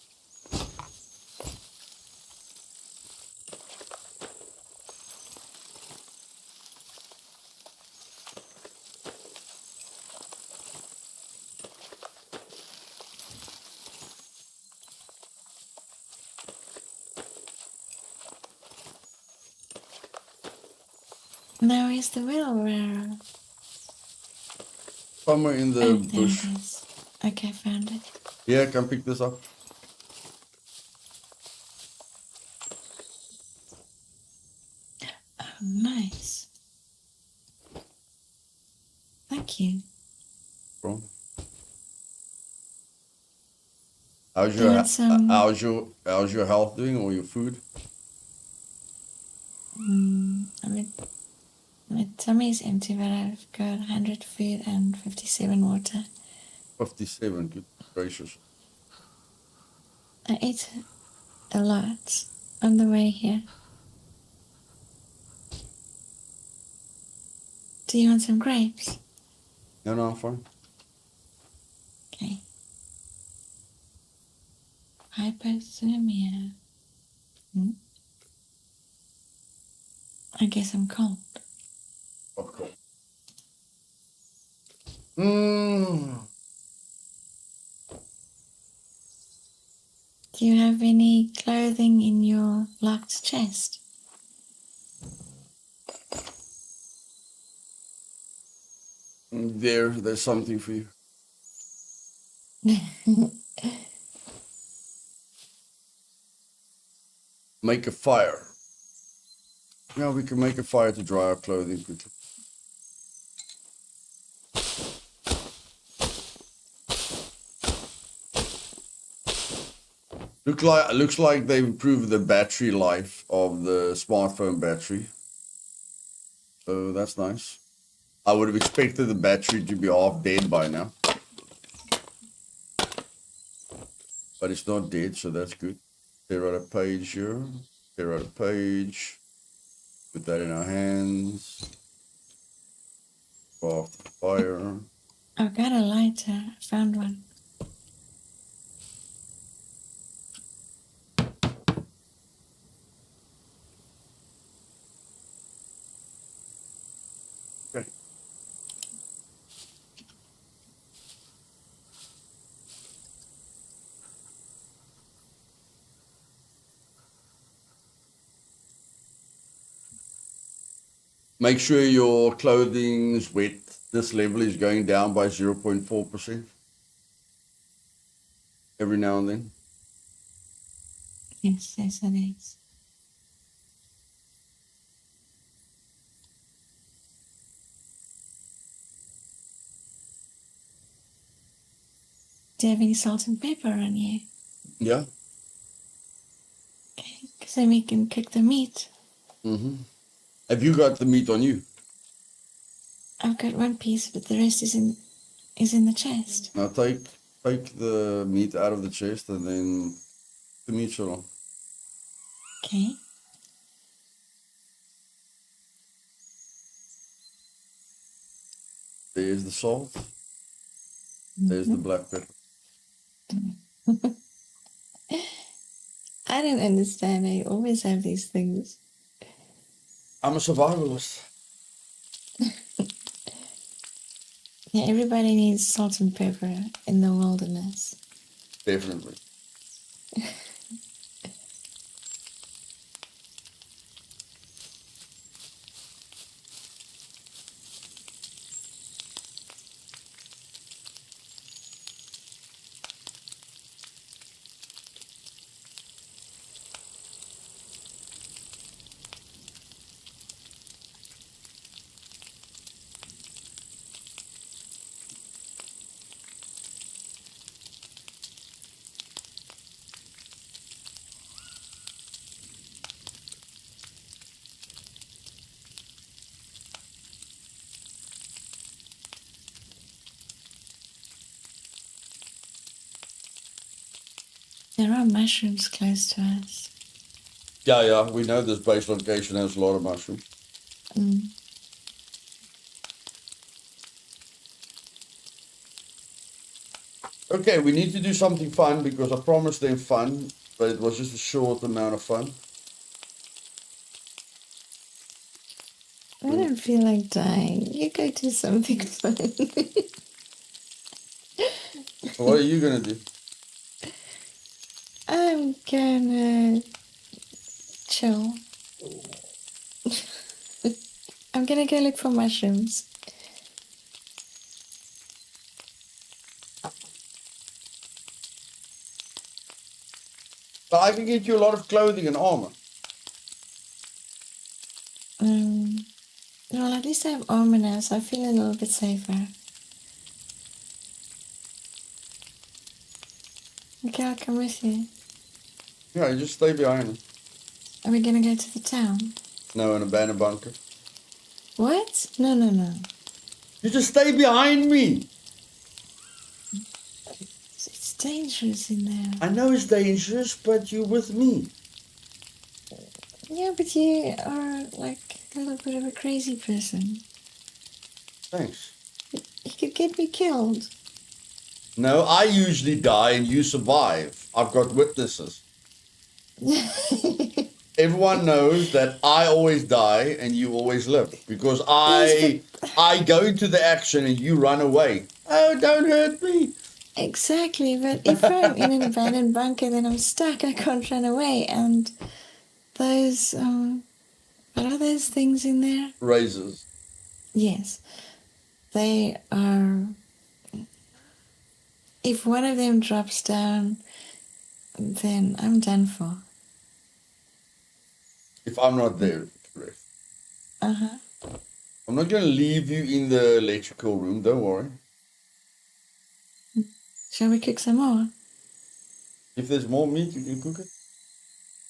Now is the wheelbarrow. Somewhere in the Oh, there bush. it is. Okay, found it. Yeah, come pick this up. Oh, nice. Thank you. Bro. How's Do you want some? how's your health doing or your food? My tummy is empty, but I've got 100 food and 57 water. 57, good gracious. I ate a lot on the way here. Do you want some grapes? No, I'm fine. Okay. Hypothermia. I guess I'm cold. Of course. Do you have any clothing in your locked chest? There's something for you. Make a fire. Yeah, we can make a fire to dry our clothing quickly. Looks like they've improved the battery life of the smartphone battery. So that's nice. I would have expected the battery to be half dead by now. But it's not dead, so that's good. Tear out a page here. Tear out a page. Put that in our hands. Go off the fire. I've got a lighter. I found one. Okay. Make sure your clothing's wet. This level is going down by 0.4% every now and then. Yes, yes, it is. Do you have any salt and pepper on you? Yeah. Okay, because then we can cook the meat. Mm-hmm. Have you got the meat on you? I've got one piece, but the rest is in the chest. Now take the meat out of the chest and then the meat shot on. Okay. There's the salt. There's the black pepper. I don't understand. I always have these things. I'm a survivalist. Yeah, everybody needs salt and pepper in the wilderness. Definitely. There are mushrooms close to us. Yeah, we know this base location has a lot of mushrooms. Mm. Okay, we need to do something fun because I promised them fun, but it was just a short amount of fun. I don't feel like dying. You go do something fun. What are you gonna do? I'm gonna chill. I'm gonna go look for mushrooms. But I can get you a lot of clothing and armor. Well, at least I have armor now, so I feel a little bit safer. Okay, I'll come with you. Yeah, you just stay behind me. Are we gonna go to the town? No, an abandoned bunker. What? No, no, no. You just stay behind me. It's dangerous in there. I know it's dangerous, but you're with me. Yeah, but you are like a little bit of a crazy person. Thanks. You could get me killed. No, I usually die and you survive. I've got witnesses. Everyone knows that I always die and you always live because I go into the action and you run away. Oh, don't hurt me. Exactly, but if I'm in an abandoned bunker, then I'm stuck. I can't run away. And those, what are those things in there? Razors. Yes. They are, if one of them drops down, then I'm done for. If I'm not there, correct. Uh-huh. I'm not going to leave you in the electrical room, don't worry. Shall we cook some more? If there's more meat, you can cook it.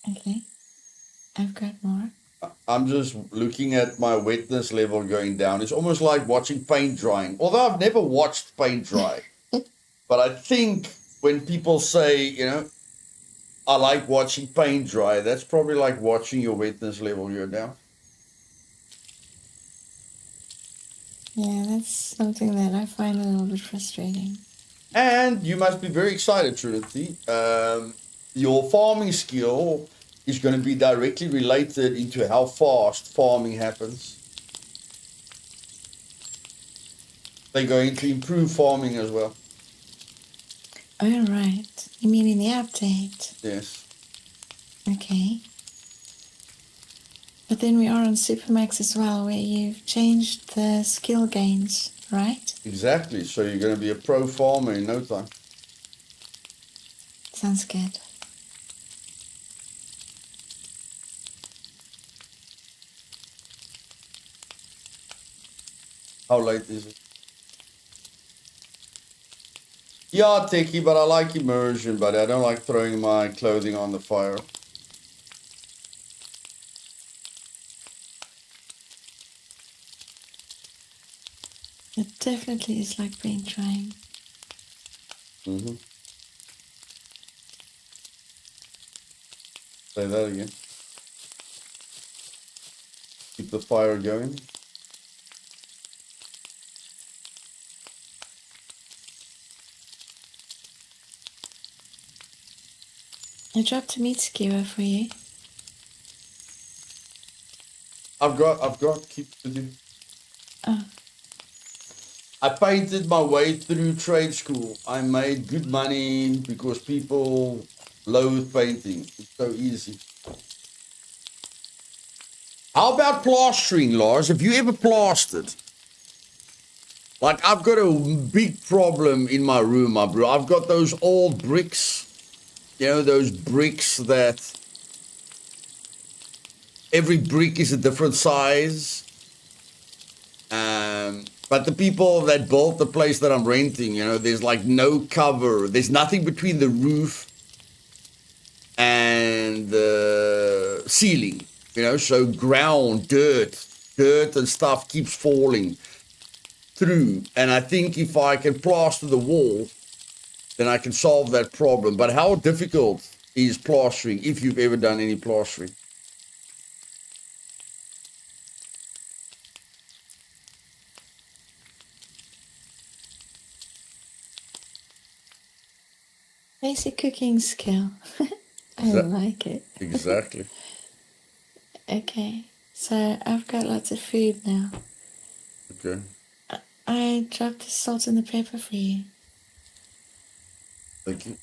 Okay. I've got more. I'm just looking at my wetness level going down. It's almost like watching paint drying. Although I've never watched paint dry. But I think when people say, I like watching paint dry, that's probably like watching your wetness level go down. Yeah, that's something that I find a little bit frustrating. And you must be very excited, Trinity. Your farming skill is going to be directly related into how fast farming happens. They're going to improve farming as well. Oh, right. You mean in the update? Yes. Okay. But then we are on Supermax as well, where you've changed the skill gains, right? Exactly. So you're going to be a pro farmer in no time. Sounds good. How late is it? Yeah, techie, but I like immersion, but I don't like throwing my clothing on the fire. It definitely is like paint drying. Mm-hmm. Say that again. Keep the fire going. I dropped a meat skewer for you. I've got, keep with you. Oh, I painted my way through trade school. I made good money because people loathe painting. It's so easy. How about plastering, Lars? Have you ever plastered? Like, I've got a big problem in my room, my bro. I've got those old bricks. Those bricks that every brick is a different size. But the people that built the place that I'm renting, there's like no cover. There's nothing between the roof and the ceiling, so ground, dirt and stuff keeps falling through. And I think if I can plaster the wall, then I can solve that problem. But how difficult is plastering if you've ever done any plastering? basic cooking skill. I like it. Exactly. Okay, so I've got lots of food now. Okay. I dropped the salt and the pepper for you. Thank you.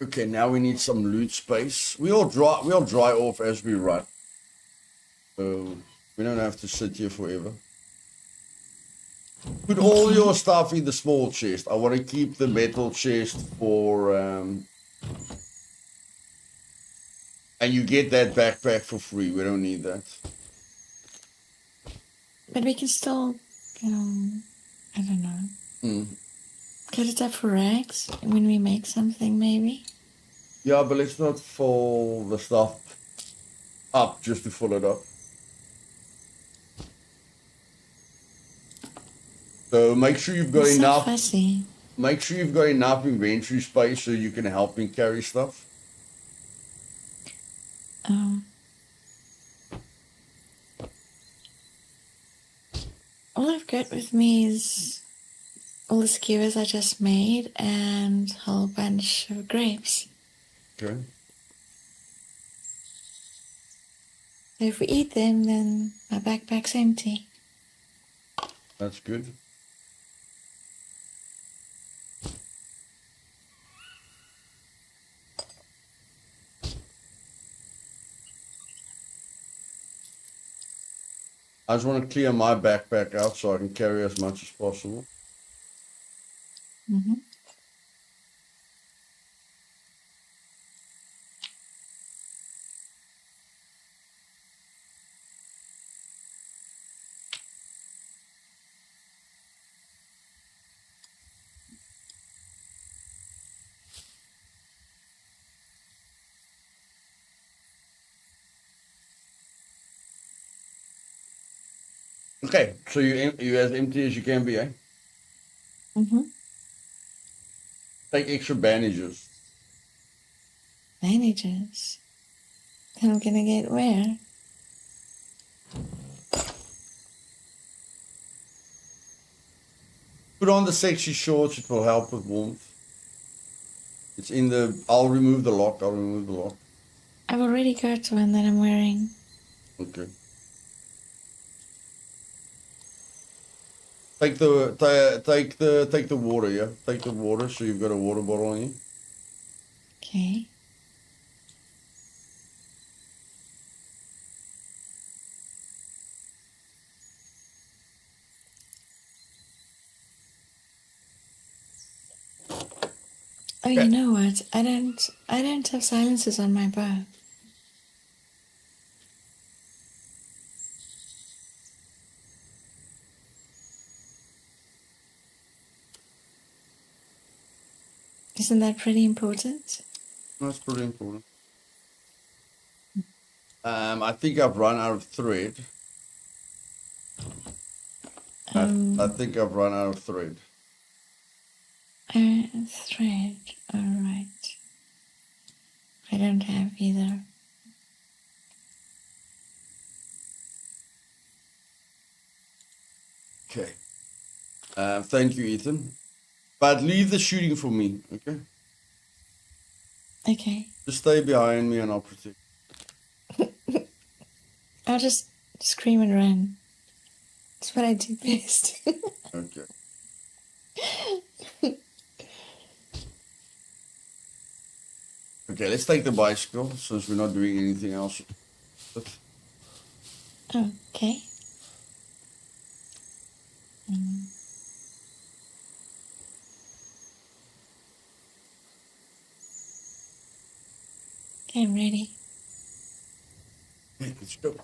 Okay, now we need some loot space. We'll dry off as we run. So we don't have to sit here forever. Put all your stuff in the small chest. I want to keep the metal chest for and you get that backpack for free. We don't need that. But we can still, I don't know. Get it up for rags when we make something, maybe? Yeah, but let's not fill the stuff up just to fill it up. So make sure you've got It's enough. So fussy. Make sure you've got enough inventory space so you can help me carry stuff. All I've got with me is all the skewers I just made and a whole bunch of grapes. Okay. So if we eat them, then my backpack's empty. That's good. I just want to clear my backpack out so I can carry as much as possible. Mm-hmm. Okay, so you as empty as you can be, eh? Mm-hmm. Take extra bandages. Bandages. I'm gonna get where? Put on the sexy shorts, it will help with warmth. It's in the, I'll remove the lock, I've already got one that I'm wearing. Okay. Take the water, yeah? Take the water, so you've got a water bottle on you. Okay. Oh, Okay. you know what? I don't have silencers on my bow. Isn't that pretty important? That's pretty important. I think I've run out of thread. I think I've run out of thread. Thread. Alright. I don't have either. Okay. Thank you, Ethan. But leave the shooting for me, okay? Okay. Just stay behind me and I'll protect. I'll just scream and run. That's what I do best. Okay. Okay, let's take the bicycle since we're not doing anything else. Okay. Okay, I'm ready. Okay, let's go.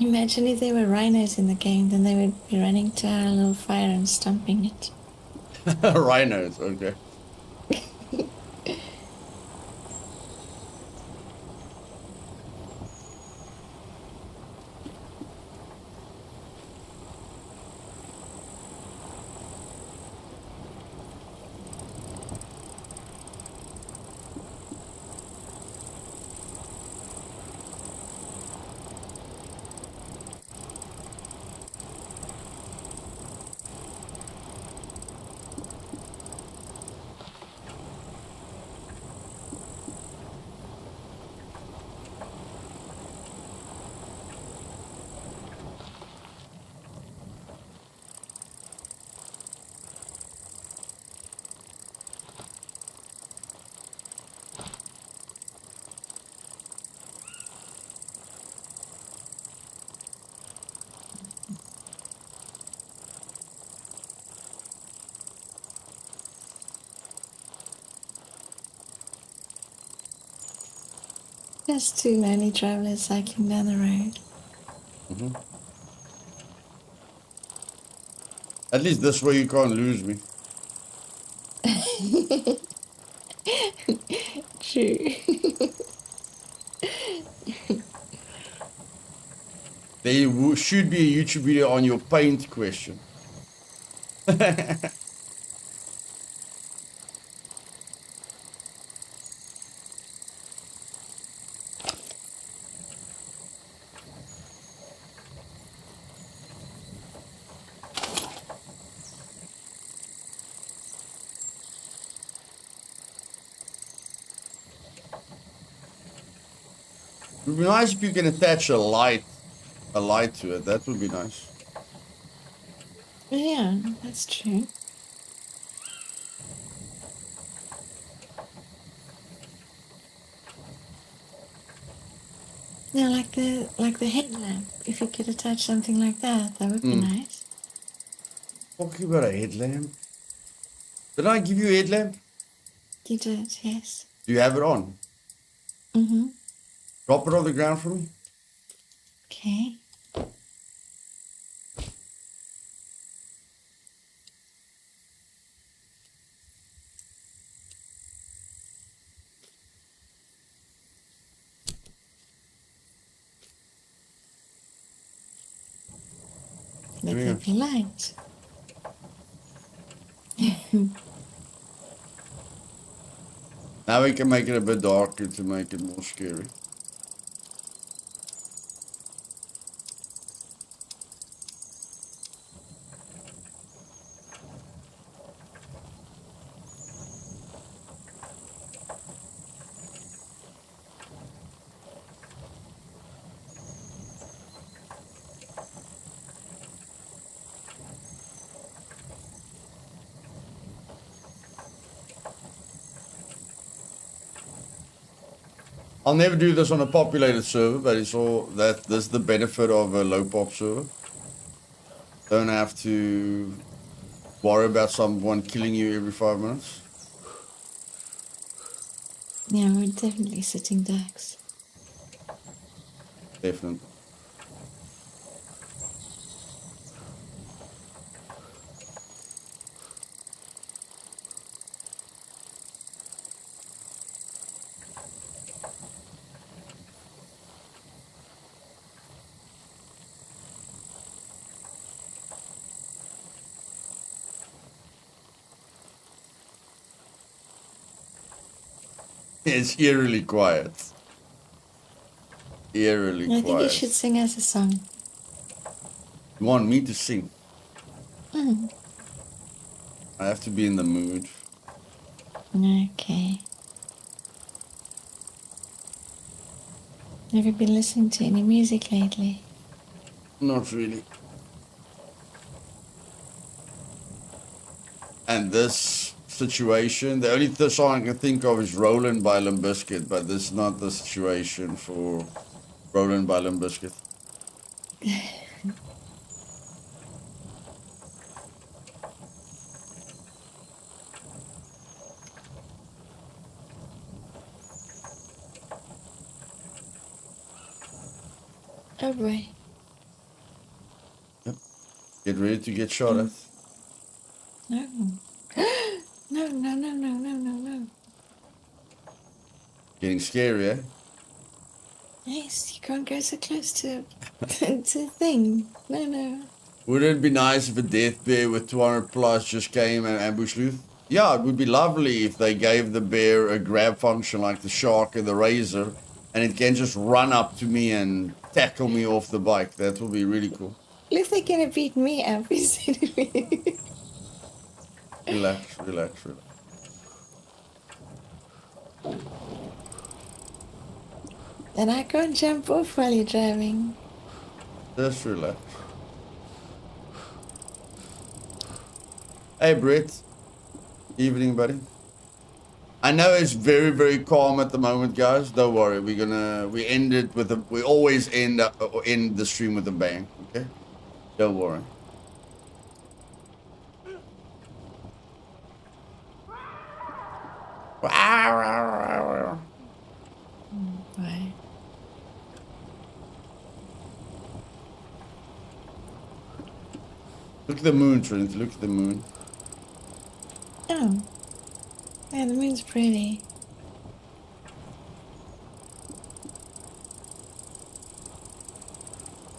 Imagine if there were rhinos in the game, then they would be running to our little fire and stomping it. Rhinos, okay. Just two lonely travelers cycling down the road. Mm-hmm. At least this way you can't lose me. True. There should be a YouTube video on your paint question. It would be nice if you can attach a light to it. That would be nice. Yeah, that's true. Yeah, like the headlamp. If you could attach something like that, that would be nice. Talking about a headlamp. Did I give you a headlamp? You did, yes. Do you have it on? Mm-hmm. Drop it on the ground for me. Okay. Let Here there we be light. Now we can make it a bit darker to make it more scary. I'll never do this on a populated server, but it's all that this is the benefit of a low pop server. Don't have to worry about someone killing you every 5 minutes. Yeah, we're definitely sitting ducks. Definitely. It's eerily quiet. Eerily I think you quiet. should sing us a song. You want me to sing? Mm. I have to be in the mood. Okay. Have you been listening to any music lately? Not really. And this situation, the only song I can think of is Rollin' by Limp Bizkit, but this is not the situation for Rollin' by Limp Bizkit. Oh boy. Yep. Get ready to get shot at. No. No, no, no, no, no, no, no. Getting scary, eh? Yes, you can't go so close to to a thing. No, no. Wouldn't it be nice if a death bear with 200 plus just came and ambushed Luth? Yeah, it would be lovely if they gave the bear a grab function like the shark and the razor, and it can just run up to me and tackle me off the bike. That would be really cool. Luthais gonna beat me up, he said to me. Relax, relax, relax. And I can't jump off while you're driving. Just relax. Hey, Brett. Evening, buddy. I know it's very, very calm at the moment, guys. Don't worry. We end it with a, we always end the stream with a bang. Okay? Don't worry. Why? Look at the moon, Trent. Look at the moon. Oh. Yeah, the moon's pretty.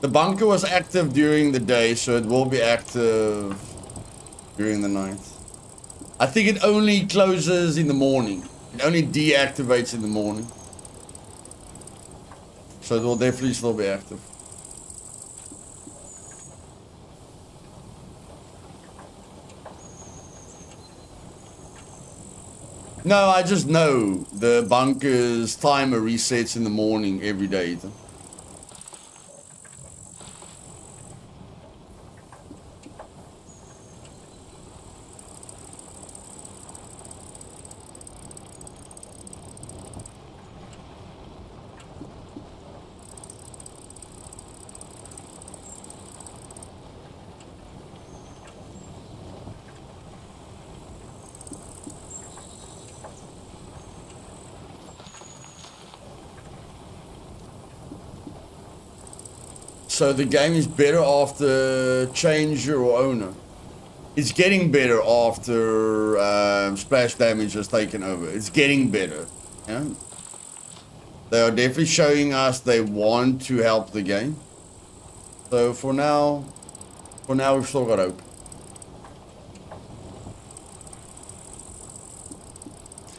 The bunker was active during the day, so it will be active during the night. I think it only closes in the morning. It only deactivates in the morning. So it will definitely still be active. No, I just know the bunker's timer resets in the morning every day, Ethan. So the game is better after changer or owner. It's getting better after splash damage has taken over. It's getting better. Yeah. They are definitely showing us they want to help the game. So for now we've still got hope.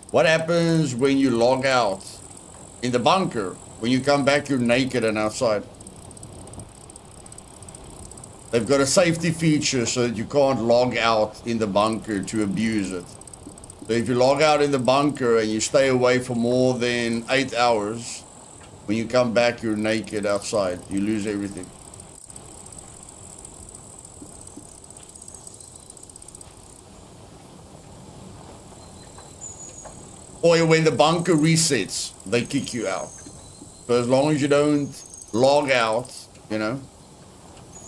What happens when you log out in the bunker? When you come back, you're naked and outside. They've got a safety feature so that you can't log out in the bunker to abuse it. So if you log out in the bunker and you stay away for more than 8 hours, when you come back, you're naked outside. You lose everything. Or when the bunker resets, they kick you out. So as long as you don't log out, you know,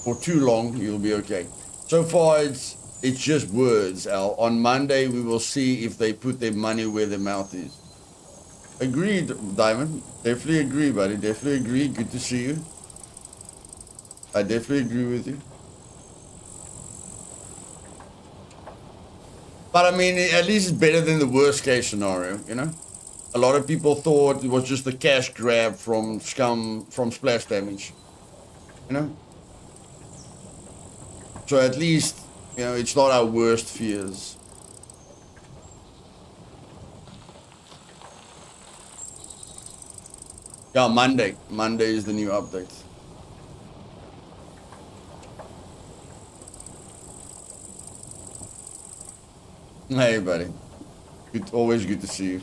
for too long, you'll be okay. So far, it's just words, Al. On Monday, we will see if they put their money where their mouth is. Agreed, Diamond. Definitely agree, buddy. Definitely agree. Good to see you. I definitely agree with you. But I mean, at least it's better than the worst case scenario, you know? A lot of people thought it was just a cash grab from Scum, from splash damage, you know? So at least, you know, it's not our worst fears. Yeah, Monday. Monday is the new update. Hey, buddy. Good, always good to see you.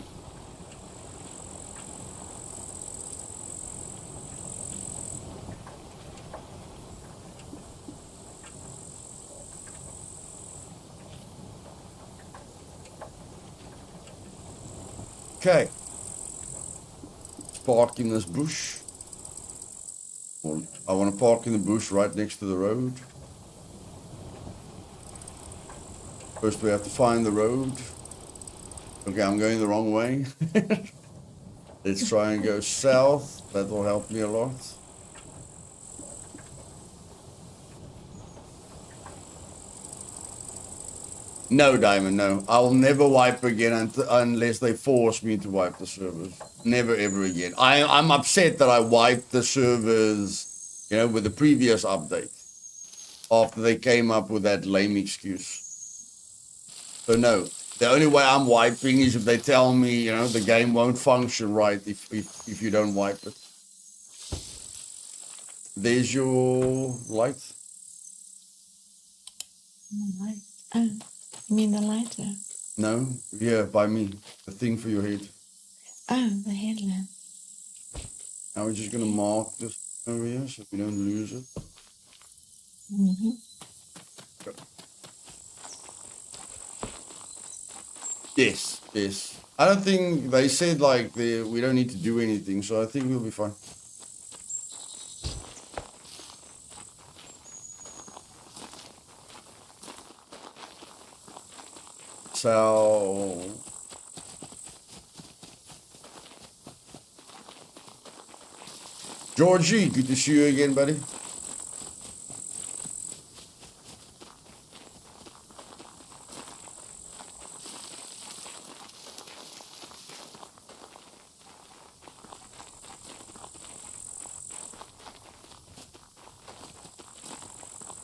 Okay. Let's park in this bush. Well, I want to park in the bush right next to the road. First, we have to find the road. Okay, I'm going the wrong way. Let's try and go south. That will help me a lot. No, Diamond, no. I'll never wipe again unless they force me to wipe the servers. Never, ever again. I'm upset that I wiped the servers, you know, with the previous update. After they came up with that lame excuse. So no, the only way I'm wiping is if they tell me, you know, the game won't function right if you don't wipe it. There's your light. Light. Oh, you mean the lighter? No, yeah, by me. The thing for your head. Oh, the headlamp. Now we're just gonna mark this over here so we don't lose it. Mm-hmm. Yes, yes. I don't think they said like we don't need to do anything, so I think we'll be fine. So Georgie, good to see you again, buddy.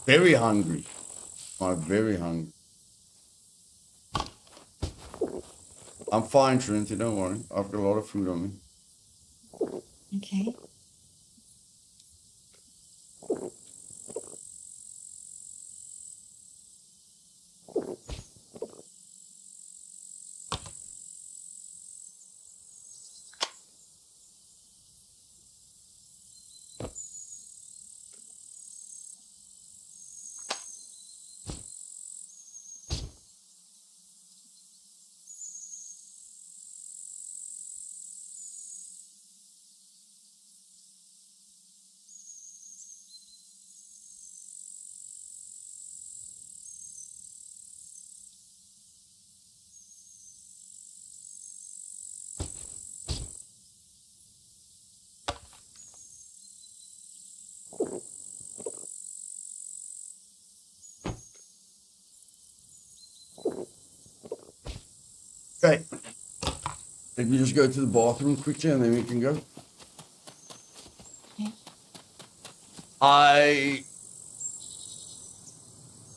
Very hungry. I'm very hungry. I'm fine, Trinity, don't worry. I've got a lot of food on me. Okay. Okay. Let me just go to the bathroom quickly and then we can go. Yeah. I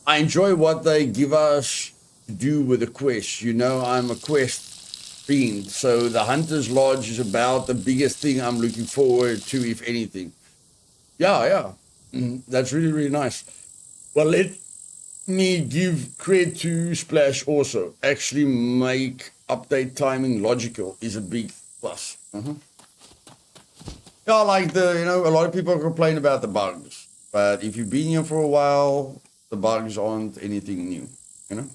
enjoy what they give us to do with the quest. You know, I'm a quest fiend, so the Hunter's Lodge is about the biggest thing I'm looking forward to, if anything. Yeah. That's really, really nice. Well, let me give credit to Splash also. Actually make update timing logical is a big plus. Yeah, like a lot of people complain about the bugs, but if you've been here for a while, the bugs aren't anything new, you know?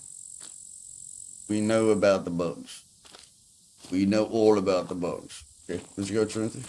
We know about the bugs. We know all about the bugs. Okay, let's go, Trinity.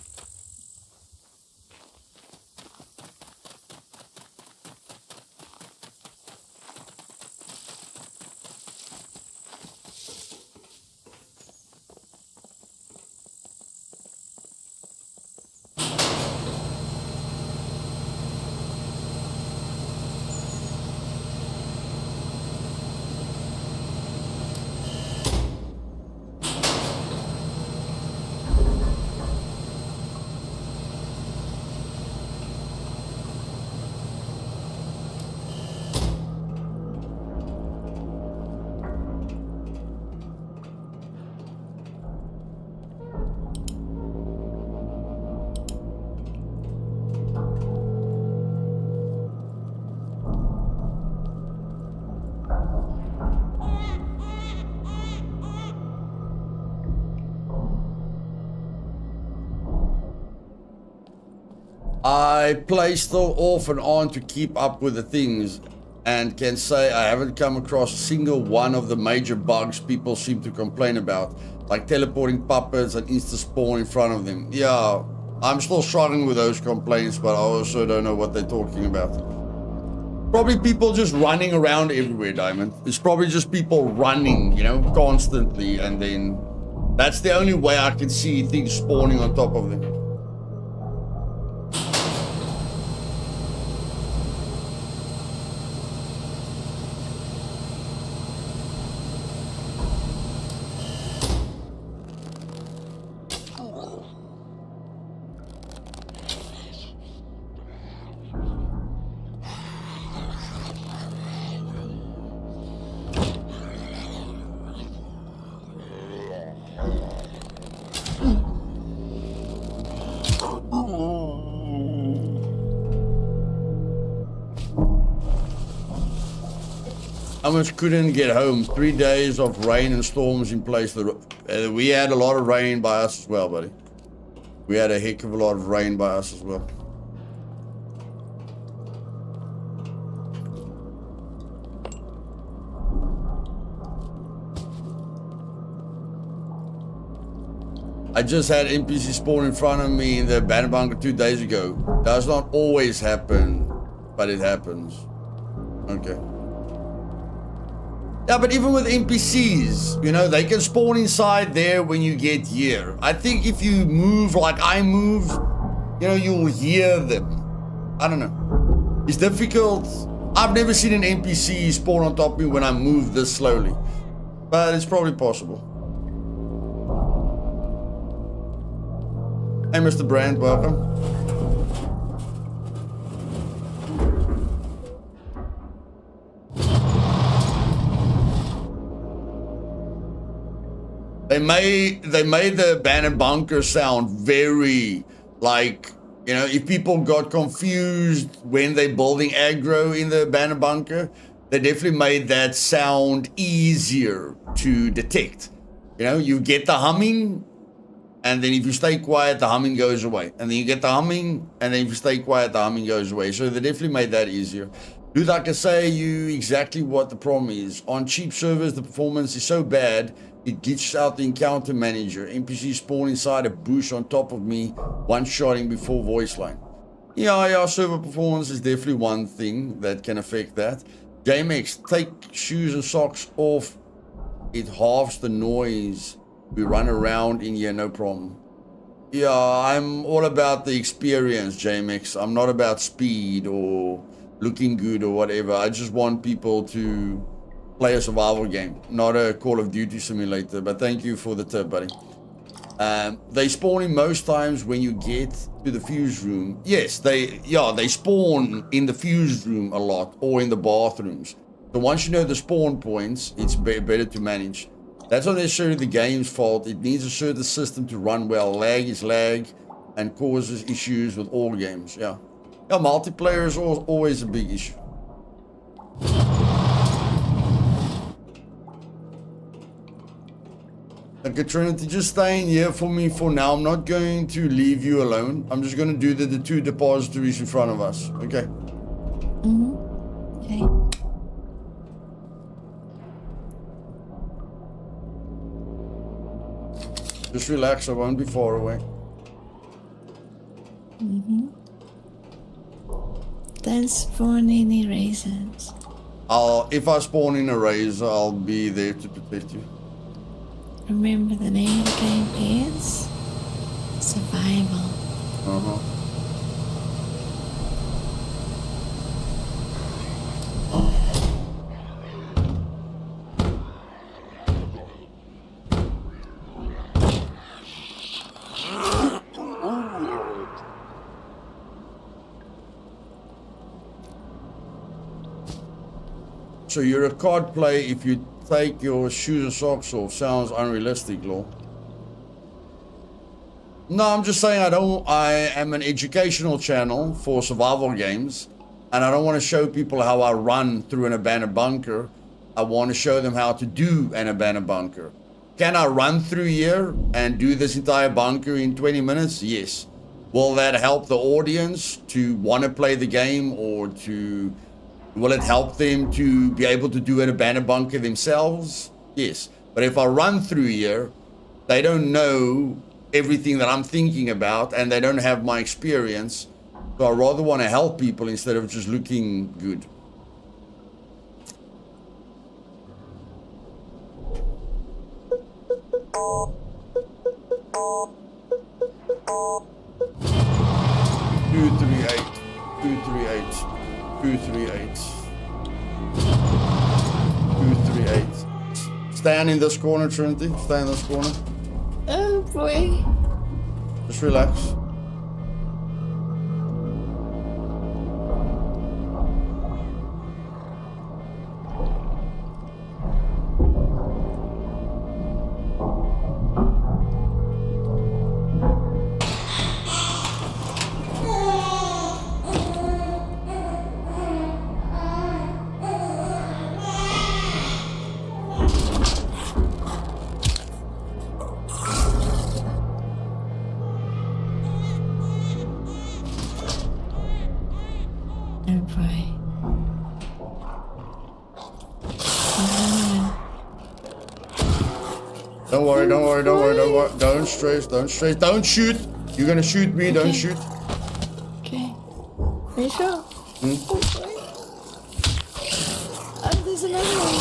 I play still off and on to keep up with the things and can say I haven't come across a single one of the major bugs people seem to complain about, like teleporting puppets and insta spawn in front of them. Yeah, I'm still struggling with those complaints, but I also don't know what they're talking about. Probably people just running around everywhere, Diamond. It's probably just people running, constantly, and then that's the only way I can see things spawning on top of them. Almost couldn't get home. 3 days of rain and storms in place. We had a lot of rain by us as well, buddy. We had a heck of a lot of rain by us as well. I just had NPC spawn in front of me in the abandoned bunker 2 days ago. Does not always happen, but it happens. Okay. Yeah, but even with NPCs, they can spawn inside there when you get here. I think if you move like I move, you'll hear them. I don't know. It's difficult. I've never seen an NPC spawn on top of me when I move this slowly. But it's probably possible. Hey, Mr. Brand, welcome. They made the abandoned bunker sound very like, if people got confused when they're building aggro in the abandoned bunker, they definitely made that sound easier to detect. You get the humming, and then if you stay quiet, the humming goes away. And then you get the humming, and then if you stay quiet, the humming goes away. So they definitely made that easier. Dude, I can say you exactly what the problem is. On cheap servers, the performance is so bad, it glitches out the encounter manager. NPC spawn inside a bush on top of me, one-shotting before voice line. Yeah, server performance is definitely one thing that can affect that. JMX, take shoes and socks off. It halves the noise. We run around in here, no problem. Yeah, I'm all about the experience, JMX. I'm not about speed or looking good or whatever. I just want people to play a survival game, not a Call of Duty simulator. But thank you for the tip, buddy. They spawn in most times when you get to the fuse room. Yes, they spawn in the fuse room a lot, or in the bathrooms. So once you know the spawn points, it's better to manage. That's not necessarily the game's fault. It needs a certain system to run well. Lag is lag, and causes issues with all games. Yeah, multiplayer is always a big issue. Okay, Trinity, just staying here for me for now. I'm not going to leave you alone. I'm just going to do the 2 depositories in front of us. Okay. Okay. Just relax. I won't be far away. Don't spawn any razors. If I spawn in a razor, I'll be there to protect you. Remember, the name of the game is Survival. So you're a card player if you take your shoes and socks off. Sounds unrealistic, Law. No, I'm just saying I am an educational channel for survival games, and I don't want to show people how I run through an abandoned bunker. I want to show them how to do an abandoned bunker. Can I run through here and do this entire bunker in 20 minutes? Yes. Will that help the audience to want to play the game, or will it help them to be able to do an abandoned bunker themselves? Yes. But if I run through here, they don't know everything that I'm thinking about, and they don't have my experience. So I rather want to help people instead of just looking good. Two, 238. Stand in this corner, Trinity. Stay in this corner. Oh boy. Just relax. Don't worry. Don't stress. Don't shoot. You're gonna shoot me. Okay. Don't shoot. Okay. Are you sure? Oh boy. Oh, there's another one.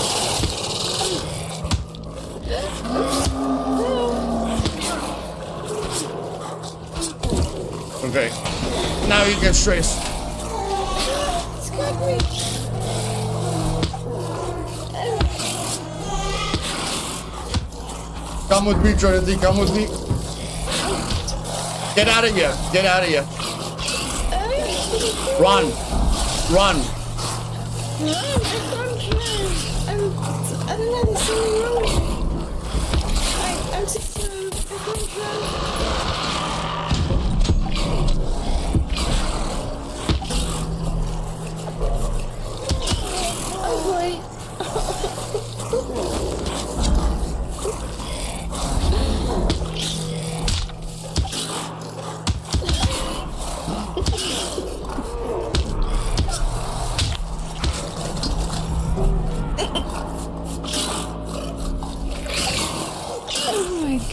Okay. Now you can stress. It's got me. Come with me, Trinity. Come with me. Get out of here. Get out of here. Run. Run. No, I can't run. I don't know, there's something wrong with me. I'm too slow. I can't run. Oh boy.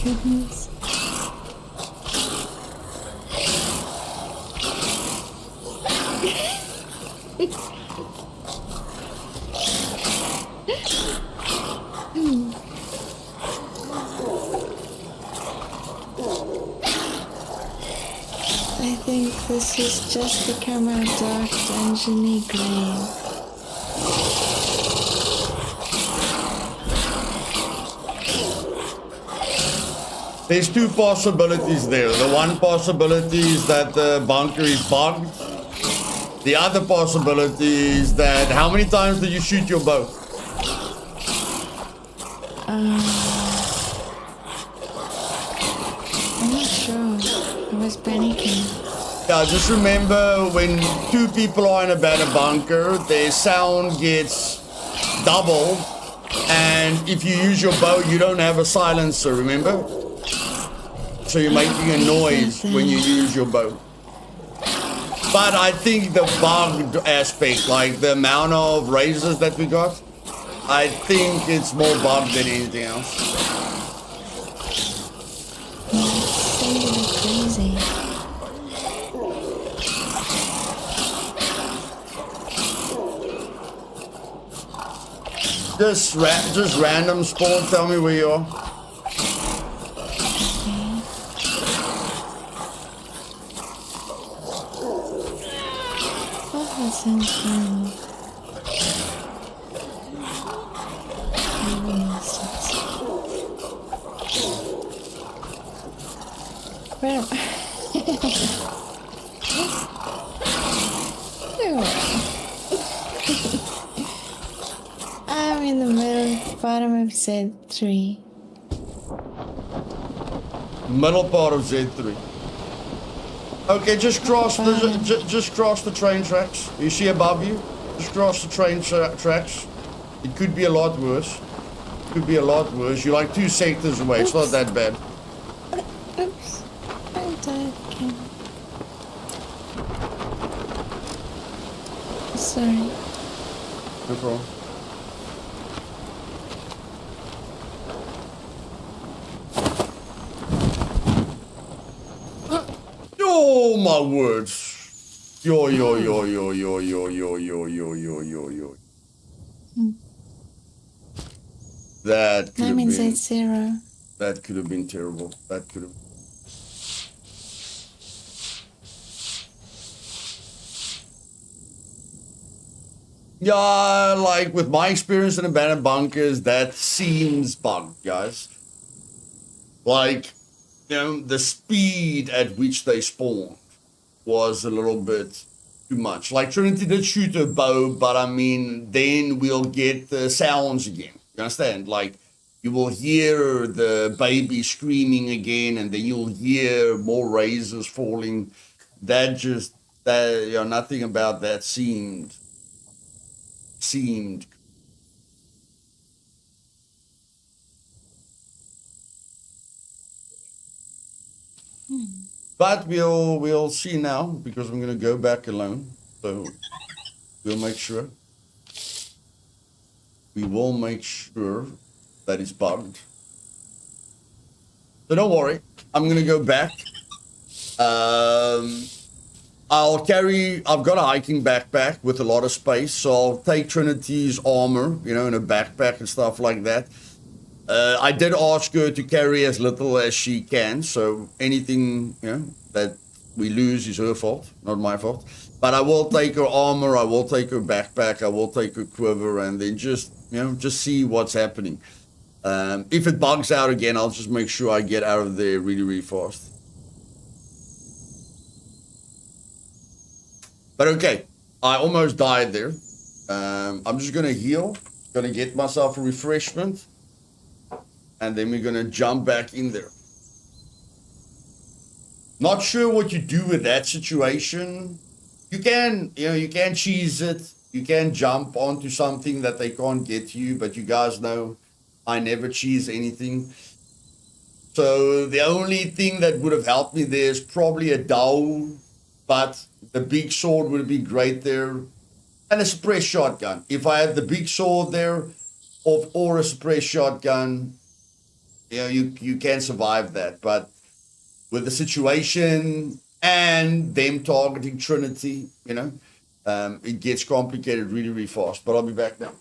Goodness. I think this has just become our dark dungeony grave. There's two possibilities there. The one possibility is that the bunker is bugged. The other possibility is that how many times did you shoot your bow? I'm not sure. I was panicking. Yeah, just remember when two people are in a banner bunker, their sound gets doubled. And if you use your bow, you don't have a silencer, remember? So you're making a noise when you use your bow. But I think the bugged aspect, like the amount of raises that we got, I think it's more bugged than anything else. It's really crazy. Just random spawn, tell me where you are. Oh, that sounds fun. Where? I'm in the middle, bottom of Z3. Middle part of Z3. Okay, just cross the train tracks. You see above you? Just cross the train tracks. It could be a lot worse. Could be a lot worse. You're like 2 sectors away. It's not that bad. Oops. I died again. Sorry. No problem. Oh my words. Yo. That could I'm have in been Z0. that could have been terrible. That could have. Yeah, like with my experience in abandoned bunkers, that seems bugged, guys. Like, you know, the speed at which they spawned was a little bit too much. Like Trinity did shoot a bow, but I mean, then we'll get the sounds again. You understand? Like, you will hear the baby screaming again, and then you'll hear more razors falling. Nothing about that seemed. But we'll see now because I'm gonna go back alone. So we'll make sure. We will make sure that it's bugged. So don't worry. I'm gonna go back. I've got a hiking backpack with a lot of space, so I'll take Trinity's armor, you know, in a backpack and stuff like that. I did ask her to carry as little as she can, so anything, you know, that we lose is her fault, not my fault. But I will take her armor, I will take her backpack, I will take her quiver, and then just see what's happening. If it bugs out again, I'll just make sure I get out of there really, really fast. But okay, I almost died there. I'm just gonna heal, gonna get myself a refreshment, and then we're gonna jump back in there. Not sure what you do with that situation. You can cheese it. You can jump onto something that they can't get to you, but you guys know I never cheese anything. So the only thing that would have helped me there is probably a dowel, but the big sword would be great there. And a suppressed shotgun. If I had the big sword there or a suppressed shotgun, you can survive that. But with the situation and them targeting Trinity, it gets complicated really, really fast. But I'll be back now.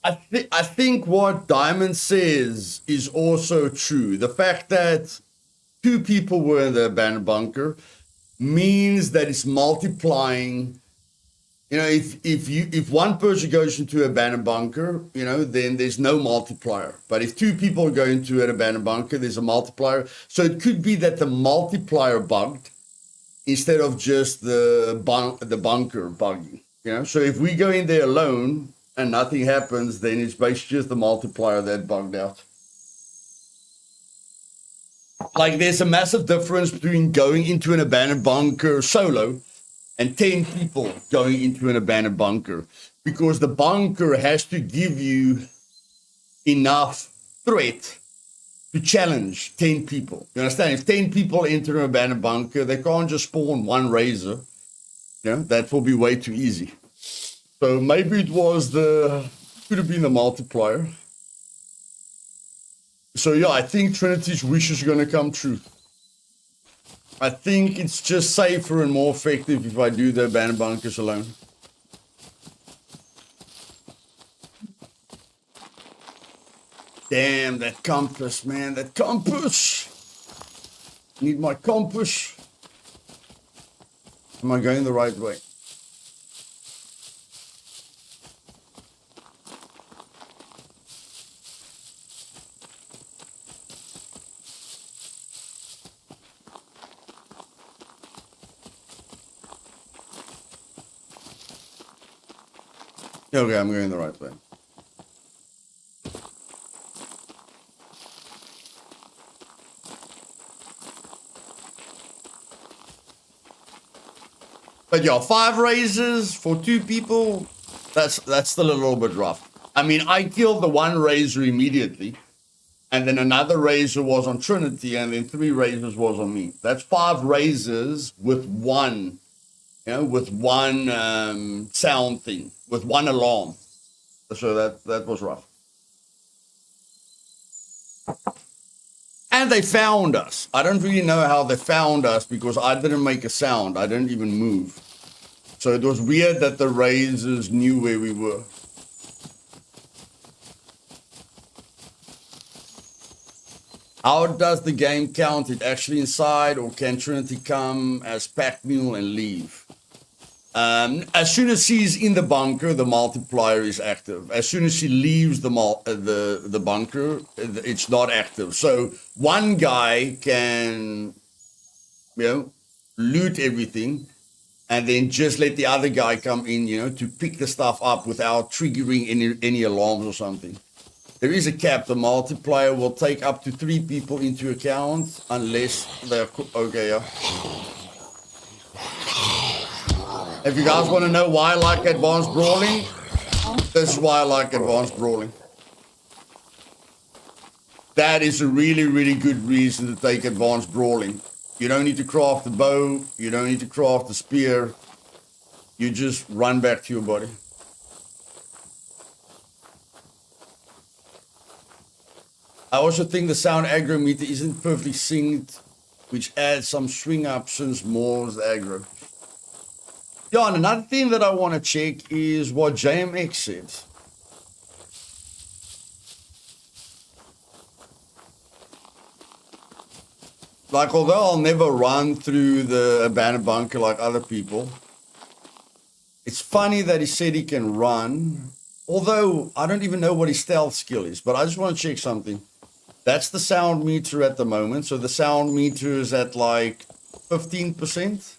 I think what Diamond says is also true. The fact that 2 people were in the abandoned bunker means that it's multiplying. You know, if one person goes into an abandoned bunker, you know, then there's no multiplier. But if 2 people go into an abandoned bunker, there's a multiplier. So it could be that the multiplier bugged instead of just the bunker bugging. You know, so if we go in there alone and nothing happens, then it's basically just the multiplier that bugged out. Like there's a massive difference between going into an abandoned bunker solo and 10 people going into an abandoned bunker, because the bunker has to give you enough threat to challenge 10 people. You understand? If 10 people enter an abandoned bunker, they can't just spawn one razor. You know, that will be way too easy. So maybe it was could have been the multiplier. So yeah, I think Trinity's wish is going to come true. I think it's just safer and more effective if I do the abandoned bunkers alone. Damn, that compass, man, that compass. Need my compass. Am I going the right way? Okay, I'm going the right way. But yeah, 5 razors for 2 people, that's still a little bit rough. I mean, I killed the 1 razor immediately, and then another razor was on Trinity, and then 3 razors was on me. That's 5 razors with 1, you know, with 1 sound thing, with 1 alarm. So that was rough. And they found us. I don't really know how they found us because I didn't make a sound. I didn't even move. So it was weird that the razors knew where we were. How does the game count it actually inside, or can Trinity come as pack mule and leave? As soon as she's in the bunker, the multiplier is active. As soon as she leaves the bunker, it's not active. So one guy can, you know, loot everything, and then just let the other guy come in, you know, to pick the stuff up without triggering any alarms or something. There is a cap. The multiplier will take up to 3 people into account unless they're okay. Yeah. If you guys want to know why I like advanced brawling, this is why I like advanced brawling. That is a really, really good reason to take advanced brawling. You don't need to craft the bow. You don't need to craft the spear. You just run back to your body. I also think the sound aggro meter isn't perfectly synced, which adds some swing up since more's aggro. Yeah, and another thing that I want to check is what JMX said. Like, although I'll never run through the abandoned bunker like other people, it's funny that he said he can run, although I don't even know what his stealth skill is, but I just want to check something. That's the sound meter at the moment, so the sound meter is at like 15%.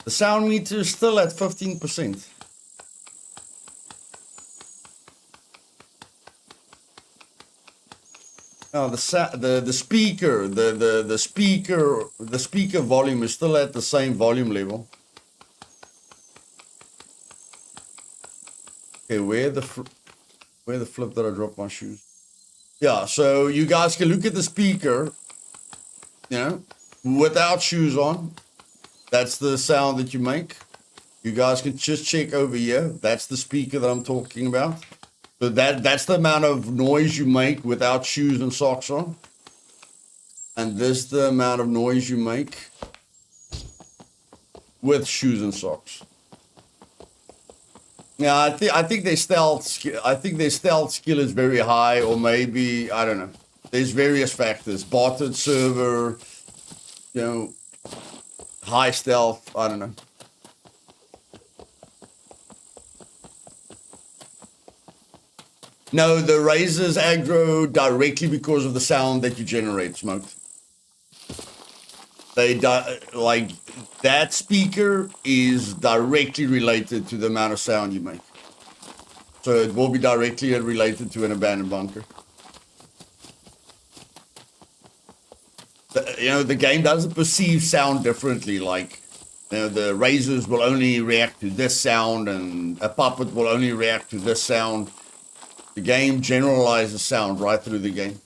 The sound meter is still at 15%. No, the speaker volume is still at the same volume level. Okay, where the flip did I drop my shoes? Yeah, so you guys can look at the speaker, you know, without shoes on. That's the sound that you make. You guys can just check over here. That's the speaker that I'm talking about. So that's the amount of noise you make without shoes and socks on. And this is the amount of noise you make with shoes and socks. Yeah, I think their stealth skill is very high, or maybe I don't know. There's various factors. Botted server, you know, high stealth. I don't know. No, the razors aggro directly because of the sound that you generate, Smoked. Like that speaker is directly related to the amount of sound you make. So it will be directly related to an abandoned bunker. The game doesn't perceive sound differently. Like, the razors will only react to this sound, and a puppet will only react to this sound. The game generalizes sound right through the game.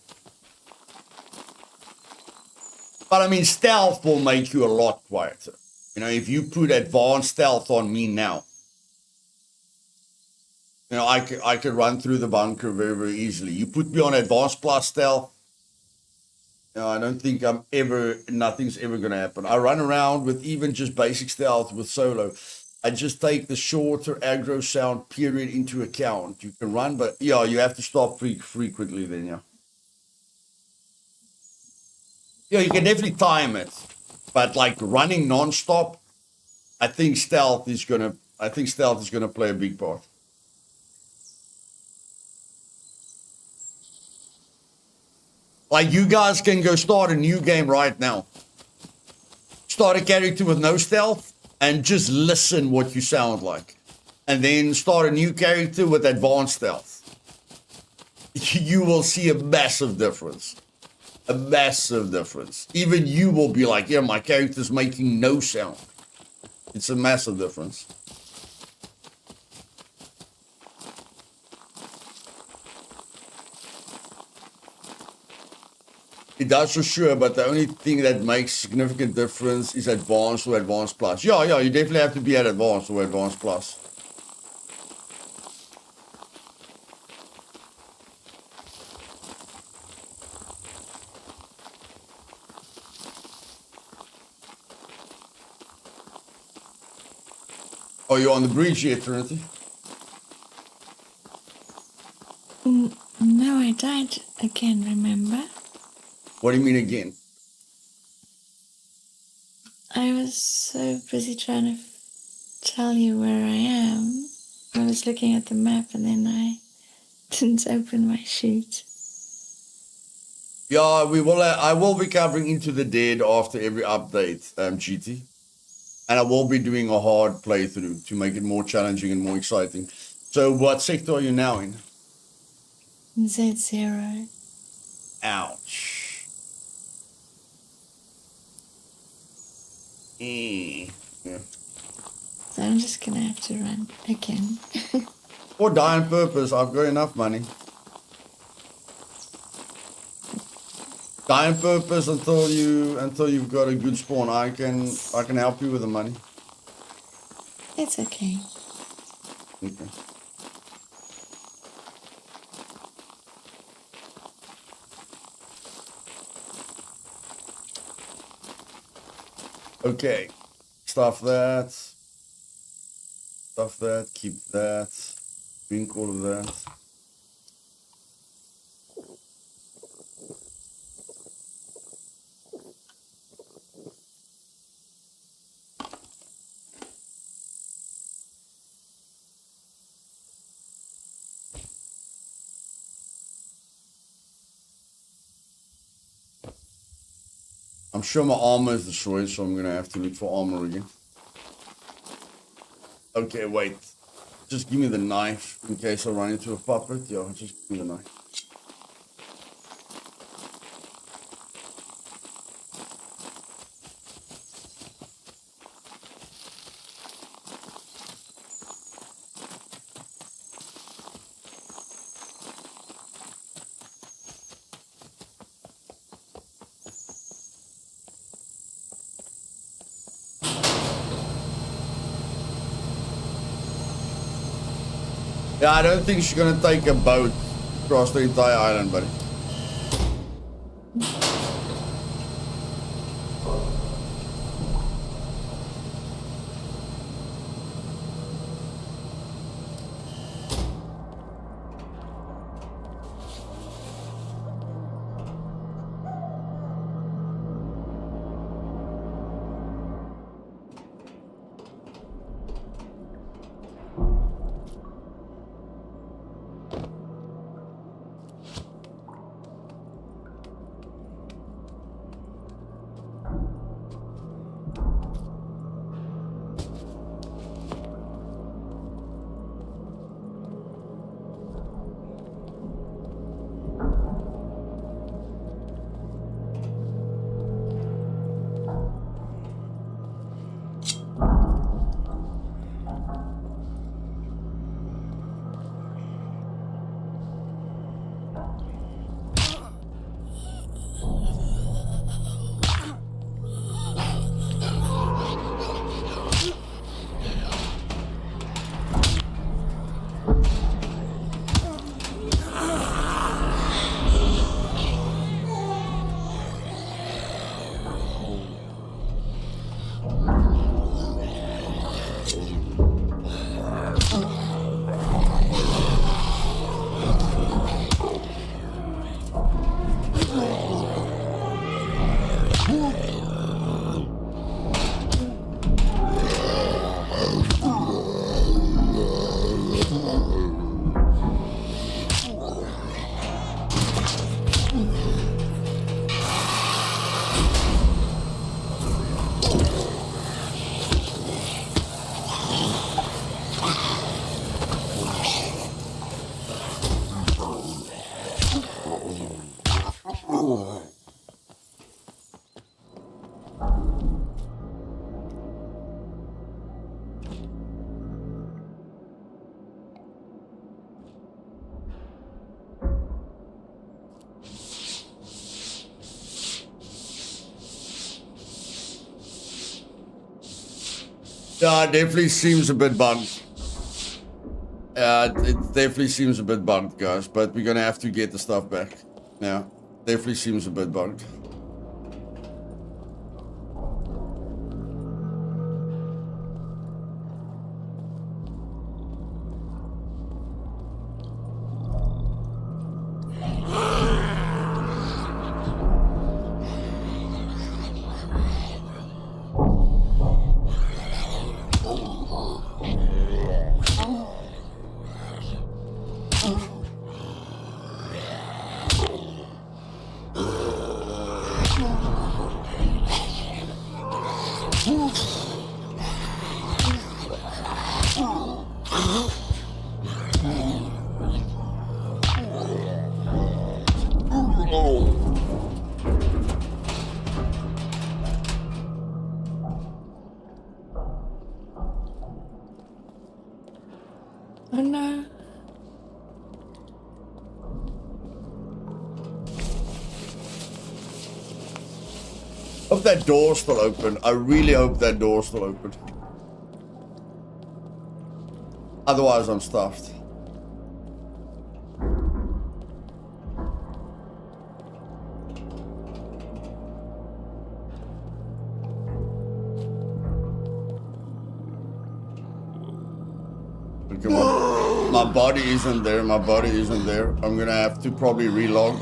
But I mean, stealth will make you a lot quieter. If you put advanced stealth on me now, I could run through the bunker very, very easily. You put me on advanced plus stealth, I don't think nothing's ever going to happen. I run around with even just basic stealth with solo. I just take the shorter aggro sound period into account. You can run, but yeah, you have to stop frequently then, yeah. Yeah, you can definitely time it. But like running non-stop, I think stealth is gonna play a big part. Like, you guys can go start a new game right now. Start a character with no stealth and just listen what you sound like. And then start a new character with advanced stealth. You will see a massive difference. A massive difference. Even you will be like, yeah, my character's making no sound. It's a massive difference. It does for sure, but the only thing that makes significant difference is advanced or advanced plus. Yeah, you definitely have to be at advanced or advanced plus. Oh, you're on the bridge here, Trinity? No, I died again, remember? What do you mean again? I was so busy trying to tell you where I am. I was looking at the map and then I didn't open my sheet. Yeah, I will be covering Into the Dead after every update, GT. And I will be doing a hard playthrough to make it more challenging and more exciting. So what sector are you now in? Z0. Ouch. Yeah. So I'm just gonna have to run again. Or die on purpose. I've got enough money. Die on purpose until you've got a good spawn. I can help you with the money. It's okay. Okay. Okay. Stuff that. Keep that. Drink all of that. I'm sure my armor is destroyed, so I'm going to have to look for armor again. Okay, wait. Just give me the knife in case I run into a puppet. Yeah, just give me the knife. Yeah, I don't think she's gonna take a boat across the entire island, buddy. Yeah, it definitely seems a bit bugged. It definitely seems a bit bugged, guys, but we're gonna have to get the stuff back. Yeah, definitely seems a bit bugged. Oh no. Hope that door's still open. I really hope that door's still open. Otherwise, I'm stuffed. Okay, my body isn't there. My body isn't there. I'm gonna have to probably relog.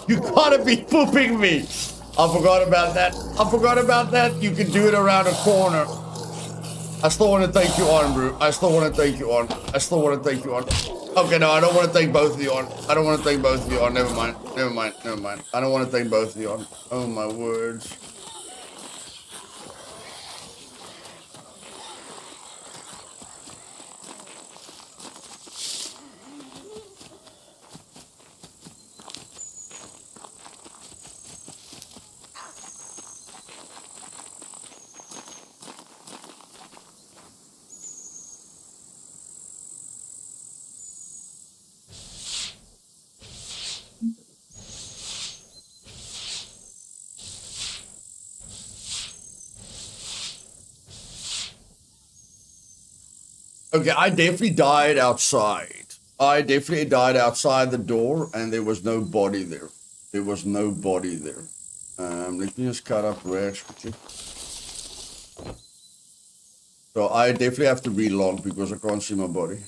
You gotta be pooping me. I forgot about that. I forgot about that. You can do it around a corner. I still want to take you on, bro. I still want to take you on. I still want to take you on. Okay, no, I don't want to take both of you on. I don't want to take both of you on. Never mind. Never mind. Never mind. I don't want to take both of you on. Oh, my words. Okay, I definitely died outside. I definitely died outside the door, and there was no body there. There was no body there. Let me just cut up rags quickly. So I definitely have to relog because I can't see my body.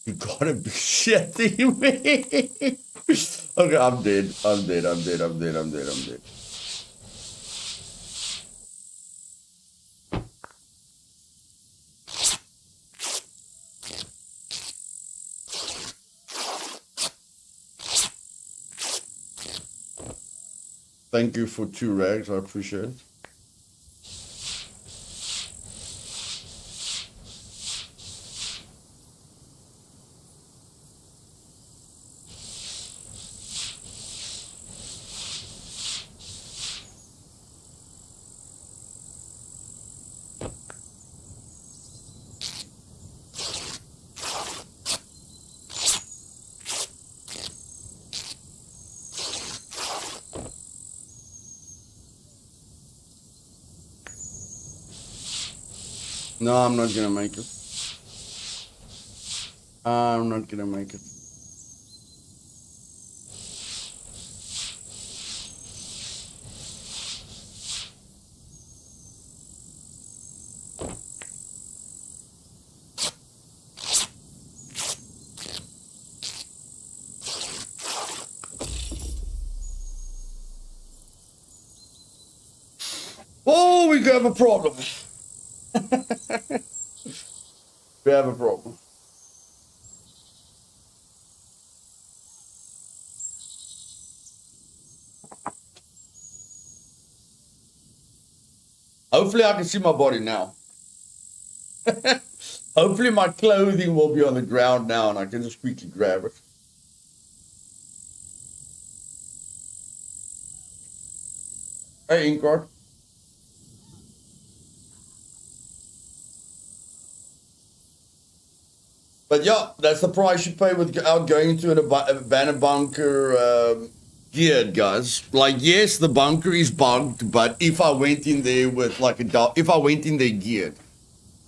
You gotta be shitting me. Okay, I'm dead. I'm dead. I'm dead. I'm dead. I'm dead. I'm dead. Thank you for 2 rags. I appreciate it. No, I'm not gonna make it. I'm not gonna make it. Oh, we have a problem. We have a problem. Hopefully I can see my body now. Hopefully my clothing will be on the ground now and I can just quickly grab it. Hey, Inkard. But yeah, that's the price you pay without going into a banner bunker geared, guys. Like, yes, the bunker is bugged, but if I went in there with like if I went in there geared,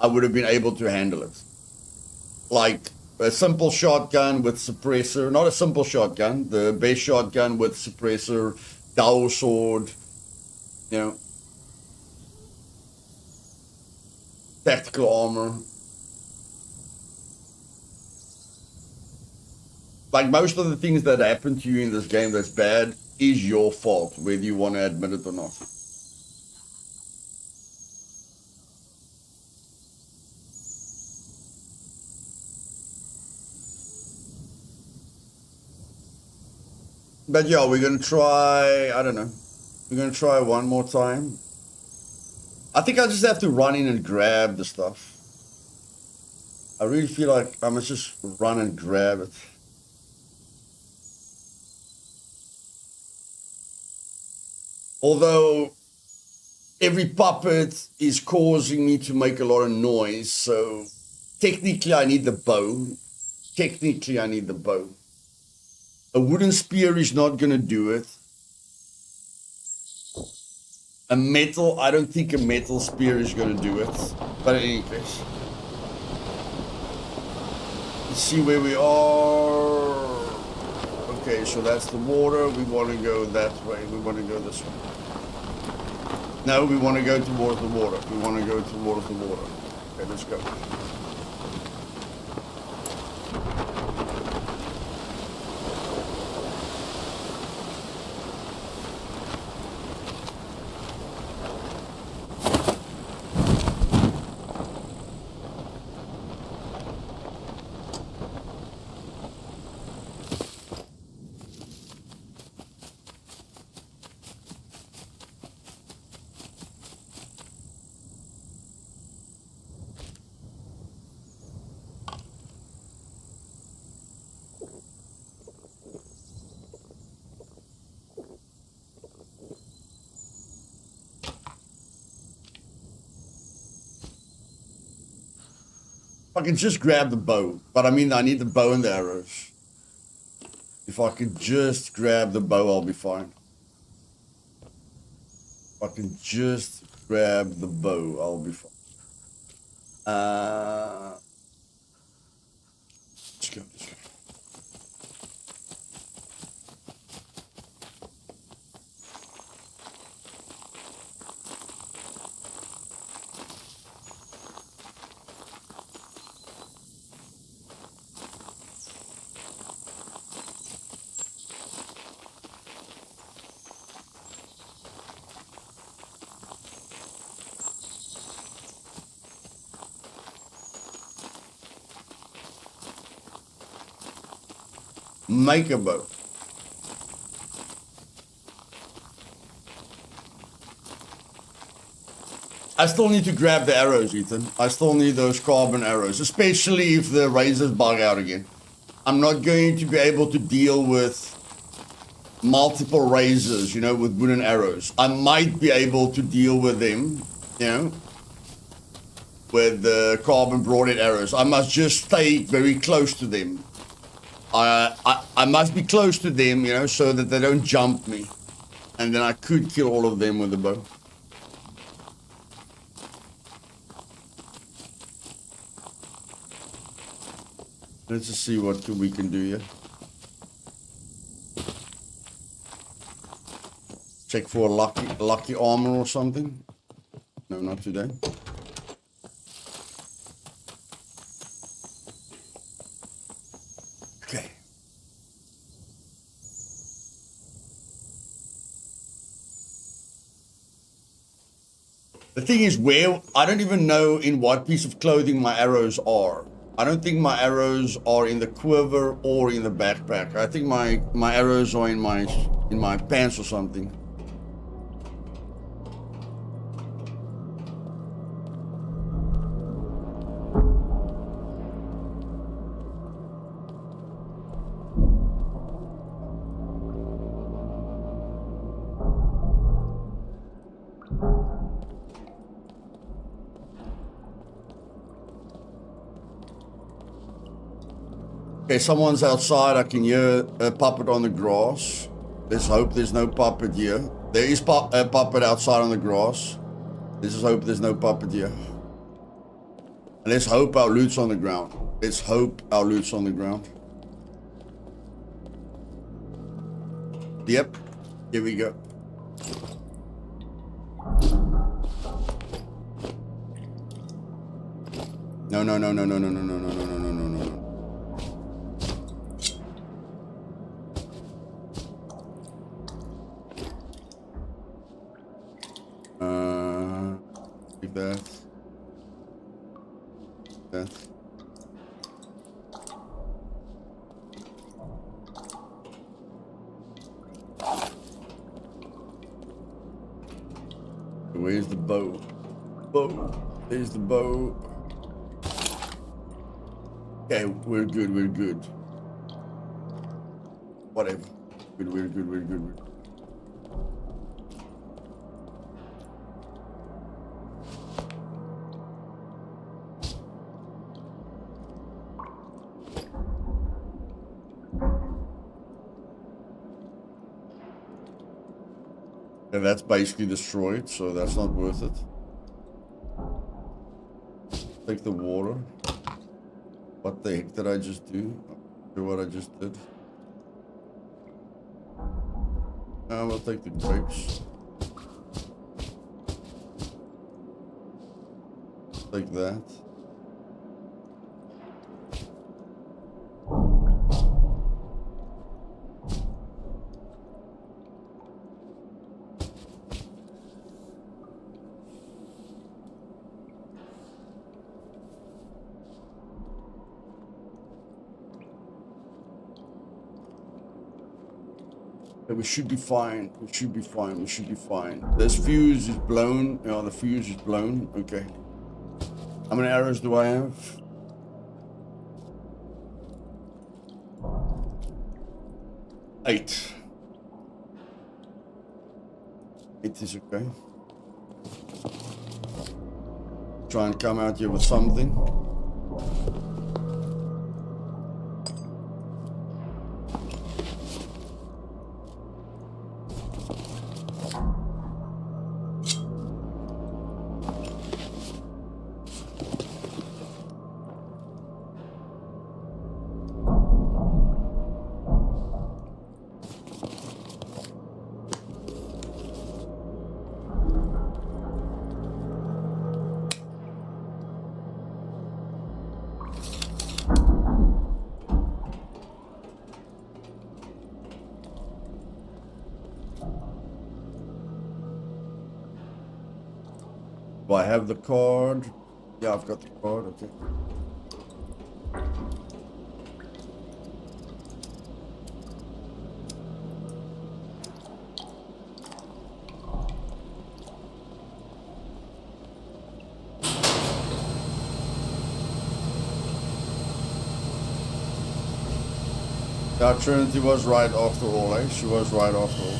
I would have been able to handle it. Like a simple shotgun with suppressor, not a simple shotgun, the best shotgun with suppressor, dual sword, you know, tactical armor. Like most of the things that happen to you in this game that's bad is your fault, whether you want to admit it or not. But yeah, we're gonna try, I don't know. We're gonna try one more time. I think I just have to run in and grab the stuff. I really feel like I must just run and grab it. Although every puppet is causing me to make a lot of noise, so technically I need the bow. Technically I need the bow. A wooden spear is not gonna do it. A metal, I don't think a metal spear is gonna do it. But in any case. Let's see where we are. Okay, so that's the water. We want to go that way. We want to go this way. No, we want to go towards the water. We want to go towards the water. Okay, let's go. I can just grab the bow, but I mean, I need the bow and the arrows. If I could just grab the bow, I'll be fine. If I can just grab the bow, I'll be fine. Let's go, let's go. Make a bow. I still need to grab the arrows, Ethan. I still need those carbon arrows, especially if the razors bug out again. I'm not going to be able to deal with multiple razors, you know, with wooden arrows. I might be able to deal with them, you know, with the carbon broadhead arrows. I must just stay very close to them. I must be close to them, you know, so that they don't jump me. And then I could kill all of them with the bow. Let's just see what we can do here. Check for a lucky armor or something. No, not today. Okay. The thing is, where I don't even know in what piece of clothing my arrows are. I don't think my arrows are in the quiver or in the backpack. I think my arrows are in my pants or something. Okay, someone's outside. I can hear a puppet on the grass. Let's hope there's no puppet here. There is a puppet outside on the grass. Let's just hope there's no puppet here. And let's hope our loot's on the ground. Let's hope our loot's on the ground. Yep, here we go. No, no, no, no, no, no, no, no, no, no, no, no, no, no. Like that. That. Where's the bow? Bow. There's the bow. Okay, we're good, we're good. Whatever. Good, we're good, we're good, we're good. And that's basically destroyed, so that's not worth it. Take the water. What the heck did I just do? I'm not sure what I just did. We'll take the grapes. Take that. We should be fine. We should be fine. We should be fine. This fuse is blown. Yeah, the fuse is blown. Okay. How many arrows do I have? 8. 8 is okay. Try and come out here with something. Do I have the card? Yeah, I've got the card, okay. Yeah, Trinity was right after all, eh? She was right after all.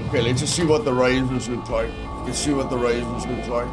Okay, let's just see what the razors look like. Let's see what the razors look like.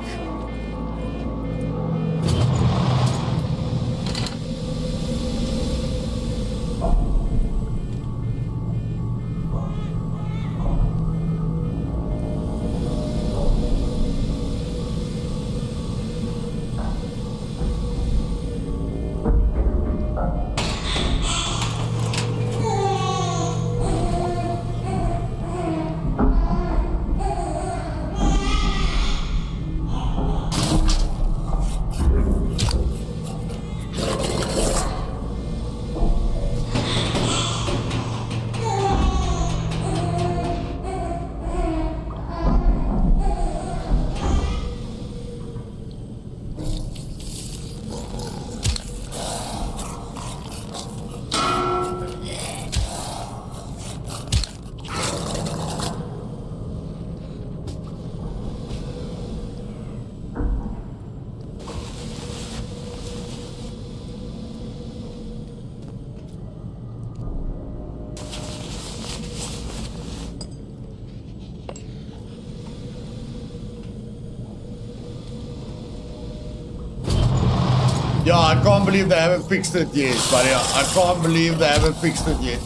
Yeah, I can't believe they haven't fixed it yet, buddy. I can't believe they haven't fixed it yet.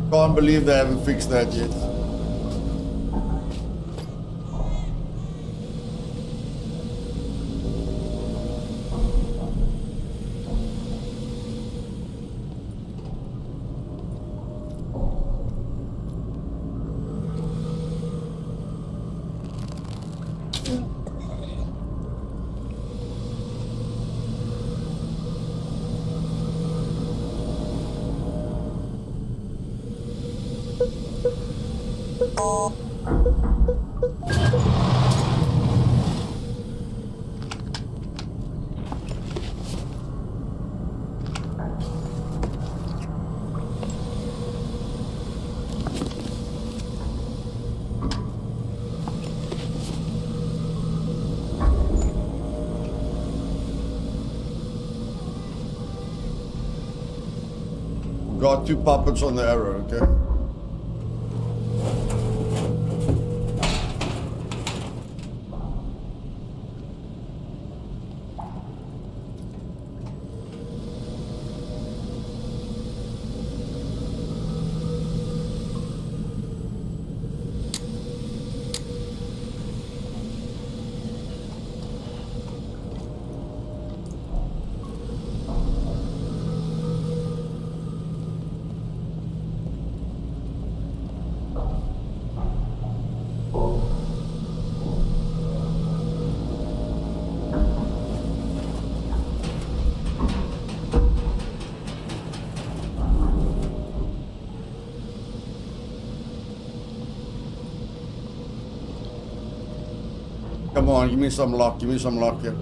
Can't believe they haven't fixed that yet. Got 2 puppets on the arrow, okay? Come on, give me some luck, give me some luck here.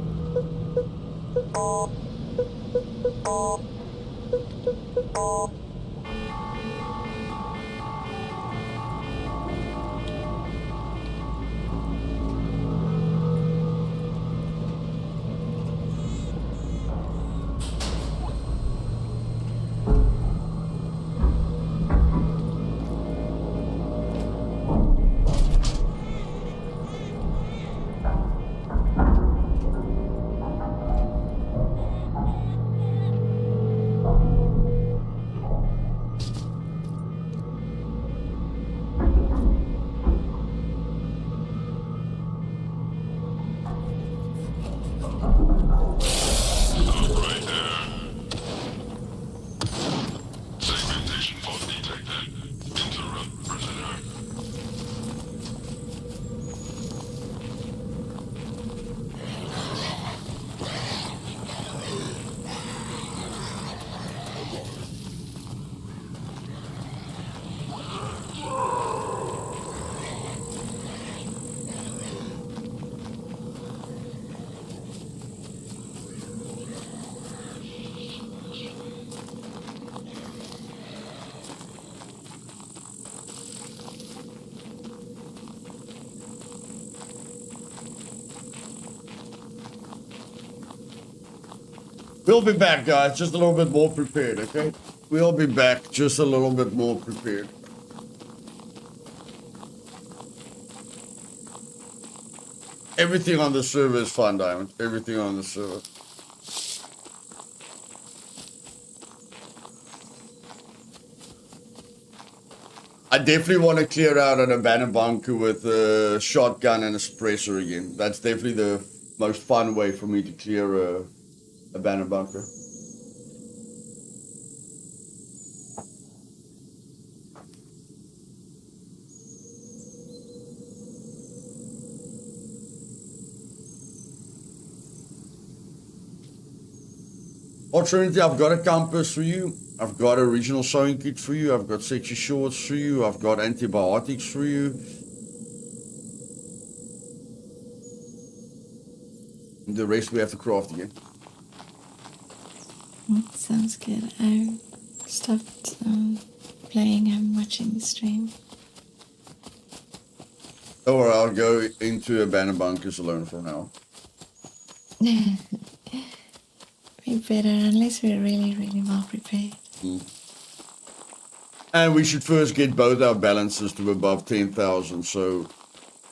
We'll be back, guys, just a little bit more prepared, okay? We'll be back just a little bit more prepared. Everything on the server is fun, Diamond. Everything on the server. I definitely want to clear out an abandoned bunker with a shotgun and a suppressor again. That's definitely the most fun way for me to clear a abandoned bunker. Oh, Trinity, I've got a compass for you. I've got a regional sewing kit for you. I've got sexy shorts for you. I've got antibiotics for you. And the rest we have to craft again. Sounds good. I stopped playing. I'm watching the stream. Or I'll go into abandoned bunkers alone for now. Be better unless we're really, really well prepared. And we should first get both our balances to above 10,000, so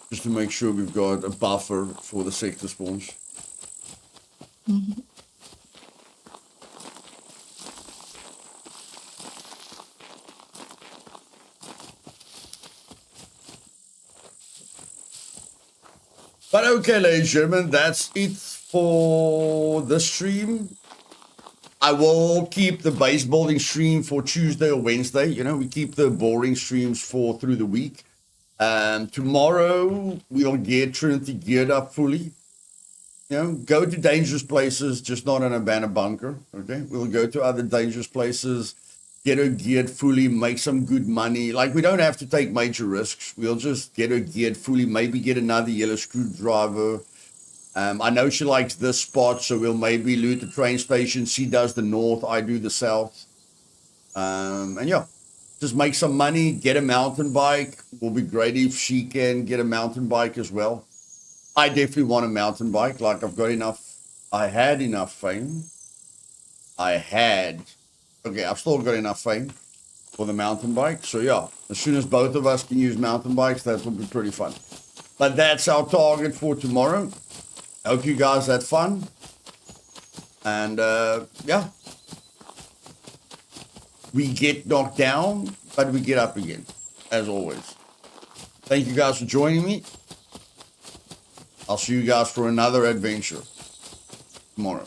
just to make sure we've got a buffer for the sector spawns. Mm-hmm. But okay, ladies and gentlemen, that's it for the stream. I will keep the base building stream for Tuesday or Wednesday. You know, we keep the boring streams for through the week. Tomorrow, we'll get Trinity geared up fully. You know, go to dangerous places, just not an abandoned bunker, okay? We'll go to other dangerous places, get her geared fully, make some good money. Like, we don't have to take major risks. We'll just get her geared fully, maybe get another yellow screwdriver. I know she likes this spot, so we'll maybe loot the train station. She does the north, I do the south. And yeah, just make some money, get a mountain bike. Will be great if she can get a mountain bike as well. I definitely want a mountain bike. Like, I've got enough. I had enough fame. I've still got enough fame for the mountain bike. So yeah, as soon as both of us can use mountain bikes, that will be pretty fun. But that's our target for tomorrow. I hope you guys had fun. And yeah, we get knocked down, but we get up again, as always. Thank you guys for joining me. I'll see you guys for another adventure tomorrow.